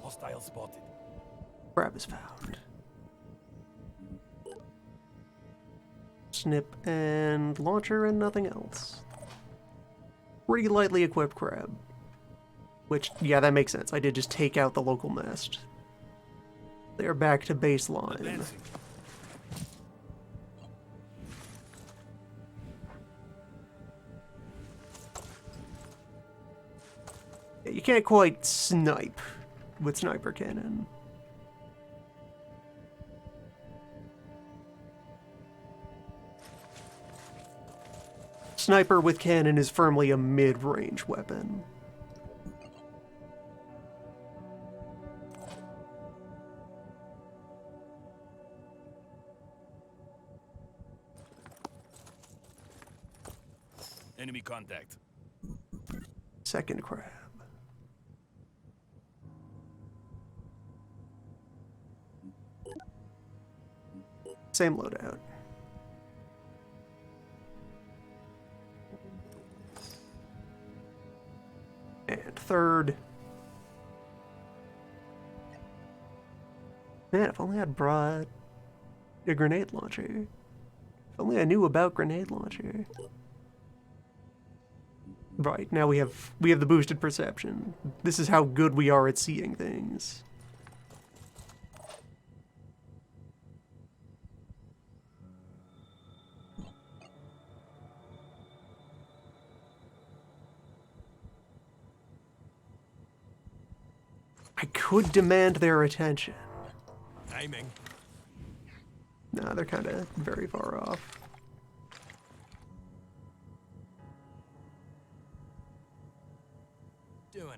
Hostile spotted. Crab is found. Snip and launcher and nothing else. Pretty lightly equipped crab. Which, yeah, that makes sense. I did just take out the local nest. They're back to baseline. Yeah, you can't quite snipe with sniper cannon. Sniper with cannon is firmly a mid-range weapon. Enemy contact. Second crab. Same loadout. And third. Man, if only I'd brought a grenade launcher. If only I knew about grenade launcher. Right, now we have the boosted perception. This is how good we are at seeing things. I could demand their attention. Aiming. Nah, they're kind of very far off.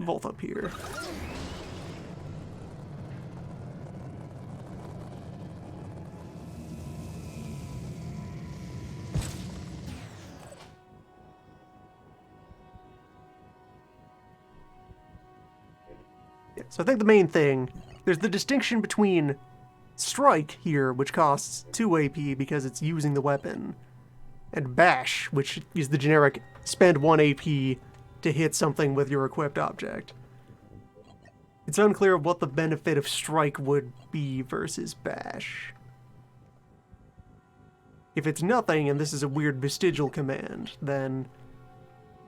Both up here. Yeah, so I think the main thing, there's the distinction between Strike here, which costs 2 AP because it's using the weapon, and Bash, which is the generic spend 1 AP to hit something with your equipped object. It's unclear what the benefit of strike would be versus bash. If it's nothing and this is a weird vestigial command, then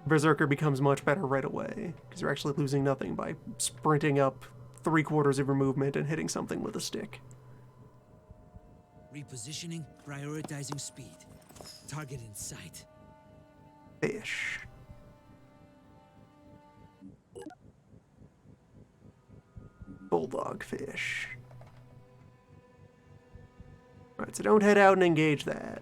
Berserker becomes much better right away, because you're actually losing nothing by sprinting up 3/4 of your movement and hitting something with a stick. Repositioning, prioritizing speed. Target in sight. Fish. Bulldog fish. Alright, so don't head out and engage that.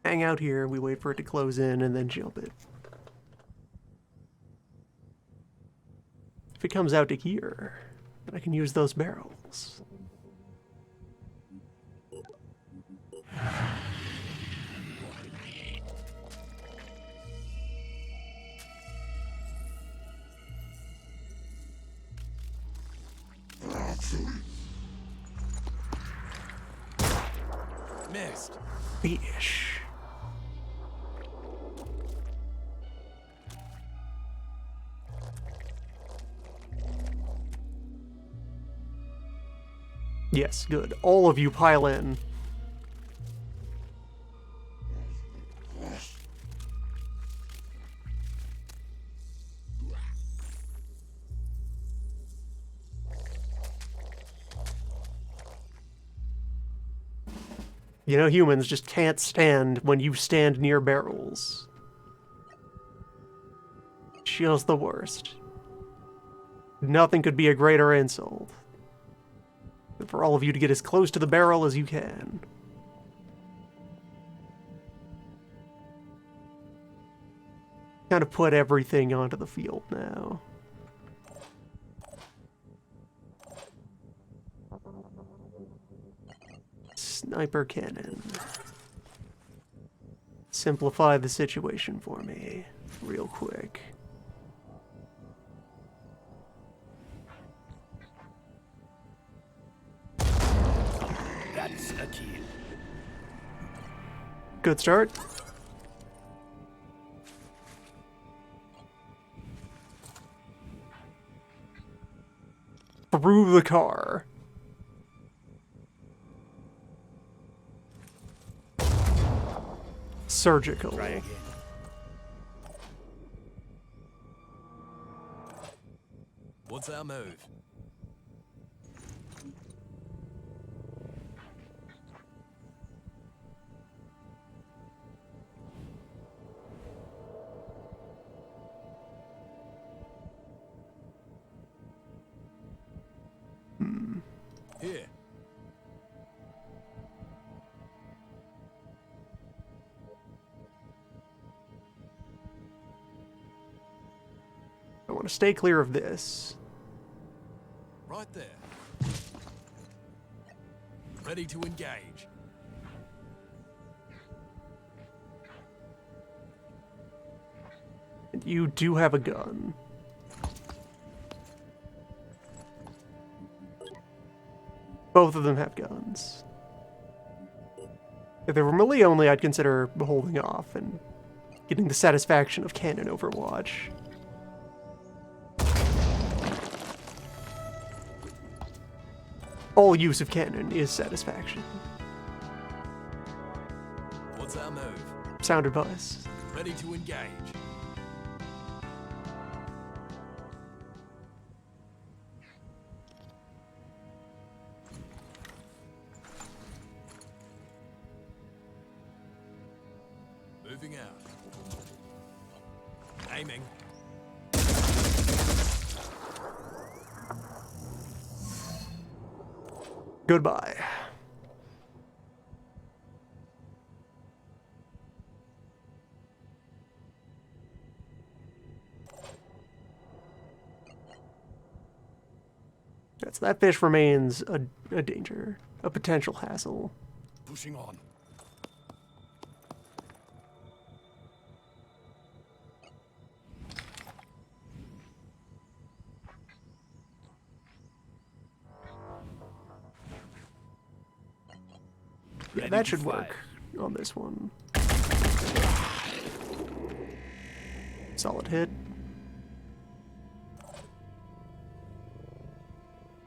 Hang out here, we wait for it to close in, and then jump it. If it comes out to here, then I can use those barrels. Missed. Fish. Yes, good. All of you pile in. You know, humans just can't stand when you stand near barrels. Shield's the worst. Nothing could be a greater insult than for all of you to get as close to the barrel as you can. Kind of put everything onto the field now. Sniper cannon. Simplify the situation for me, real quick. That's a kill. Good start. Through the car. Surgical. Try again. What's our move? Here. I want to stay clear of this. Right there. Ready to engage. And you do have a gun. Both of them have guns. If they were melee only, I'd consider holding off and getting the satisfaction of cannon Overwatch. All use of cannon is satisfaction. What's our move? Sound advice. Ready to engage. Moving out. Aiming. Goodbye. So that fish remains a danger, a potential hassle. Pushing on. Yeah, that should work on this one. Solid hit.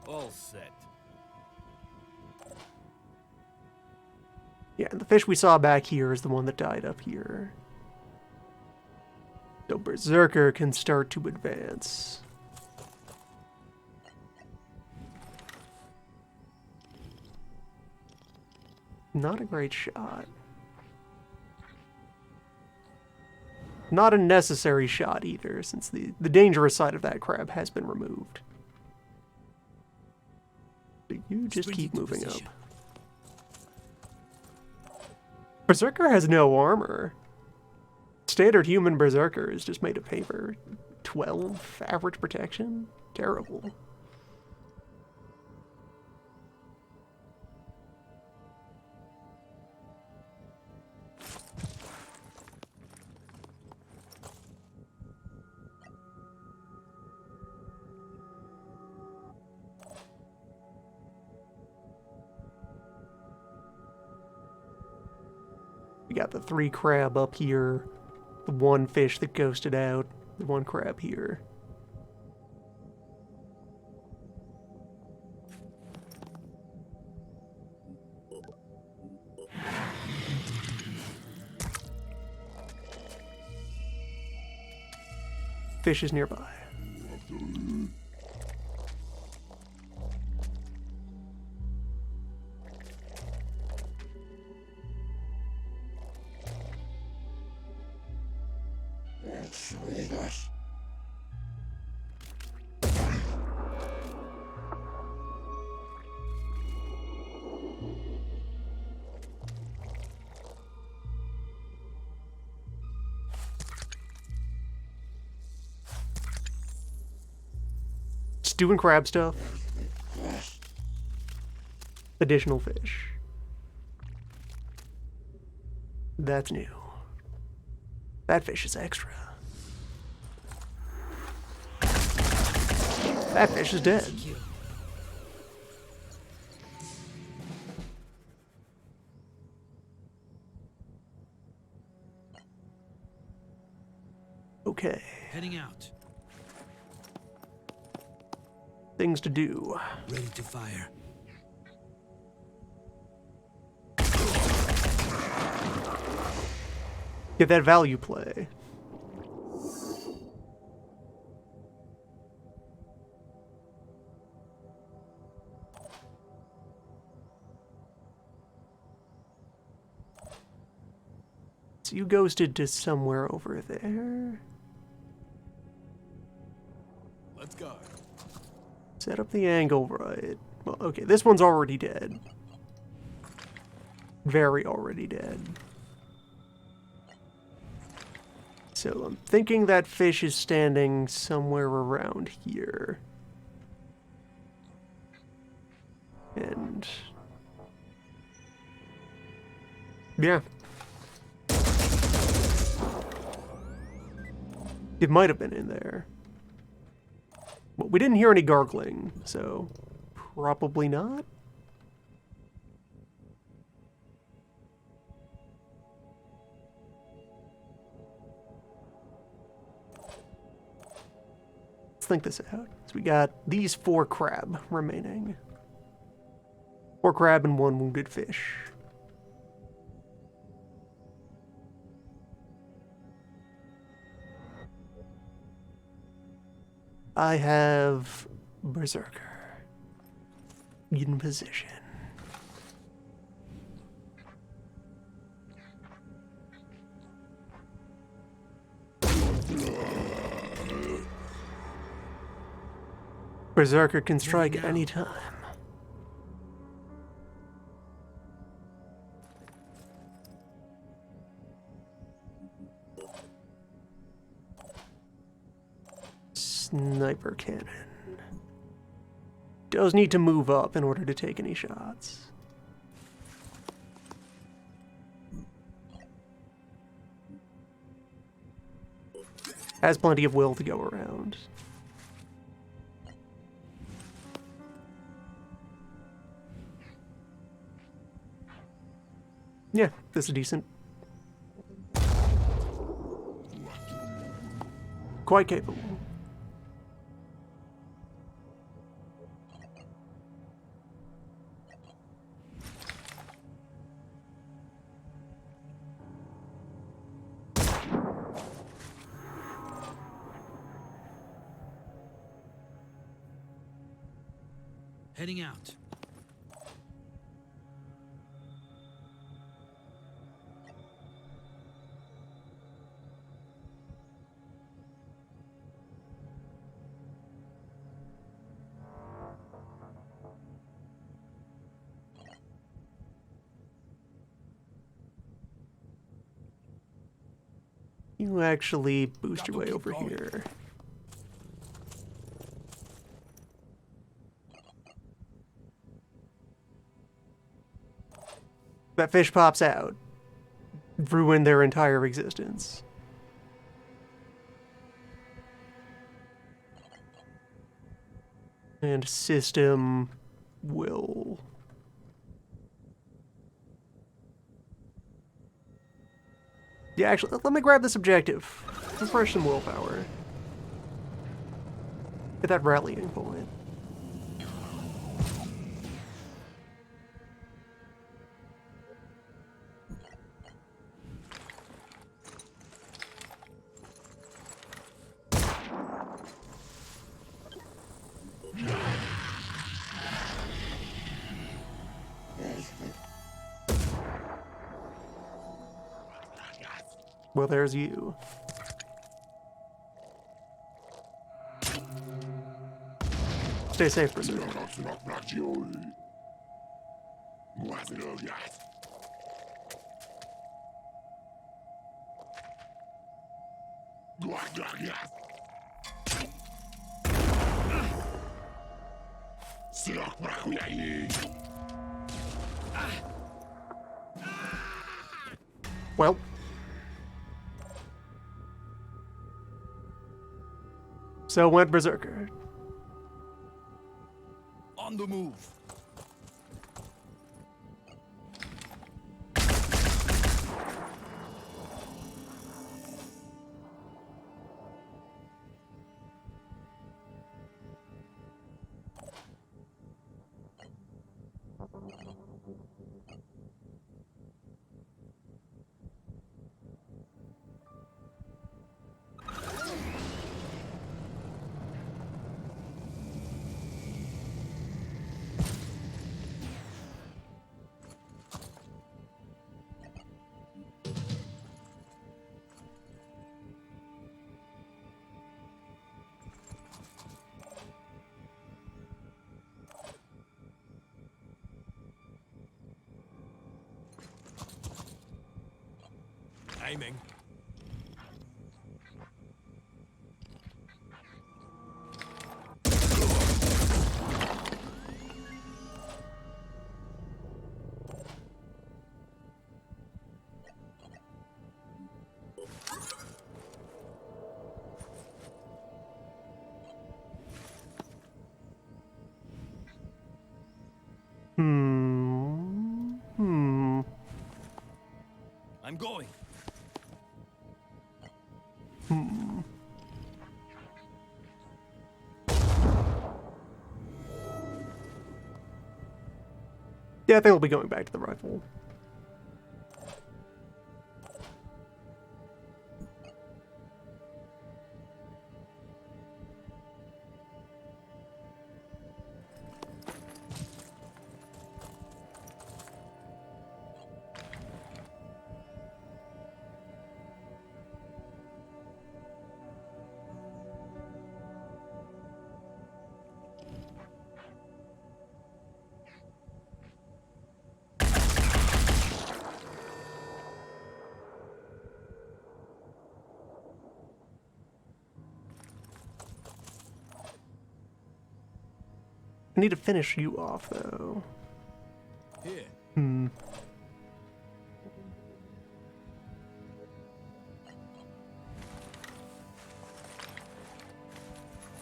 All set. Yeah, and the fish we saw back here is the one that died up here. So Berserker can start to advance. Not a great shot. Not a necessary shot either, since the dangerous side of that crab has been removed. But you just keep moving up. Berserker has no armor. Standard human Berserker is just made of paper. 12 average protection? Terrible. We got the 3 crab up here, the 1 fish that ghosted out, the 1 crab here. Fish is nearby. Just doing crab stuff. Additional fish. That's new. That fish is extra. That fish is dead. Okay. Heading out. Things to do. Ready to fire. Get that value play. So you ghosted to somewhere over there. Let's go. Set up the angle right. Well, okay, this one's already dead. Very already dead. So I'm thinking that fish is standing somewhere around here. And... yeah. It might have been in there. Well, we didn't hear any gargling, so probably not. Let's think this out. So we got these 4 crab remaining. 4 crab and 1 wounded fish. I have Berserker in position. Berserker can strike anytime. Sniper cannon. Does need to move up in order to take any shots. Has plenty of will to go around. Yeah, this is decent. quite capable. Heading out. You actually boost your way over here. That fish pops out. Ruin their entire existence. And system will... Yeah, actually, let me grab this objective. Refresh some willpower. At that rallying point. Well, there's you. Stay safe, Berserker. Well. So went Berserker. On the move. Aiming. I'm going. Yeah, I think we'll be going back to the rifle. I need to finish you off, though. Here. The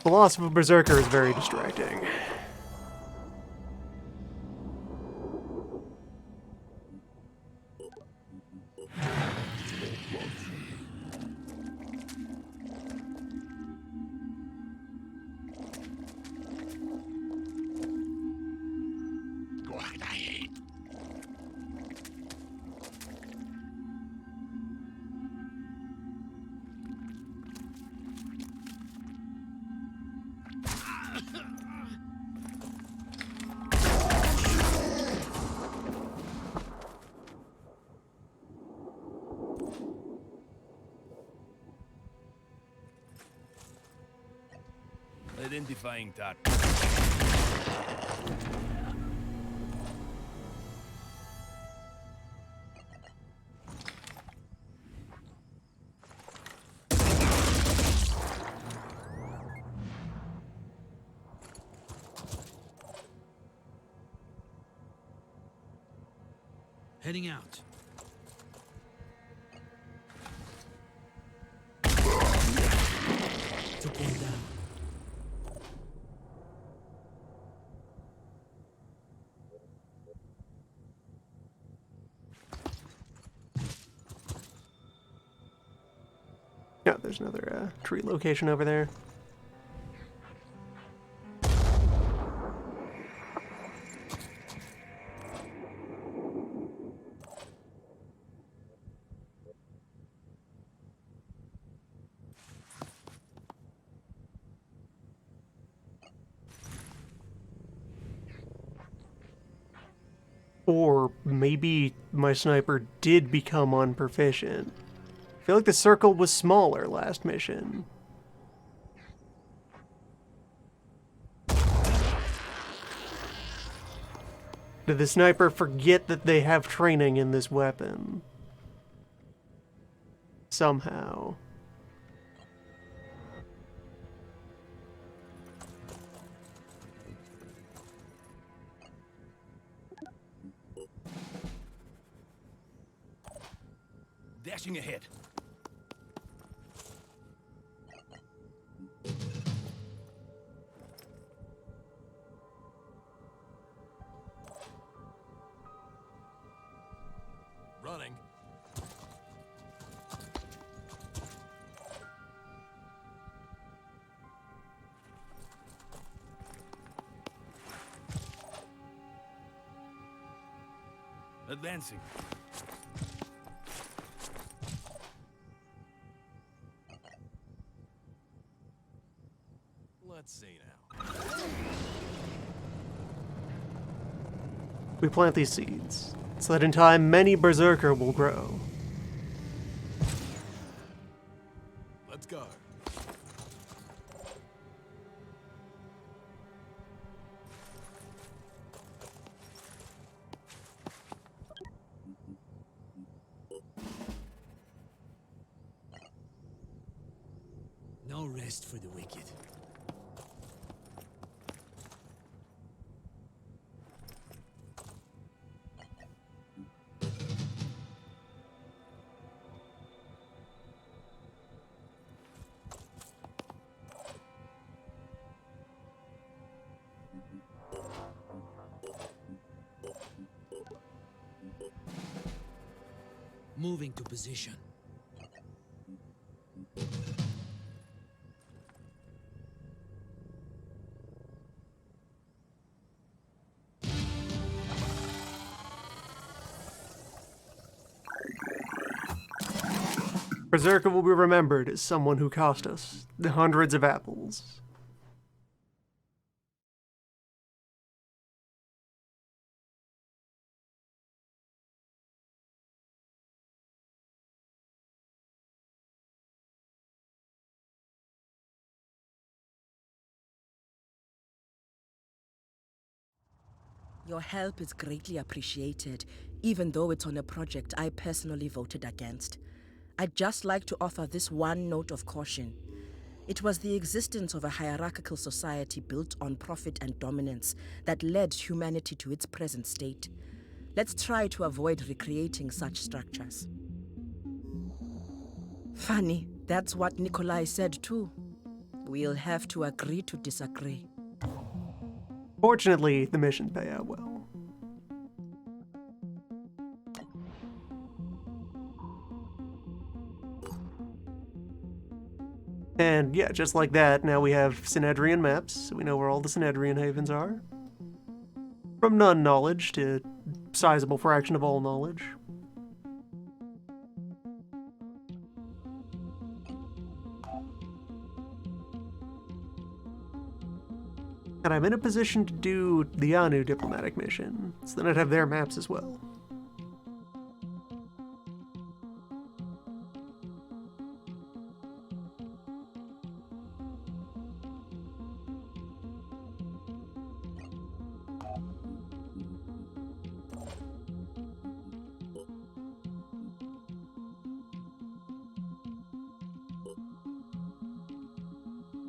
loss of a Berserker is very distracting. Identifying that. Heading out. Took one down. Yeah, there's another tree location over there. Or maybe my sniper did become unproficient. I feel like the circle was smaller last mission. Did the sniper forget that they have training in this weapon? Somehow. Dashing ahead. Running. Advancing. Let's see now. We plant these seeds, so that in time many Berserker will grow. Let's go. No rest for the wicked. Moving to position. Berserker will be remembered as someone who cost us the hundreds of apples. Your help is greatly appreciated, even though it's on a project I personally voted against. I'd just like to offer this one note of caution. It was the existence of a hierarchical society built on profit and dominance that led humanity to its present state. Let's try to avoid recreating such structures. Funny, that's what Nikolai said too. We'll have to agree to disagree. Fortunately, the missions pay out well. And yeah, just like that, now we have Synedrian maps, so we know where all the Synedrian havens are. From none knowledge to sizable fraction of all knowledge. And I'm in a position to do the Anu diplomatic mission, so then I'd have their maps as well.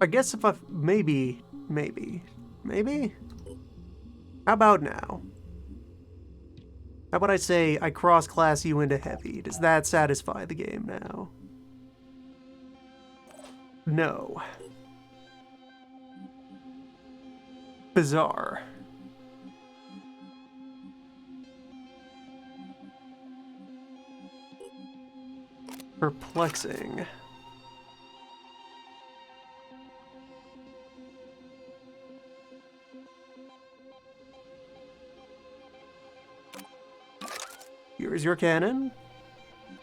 I guess if I maybe. How about now? How about I say I cross-class you into heavy? Does that satisfy the game now? No. Bizarre. Perplexing. Here is your cannon,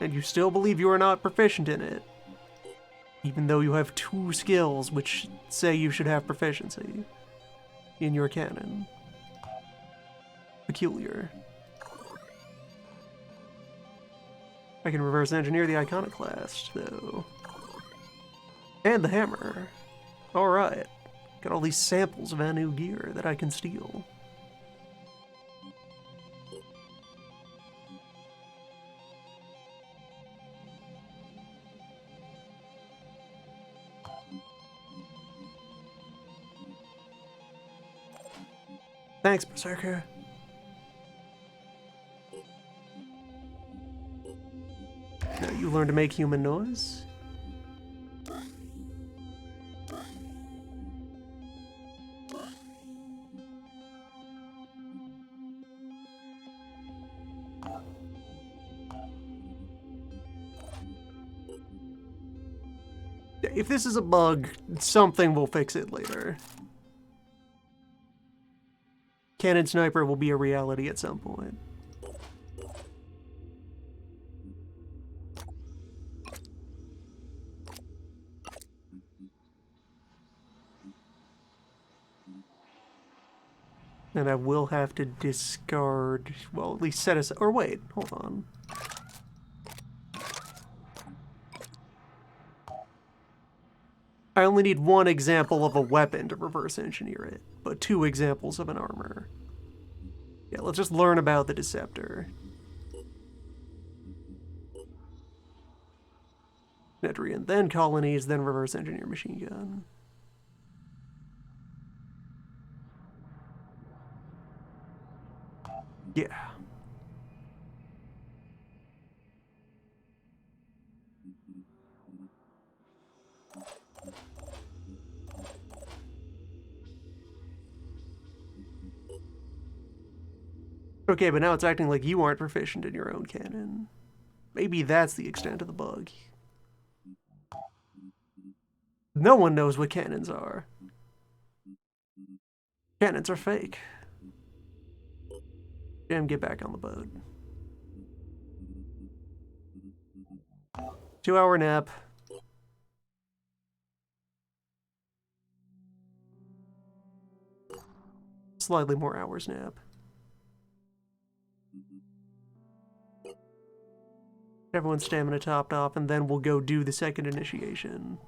and you still believe you are not proficient in it, even though you have 2 skills which say you should have proficiency in your cannon. Peculiar. I can reverse engineer the iconoclast, though. And the hammer. Alright. Got all these samples of Anu gear that I can steal. Thanks, Berserker. Now you learn to make human noise. If this is a bug, something will fix it later. Cannon Sniper will be a reality at some point. And I will have to discard, well, at least set aside, or wait, hold on. I only need 1 example of a weapon to reverse engineer it, but 2 examples of an armor. Yeah, let's just learn about the Deceptor. Nedrian, then colonies, then reverse engineer machine gun. Yeah. Okay, but now it's acting like you aren't proficient in your own cannon. Maybe that's the extent of the bug. No one knows what cannons are. Cannons are fake. Jam, get back on the boat. 2-hour nap. Slightly more hours nap. Everyone's stamina topped off, and then we'll go do the second initiation.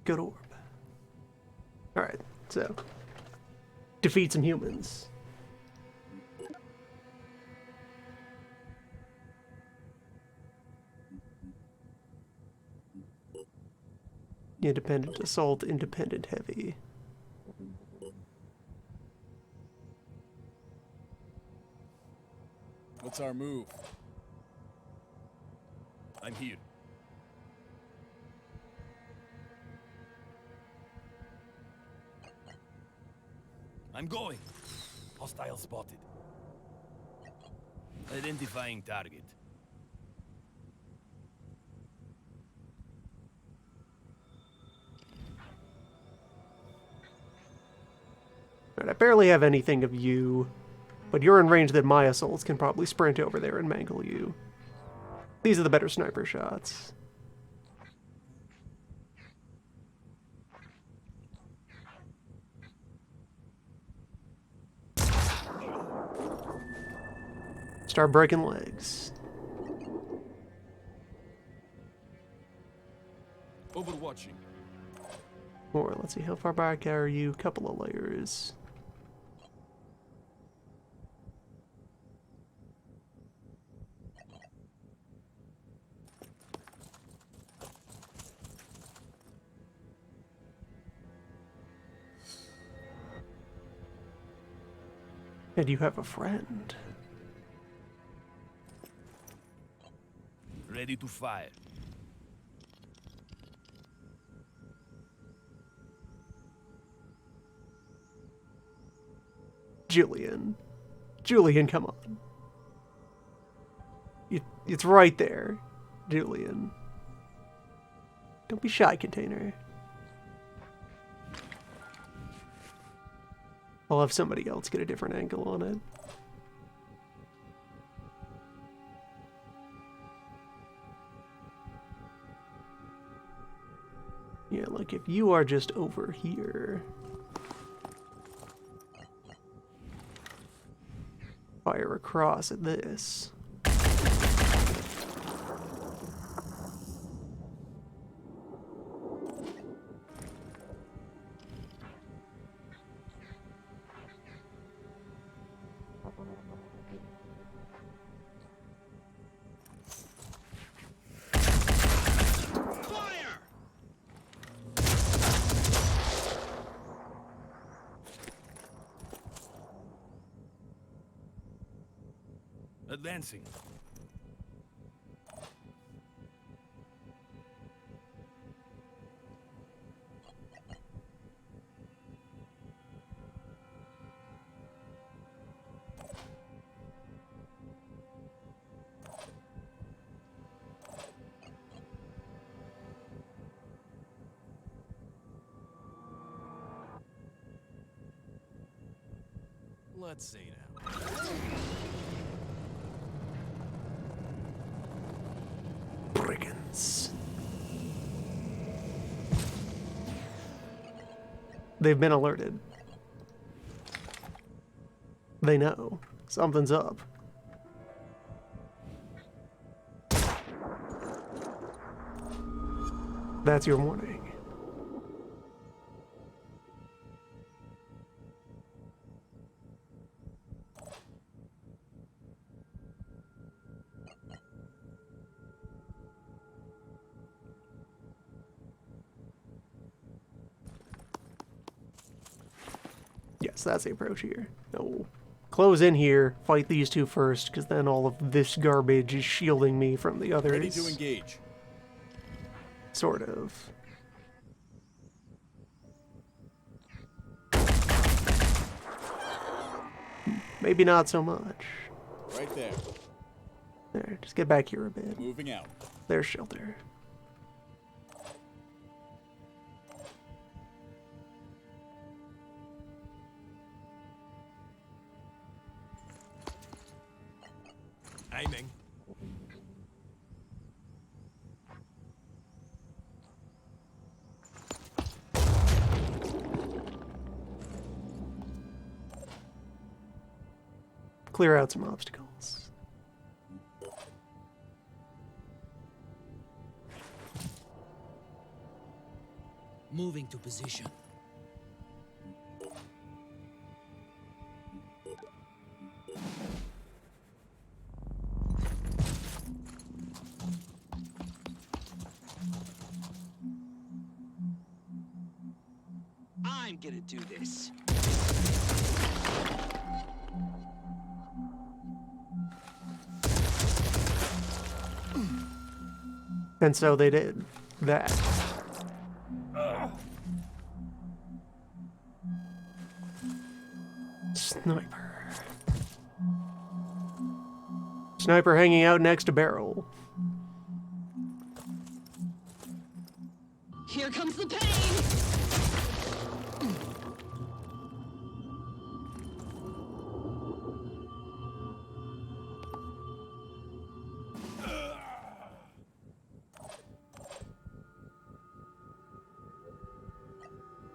Good orb. Alright, so. Defeat some humans. Independent assault, independent heavy. What's our move? I'm here. I'm going. Hostile spotted. Identifying target. Alright, I barely have anything of you, but you're in range that my assaults can probably sprint over there and mangle you. These are the better sniper shots. Start breaking legs. Overwatching. Or let's see, how far back are you? Couple of layers. And you have a friend. Ready to fire. Julian. Julian, come on. It's right there, Julian. Don't be shy, Container. I'll have somebody else get a different angle on it. Yeah, like if you are just over here. Fire across at this. Advancing. Let's see now. Brigands. They've been alerted. They know. Something's up. That's your warning. Yes, that's the approach here. No. Close in here, fight these two first, because then all of this garbage is shielding me from the others. Ready to engage. Sort of. Maybe not so much. Right there. There, just get back here a bit. Moving out. There's shelter. Aiming. Clear out some obstacles. Moving to position. I'm gonna do this. And so they did that. Sniper. Sniper hanging out next to barrel. Here comes the pain!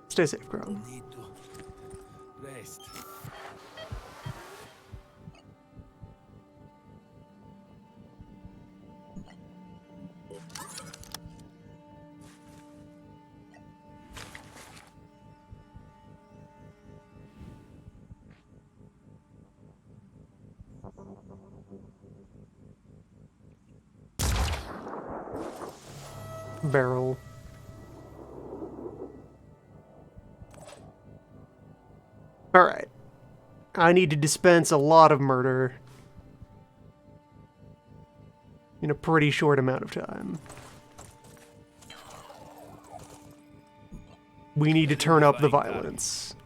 Stay safe, Crown. Need to rest. Barrel. Alright. I need to dispense a lot of murder in a pretty short amount of time. We need to turn up the violence.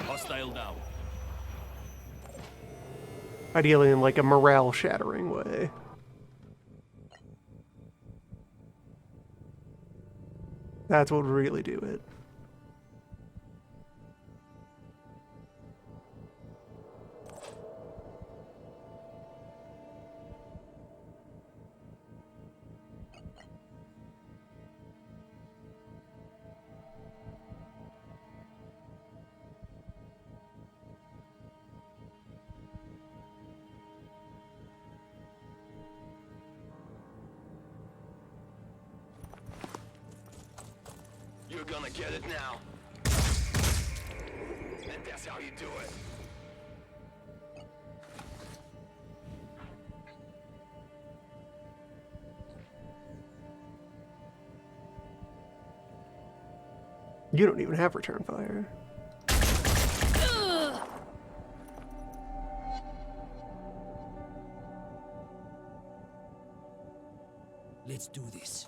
Hostile down. Ideally in like a morale-shattering way. That's what would really do it. You're gonna get it now. And that's how you do it. You don't even have return fire. Let's do this.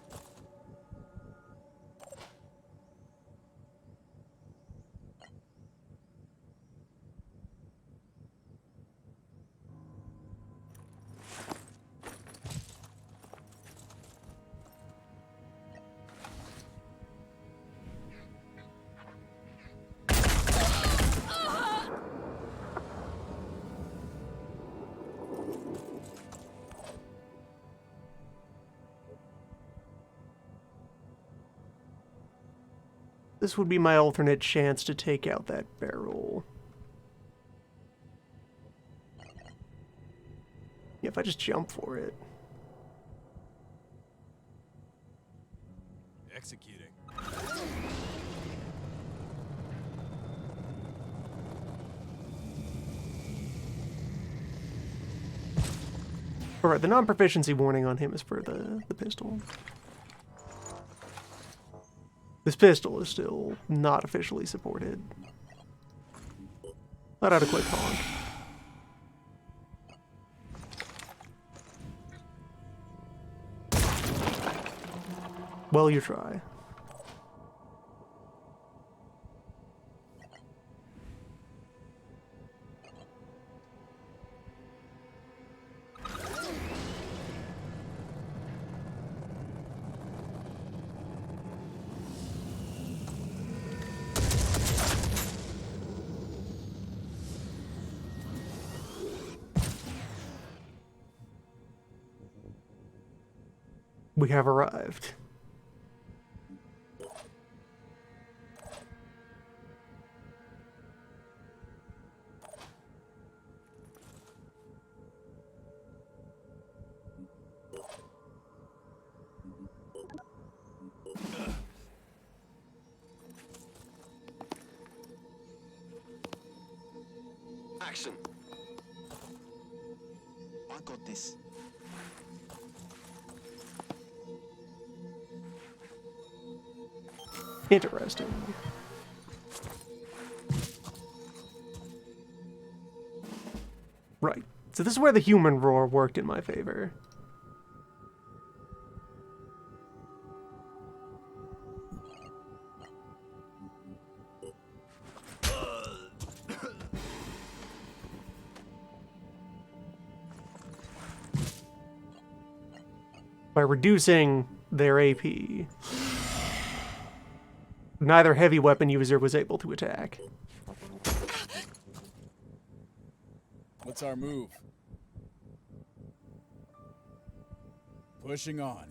This would be my alternate chance to take out that barrel. Yeah, if I just jump for it. Executing. Alright, the non-proficiency warning on him is for the pistol. This pistol is still not officially supported. Let out a quick honk. Well, you try. We have arrived. action. I got this. Interesting. Right. So this is where the human roar worked in my favor. By reducing their AP, neither heavy weapon user was able to attack. What's our move? Pushing on.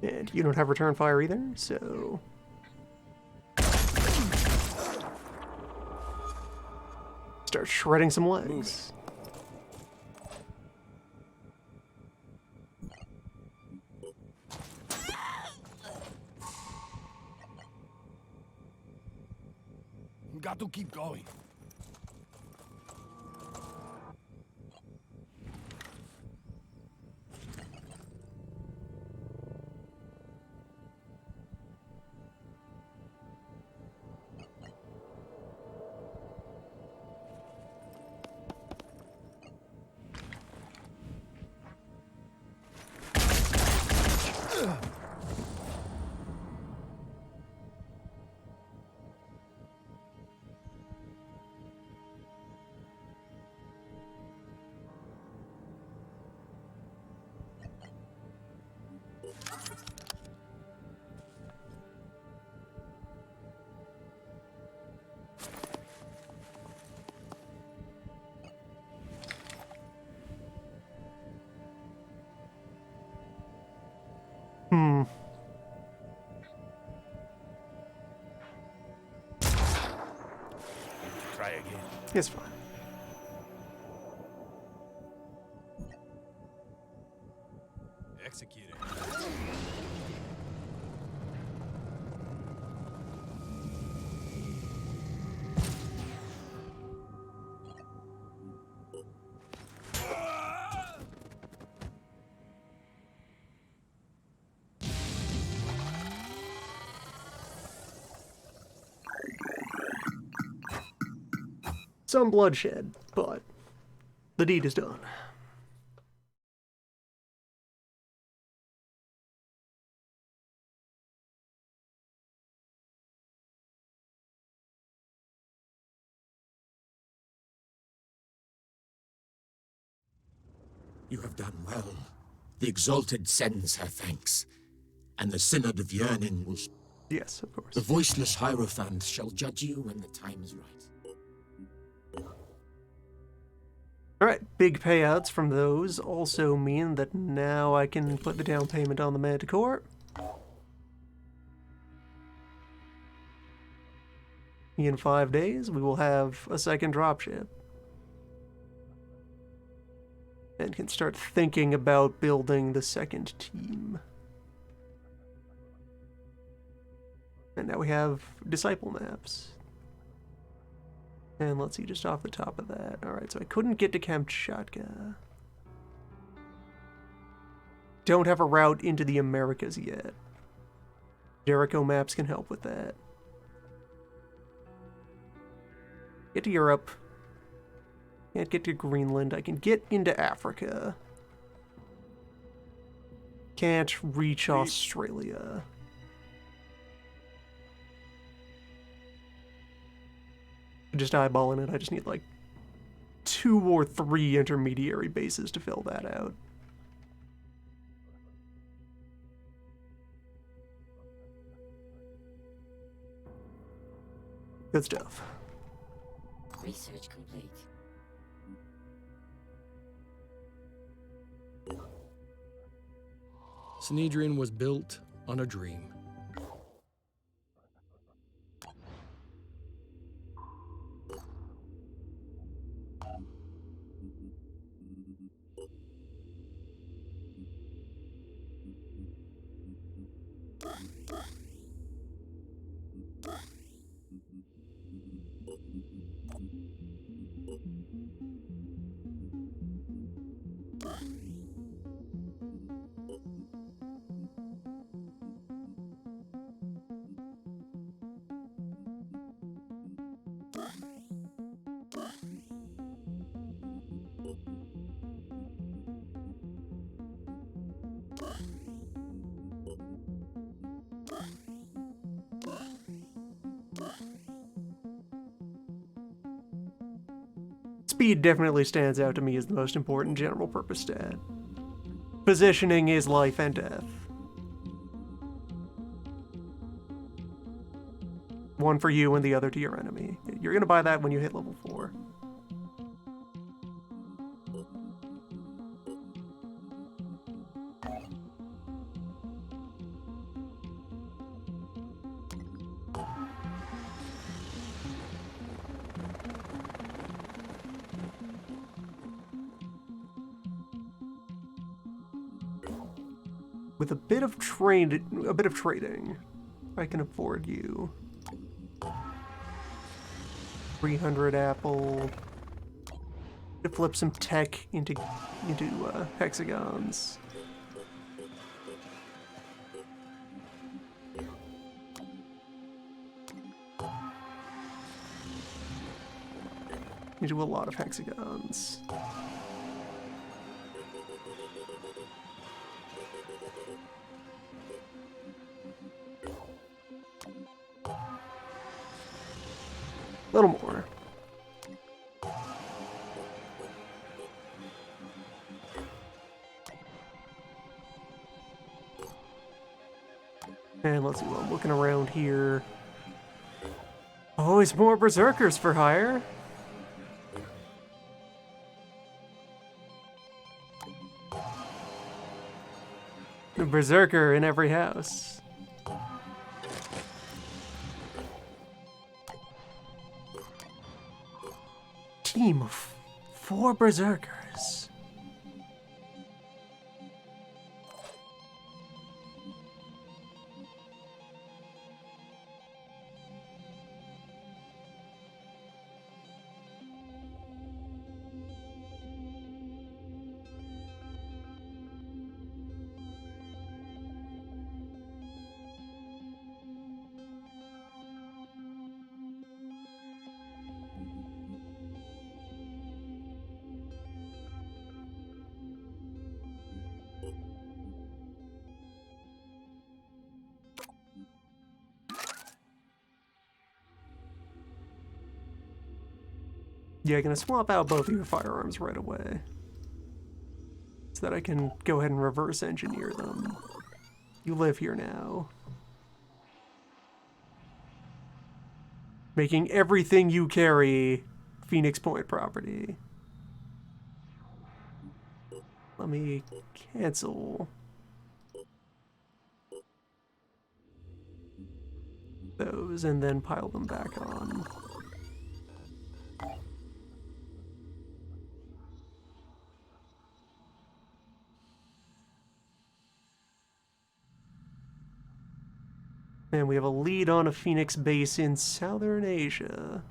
And you don't have return fire either, so... Start shredding some legs. We got to keep going. Try again. It's fine. Execute it. Some bloodshed, but the deed is done. You have done well. The Exalted sends her thanks, and the Synod of Yearning will... Yes, of course. The voiceless Hierophant shall judge you when the time is right. Alright, big payouts from those also mean that now I can put the down payment on the Manticore. In 5 days, we will have a second dropship. And can start thinking about building the second team. And now we have disciple maps. And let's see, just off the top of that. Alright, so I couldn't get to Kamchatka. Don't have a route into the Americas yet. Jericho maps can help with that. Get to Europe. Can't get to Greenland. I can get into Africa. Can't reach Australia. Just eyeballing it, I just need like 2 or 3 intermediary bases to fill that out. Good stuff. Research complete. Synedrion was built on a dream. Speed definitely stands out to me as the most important general purpose stat. Positioning is life and death. One for you and the other to your enemy. You're gonna buy that when you hit level 4. With a bit of trading, I can afford you. 300 apple. To flip some tech into hexagons. You do a lot of hexagons. A little more. And let's see what I'm looking around here. Always more berserkers for hire. A berserker in every house. Team of 4 berserkers. Yeah, I'm gonna swap out both of your firearms right away. So that I can go ahead and reverse engineer them. You live here now. Making everything you carry Phoenix Point property. Let me cancel those and then pile them back on. And we have a lead on a Phoenix base in Southern Asia.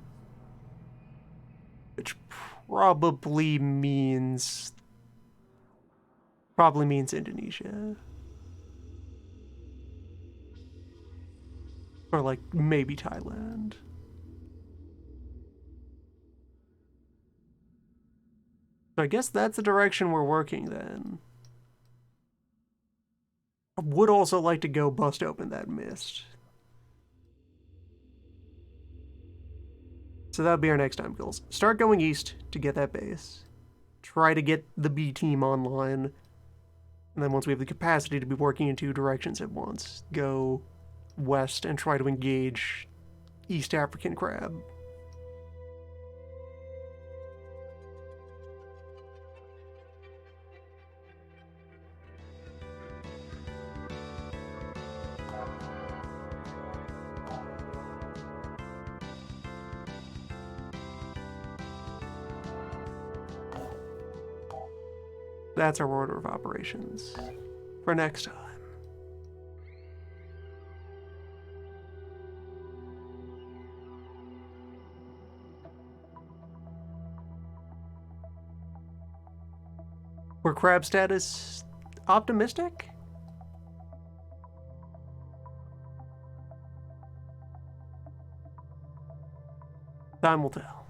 Which probably means Indonesia. Or like maybe Thailand. So I guess that's the direction we're working then. I would also like to go bust open that mist. So that'll be our next time goals. Start going east to get that base. Try to get the B team online. And then once we have the capacity to be working in 2 directions at once, go west and try to engage East African crab. That's our order of operations for next time. Were Krabstad is optimistic? Time will tell.